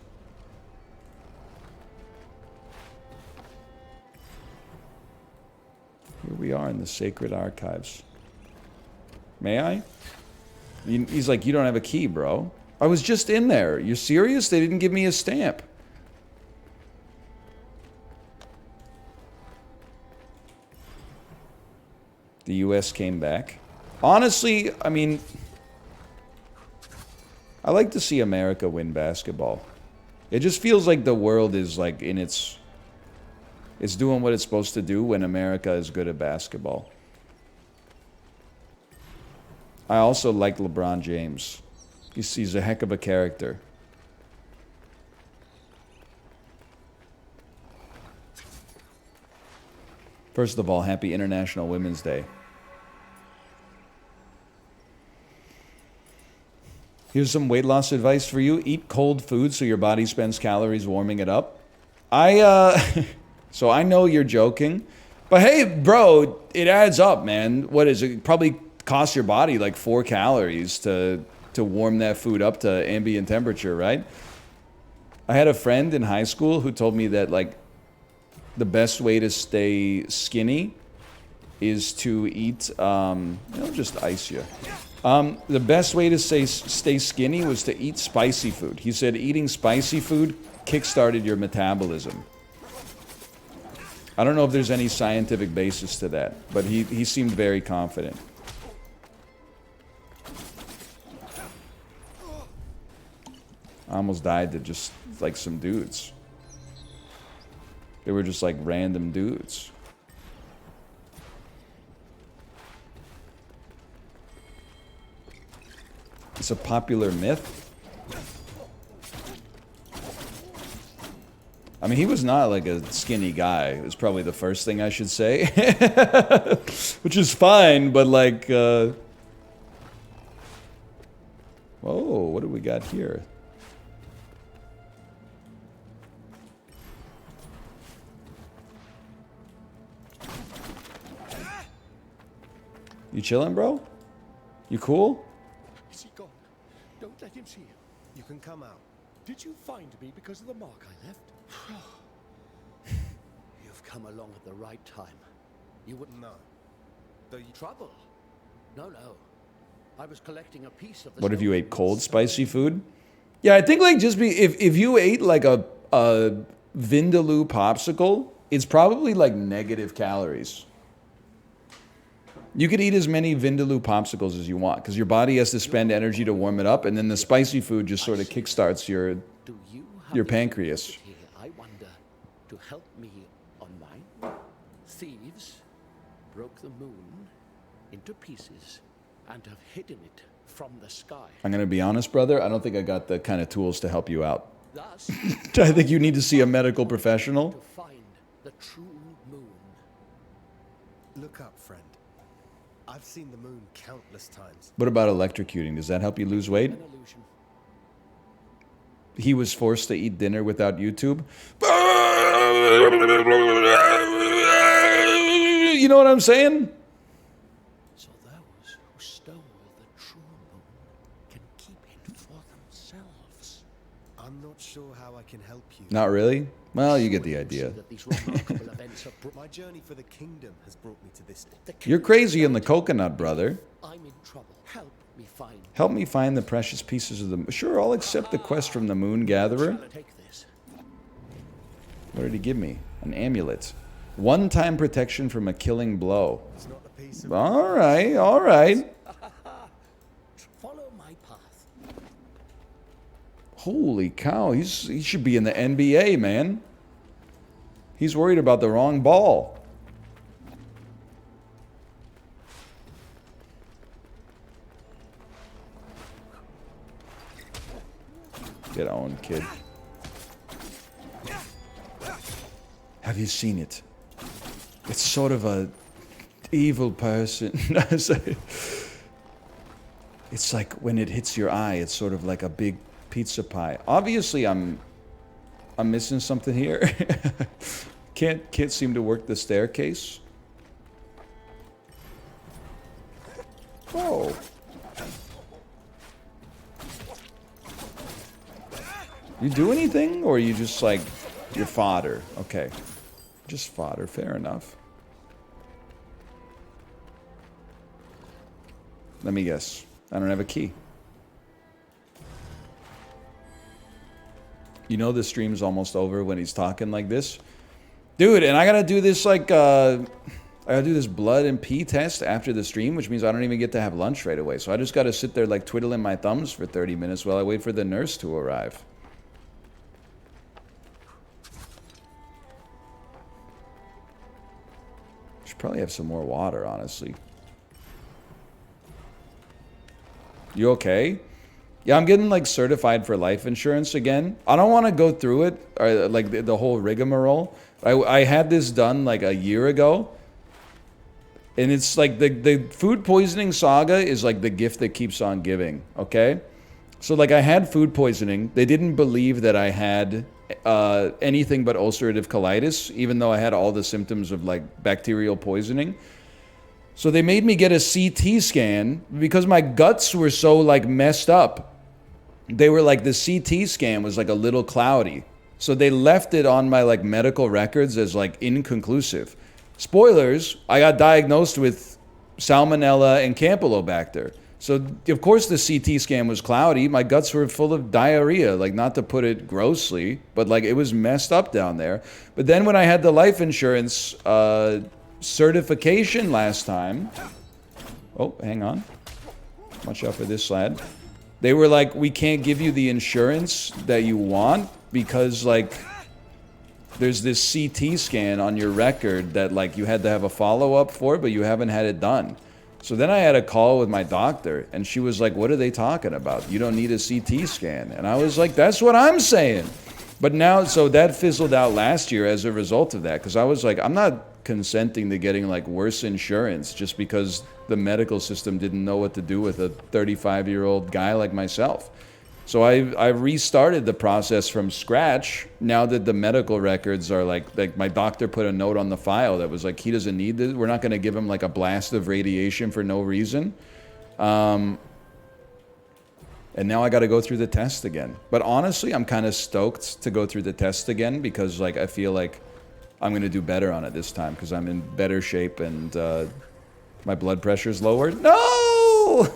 Here we are in the Sacred Archives. May I? He's like, you don't have a key, bro. I was just in there. You serious? They didn't give me a stamp. The US came back. Honestly, I mean, I like to see America win basketball. It just feels like the world is like in it's doing what it's supposed to do when America is good at basketball. I also like LeBron James. He's a heck of a character. First of all, happy International Women's Day. Here's some weight loss advice for you. Eat cold food so your body spends calories warming it up. So I know you're joking, but hey, bro, it adds up, man. What is it? Probably costs your body like 4 calories to warm that food up to ambient temperature, right? I had a friend in high school who told me that like the best way to stay skinny is to eat, just ice you. The best way to stay skinny was to eat spicy food. He said eating spicy food kickstarted your metabolism. I don't know if there's any scientific basis to that, but he seemed very confident. I almost died to just like some dudes. They were just like random dudes. It's a popular myth. I mean, he was not like a skinny guy. It was probably the first thing I should say. Which is fine, but like... Whoa, what do we got here? You chilling, bro? You cool? Is he gone? Don't let him see you. You can come out. Did you find me because of the mark I left? You've come along at the right time. You wouldn't know. The trouble? No. I was collecting a piece of the... What if you ate cold, spicy food? Yeah, I think like just if you ate like a Vindaloo popsicle, it's probably like negative calories. You could eat as many Vindaloo popsicles as you want because your body has to spend energy to warm it up, and then the spicy food just sort of kickstarts your pancreas. Here, I wonder, to help me on mine. Thieves broke the moon into pieces and have hidden it from the sky. I'm going to be honest, brother. I don't think I got the kind of tools to help you out. Thus, I think you need to see a medical professional. to find the true moon. Look up, friend. I've seen the moon countless times. What about electrocuting? Does that help you lose weight? An illusion. He was forced to eat dinner without YouTube. You know what I'm saying? So those who stole the true moon can keep it for themselves. I'm not sure how I can help you. Not really? Well, you get the idea. That these remarkable events have brought... My journey for the kingdom has brought me to this day. You're crazy in the coconut, brother. I'm in trouble. Help me find... Help me find the precious pieces of the... Sure, I'll accept the quest from the Moon Gatherer. Take this. What did he give me? An amulet. One-time protection from a killing blow. It's not a piece of... All right, all right. Follow my path. Holy cow, he should be in the NBA, man. He's worried about the wrong ball. Get on, kid. Have you seen it? It's sort of a... Evil person. It's like when it hits your eye, it's sort of like a big pizza pie. Obviously, I'm missing something here. Can't seem to work the staircase. Oh. You do anything, or you just like you're fodder? Okay, just fodder. Fair enough. Let me guess. I don't have a key. You know the stream's almost over when he's talking like this. Dude, and I gotta do this like, I gotta do this blood and pee test after the stream, which means I don't even get to have lunch right away. So I just gotta sit there like twiddling my thumbs for 30 minutes while I wait for the nurse to arrive. Should probably have some more water, honestly. You okay? Yeah, I'm getting like certified for life insurance again. I don't want to go through it, or like the whole rigmarole. I had this done like a year ago. And it's like the food poisoning saga is like the gift that keeps on giving, okay? So like I had food poisoning. They didn't believe that I had anything but ulcerative colitis, even though I had all the symptoms of like bacterial poisoning. So they made me get a CT scan because my guts were so like messed up. They were like, the CT scan was like a little cloudy. So they left it on my like medical records as like inconclusive. Spoilers, I got diagnosed with Salmonella and Campylobacter. So of course the CT scan was cloudy. My guts were full of diarrhea, like not to put it grossly, but like it was messed up down there. But then when I had the life insurance certification last time. Oh, hang on. Watch out for this lad. They were like, we can't give you the insurance that you want because like there's this CT scan on your record that like you had to have a follow-up for, but you haven't had it done. So then I had a call with my doctor and she was like, what are they talking about? You don't need a CT scan. And I was like, that's what I'm saying. But now, so that fizzled out last year as a result of that, because I was like, I'm not consenting to getting like worse insurance just because the medical system didn't know what to do with a 35-year-old guy like myself. So I restarted the process from scratch now that the medical records are like my doctor put a note on the file that was like, he doesn't need this. We're not going to give him like a blast of radiation for no reason. And now I got to go through the test again. But honestly, I'm kind of stoked to go through the test again because like I feel like I'm going to do better on it this time because I'm in better shape and my blood pressure's lower. No!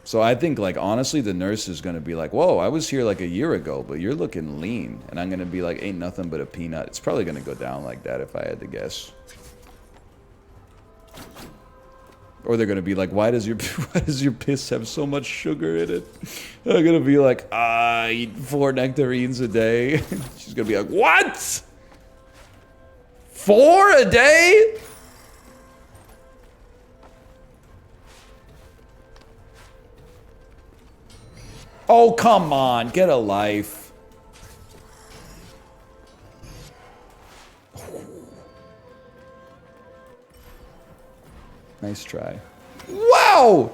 So I think like honestly the nurse is going to be like, whoa, I was here like a year ago, but you're looking lean. And I'm going to be like, ain't nothing but a peanut. It's probably going to go down like that if I had to guess. Or they're going to be like, why does your piss have so much sugar in it? I'm going to be like, I eat 4 nectarines a day. She's going to be like, what? 4 a day? Oh, come on. Get a life. Nice try. Wow!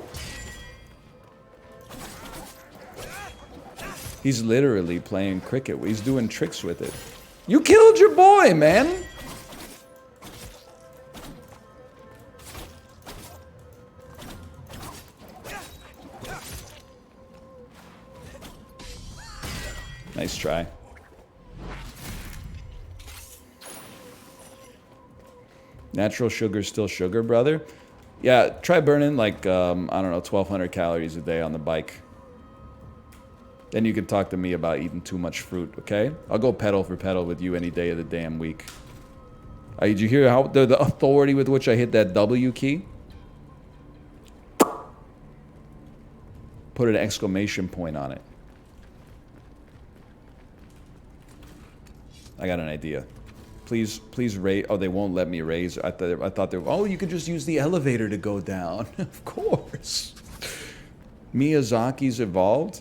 He's literally playing cricket. He's doing tricks with it. You killed your boy, man! Nice try. Natural sugar, still sugar, brother. Yeah, try burning like, I don't know, 1,200 calories a day on the bike. Then you can talk to me about eating too much fruit, okay? I'll go pedal for pedal with you any day of the damn week. Did you hear how the authority with which I hit that W key? Put an exclamation point on it. I got an idea. Please raise. Oh, they won't let me raise. I thought they were. Oh, you could just use the elevator to go down. Of course. Miyazaki's evolved.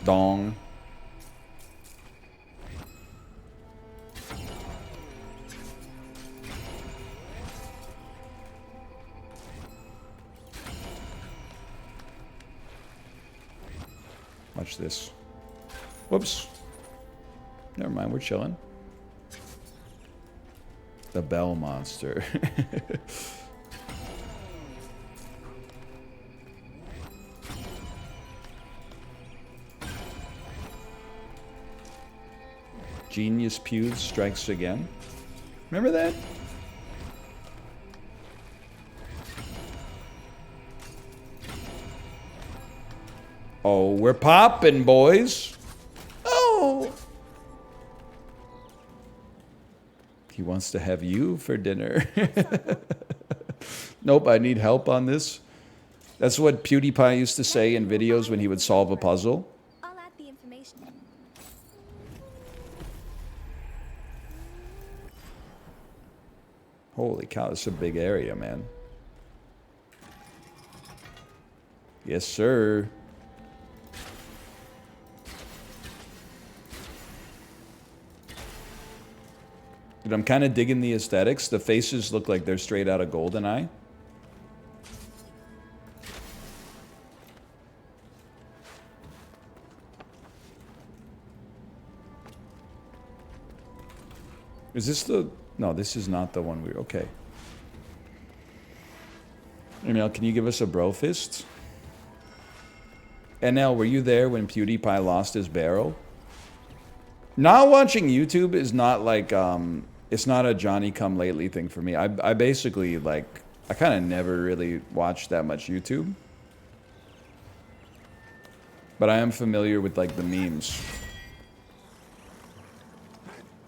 Dong. Watch this. Whoops. Never mind, we're chilling. The bell monster. Genius Pews strikes again. Remember that? Oh, we're popping, boys. Oh. He wants to have you for dinner. Nope, I need help on this. That's what PewDiePie used to say in videos when he would solve a puzzle. I'll add the information. Holy cow, this is a big area, man. Yes, sir. Dude, I'm kind of digging the aesthetics. The faces look like they're straight out of GoldenEye. Is this the... No, this is not the one we... Okay. NL, can you give us a bro fist? NL, were you there when PewDiePie lost his barrel? Not watching YouTube is not like... It's not a Johnny-come-lately thing for me. I basically, like... I kind of never really watched that much YouTube. But I am familiar with, like, the memes.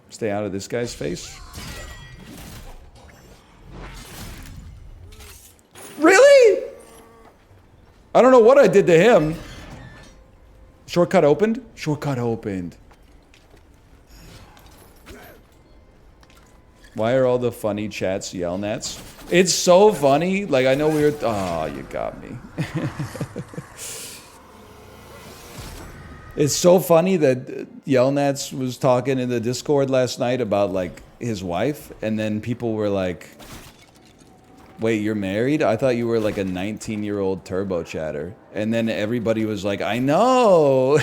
Stay out of this guy's face. Really? I don't know what I did to him. Shortcut opened? Shortcut opened. Why are all the funny chats Yelnats? It's so funny. Like, I know we were... Oh, you got me. It's so funny that Yelnats was talking in the Discord last night about, like, his wife. And then people were like... Wait, you're married? I thought you were like a 19-year-old turbo chatter. And then everybody was like, I know!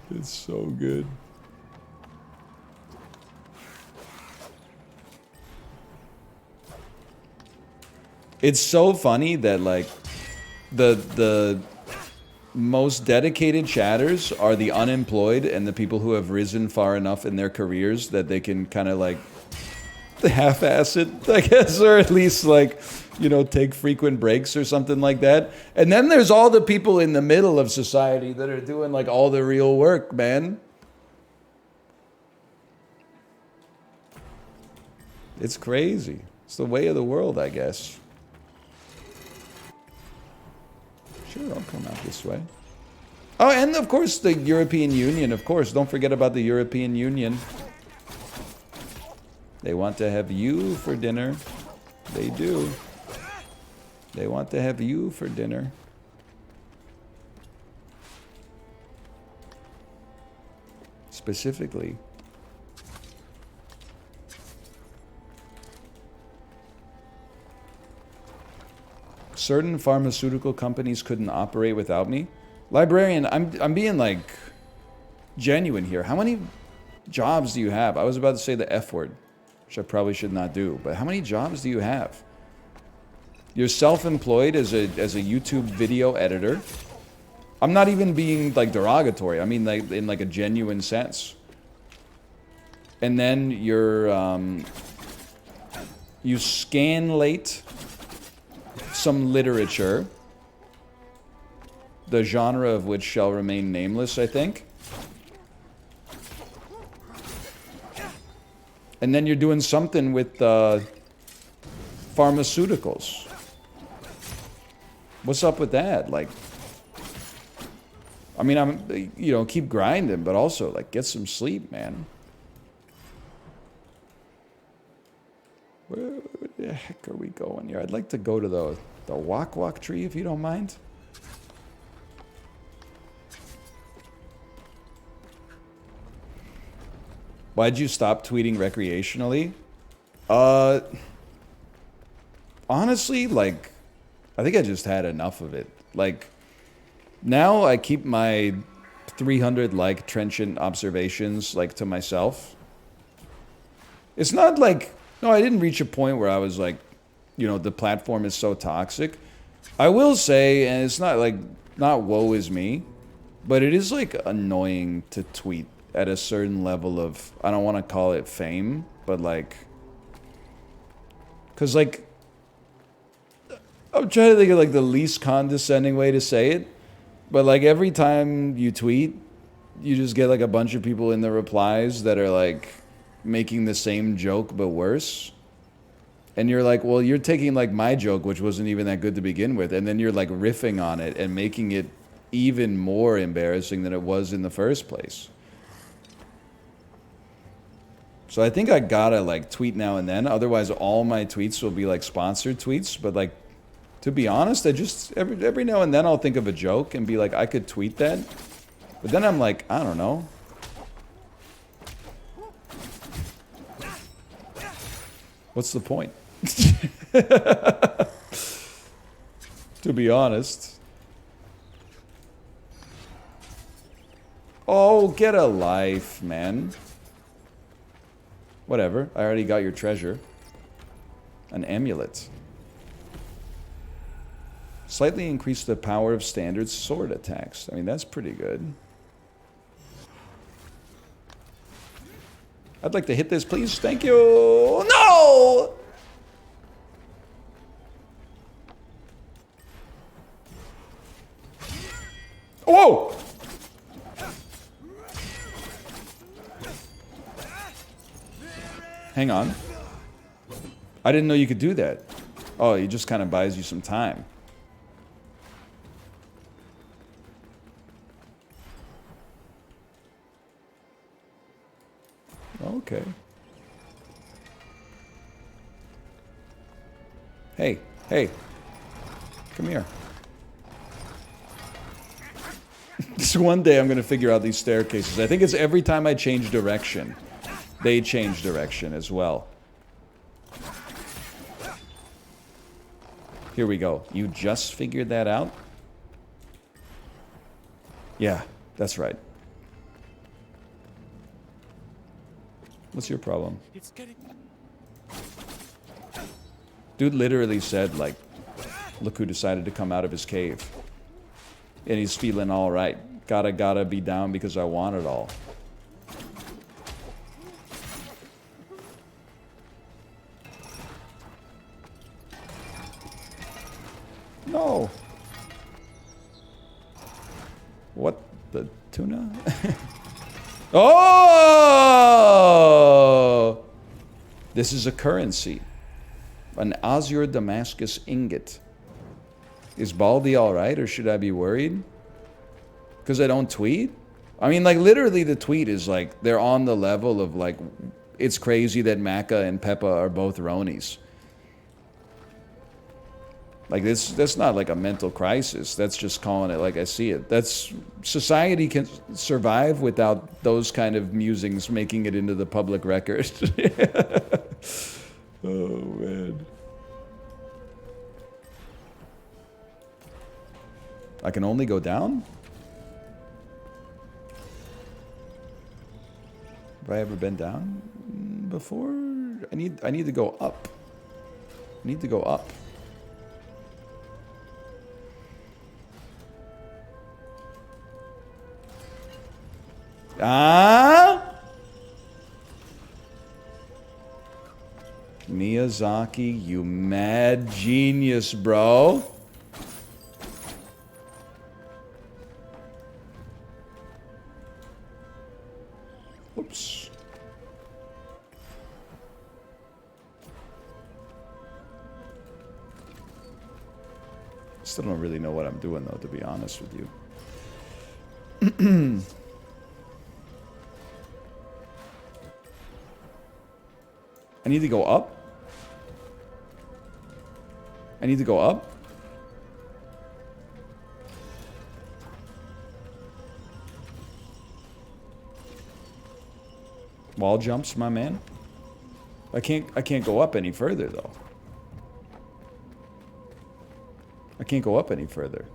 It's so good. It's so funny that, like, the most dedicated chatters are the unemployed and the people who have risen far enough in their careers that they can kind of, like, half-ass it, I guess, or at least, like, you know, take frequent breaks or something like that. And then there's all the people in the middle of society that are doing, like, all the real work, man. It's crazy. It's the way of the world, I guess. Sure, I'll come out this way. Oh, and of course the European Union, of course. Don't forget about the European Union. They want to have you for dinner. They do. They want to have you for dinner. Specifically. Certain pharmaceutical companies couldn't operate without me. Librarian, I'm being, like, genuine here. How many jobs do you have? I was about to say the F word, which I probably should not do, but how many jobs do you have? You're self-employed as a YouTube video editor. I'm not even being, like, derogatory. I mean, like, in, like, a genuine sense. And then you're, you scanlate some literature, the genre of which shall remain nameless, I think. And then you're doing something with pharmaceuticals. What's up with that? Like, I mean, I'm, you know, keep grinding, but also, like, get some sleep, man. Where the heck are we going here? I'd like to go to The wak tree, if you don't mind. Why'd you stop tweeting recreationally? Honestly, like, I think I just had enough of it. Like, now I keep my 300 like trenchant observations like to myself. It's not like, no, I didn't reach a point where I was like, you know, the platform is so toxic. I will say, and it's not like, not woe is me, but it is like annoying to tweet at a certain level of, I don't want to call it fame, but like, because like, I'm trying to think of like the least condescending way to say it, but like every time you tweet, you just get like a bunch of people in the replies that are like making the same joke but worse. And you're like, well, you're taking like my joke, which wasn't even that good to begin with, and then you're like riffing on it and making it even more embarrassing than it was in the first place. So I think I gotta like tweet now and then, otherwise all my tweets will be like sponsored tweets. But like, to be honest, I just every now and then I'll think of a joke and be like, I could tweet that. But then I'm like, I don't know. What's the point? To be honest. Oh, get a life, man. Whatever. I already got your treasure. An amulet. Slightly increase the power of standard sword attacks. I mean, that's pretty good. I'd like to hit this, please. Thank you. No! Whoa! Hang on. I didn't know you could do that. Oh, he just kind of buys you some time. Okay. Hey, hey. Come here. Just one day I'm going to figure out these staircases. I think it's every time I change direction, they change direction as well. Here we go. You just figured that out? Yeah, that's right. What's your problem? It's getting... Dude literally said, like, look who decided to come out of his cave. And he's feeling all right. Gotta be down because I want it all. No. What? The tuna? Oh! This is a currency. An Azure Damascus ingot. Is Baldy alright, or should I be worried? Because I don't tweet? I mean, like, literally the tweet is like, they're on the level of like, it's crazy that Maka and Peppa are both Ronies. Like, that's not like a mental crisis. That's just calling it like I see it. That's, society can survive without those kind of musings making it into the public record. Oh, man. I can only go down? Have I ever been down before? I need to go up. I need to go up. Ah! Miyazaki, you mad genius, bro. Oops. Still don't really know what I'm doing, though, to be honest with you. I need to go up? I need to go up? Wall jumps, my man. I can't go up any further though. I can't go up any further.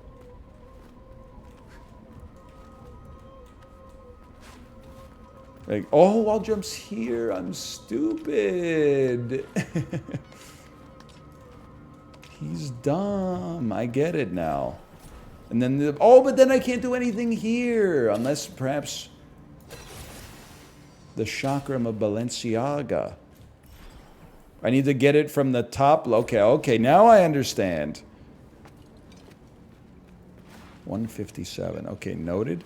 Like, oh, wall jumps here. I'm stupid. He's dumb. I get it now. And then but then I can't do anything here unless perhaps the chakram of Balenciaga. I need to get it from the top. Okay, now I understand. 157. Okay, noted.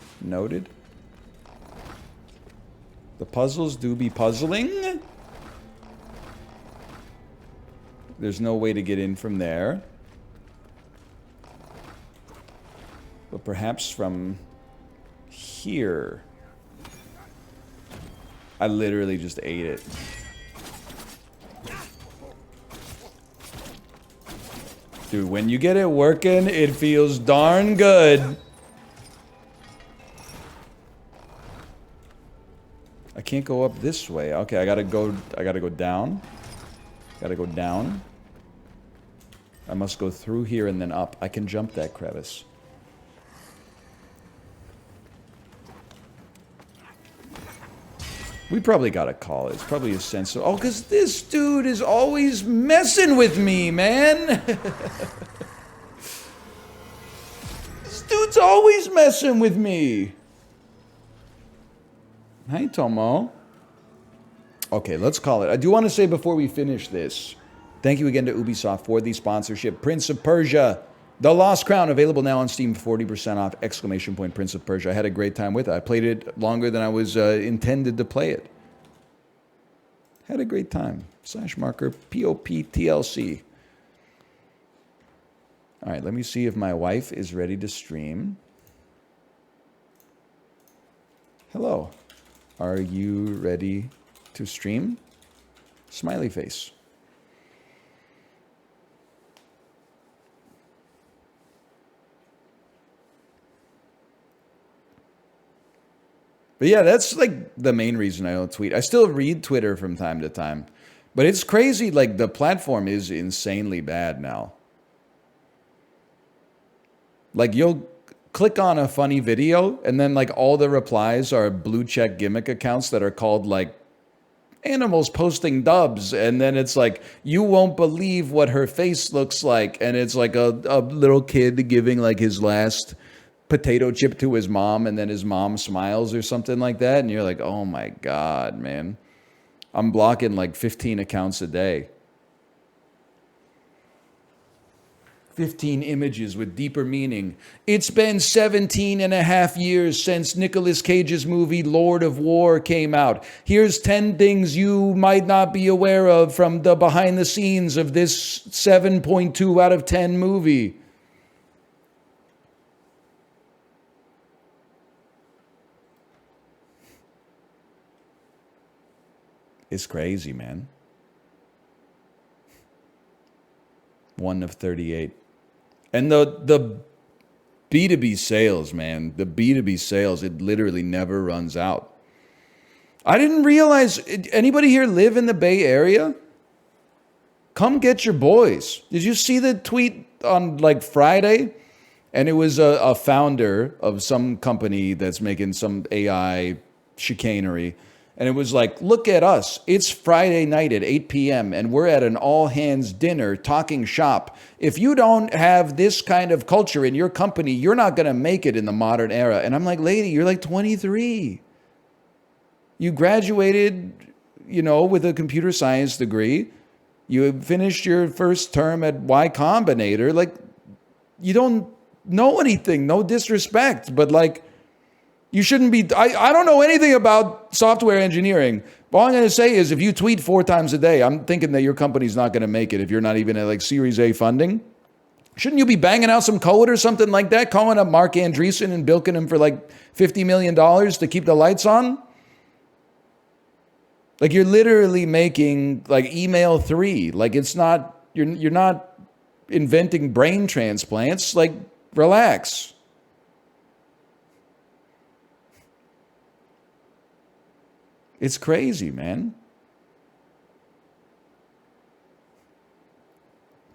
The puzzles do be puzzling. There's no way to get in from there. But perhaps from here. I literally just ate it. Dude, when you get it working, it feels darn good. I can't go up this way. Okay, I gotta go down. Gotta go down. I must go through here and then up. I can jump that crevice. We probably gotta call it. It's probably a sense of... Oh, because this dude is always messing with me, man. This dude's always messing with me. Hi, Tomo. Okay, let's call it. I do want to say before we finish this, thank you again to Ubisoft for the sponsorship. Prince of Persia, The Lost Crown, available now on Steam, 40% off, ! Prince of Persia. I had a great time with it. I played it longer than I was intended to play it. Had a great time. /marker POPTLC. All right, let me see if my wife is ready to stream. Hello. Are you ready to stream? Smiley face. But yeah, that's like the main reason I don't tweet. I still read Twitter from time to time. But it's crazy, like the platform is insanely bad now. Like you'll click on a funny video and then like all the replies are blue check gimmick accounts that are called like animals posting dubs, and then it's like, you won't believe what her face looks like, and it's like a little kid giving like his last potato chip to his mom, and then his mom smiles or something like that, and you're like, oh my god, man. I'm blocking like 15 accounts a day. 15 images with deeper meaning. It's been 17 and a half years since Nicolas Cage's movie Lord of War came out. Here's 10 things you might not be aware of from the behind the scenes of this 7.2 out of 10 movie. It's crazy, man. 1 of 38. And the B2B sales, man, the B2B sales, it literally never runs out. I didn't realize, anybody here live in the Bay Area? Come get your boys. Did you see the tweet on like Friday? And it was a founder of some company that's making some AI chicanery. And it was like, look at us. It's Friday night at 8 p.m. and we're at an all-hands dinner talking shop. If you don't have this kind of culture in your company, you're not going to make it in the modern era. And I'm like, lady, you're like 23. You graduated, you know, with a computer science degree. You finished your first term at Y Combinator. Like, you don't know anything. No disrespect. But like, you shouldn't be... I don't know anything about software engineering. All I'm going to say is if you tweet 4 times a day, I'm thinking that your company's not going to make it if you're not even at like Series A funding. Shouldn't you be banging out some code or something like that? Calling up Mark Andreessen and bilking him for like $50 million to keep the lights on? Like you're literally making like email 3. Like it's not... You're not inventing brain transplants. Like relax. It's crazy, man.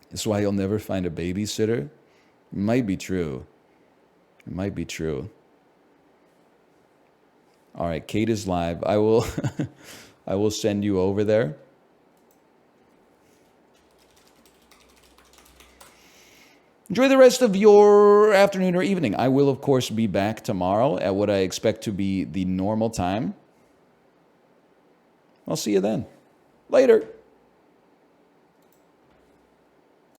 That's why you'll never find a babysitter. It might be true. It might be true. All right, Kate is live. I will I will send you over there. Enjoy the rest of your afternoon or evening. I will, of course, be back tomorrow at what I expect to be the normal time. I'll see you then. Later.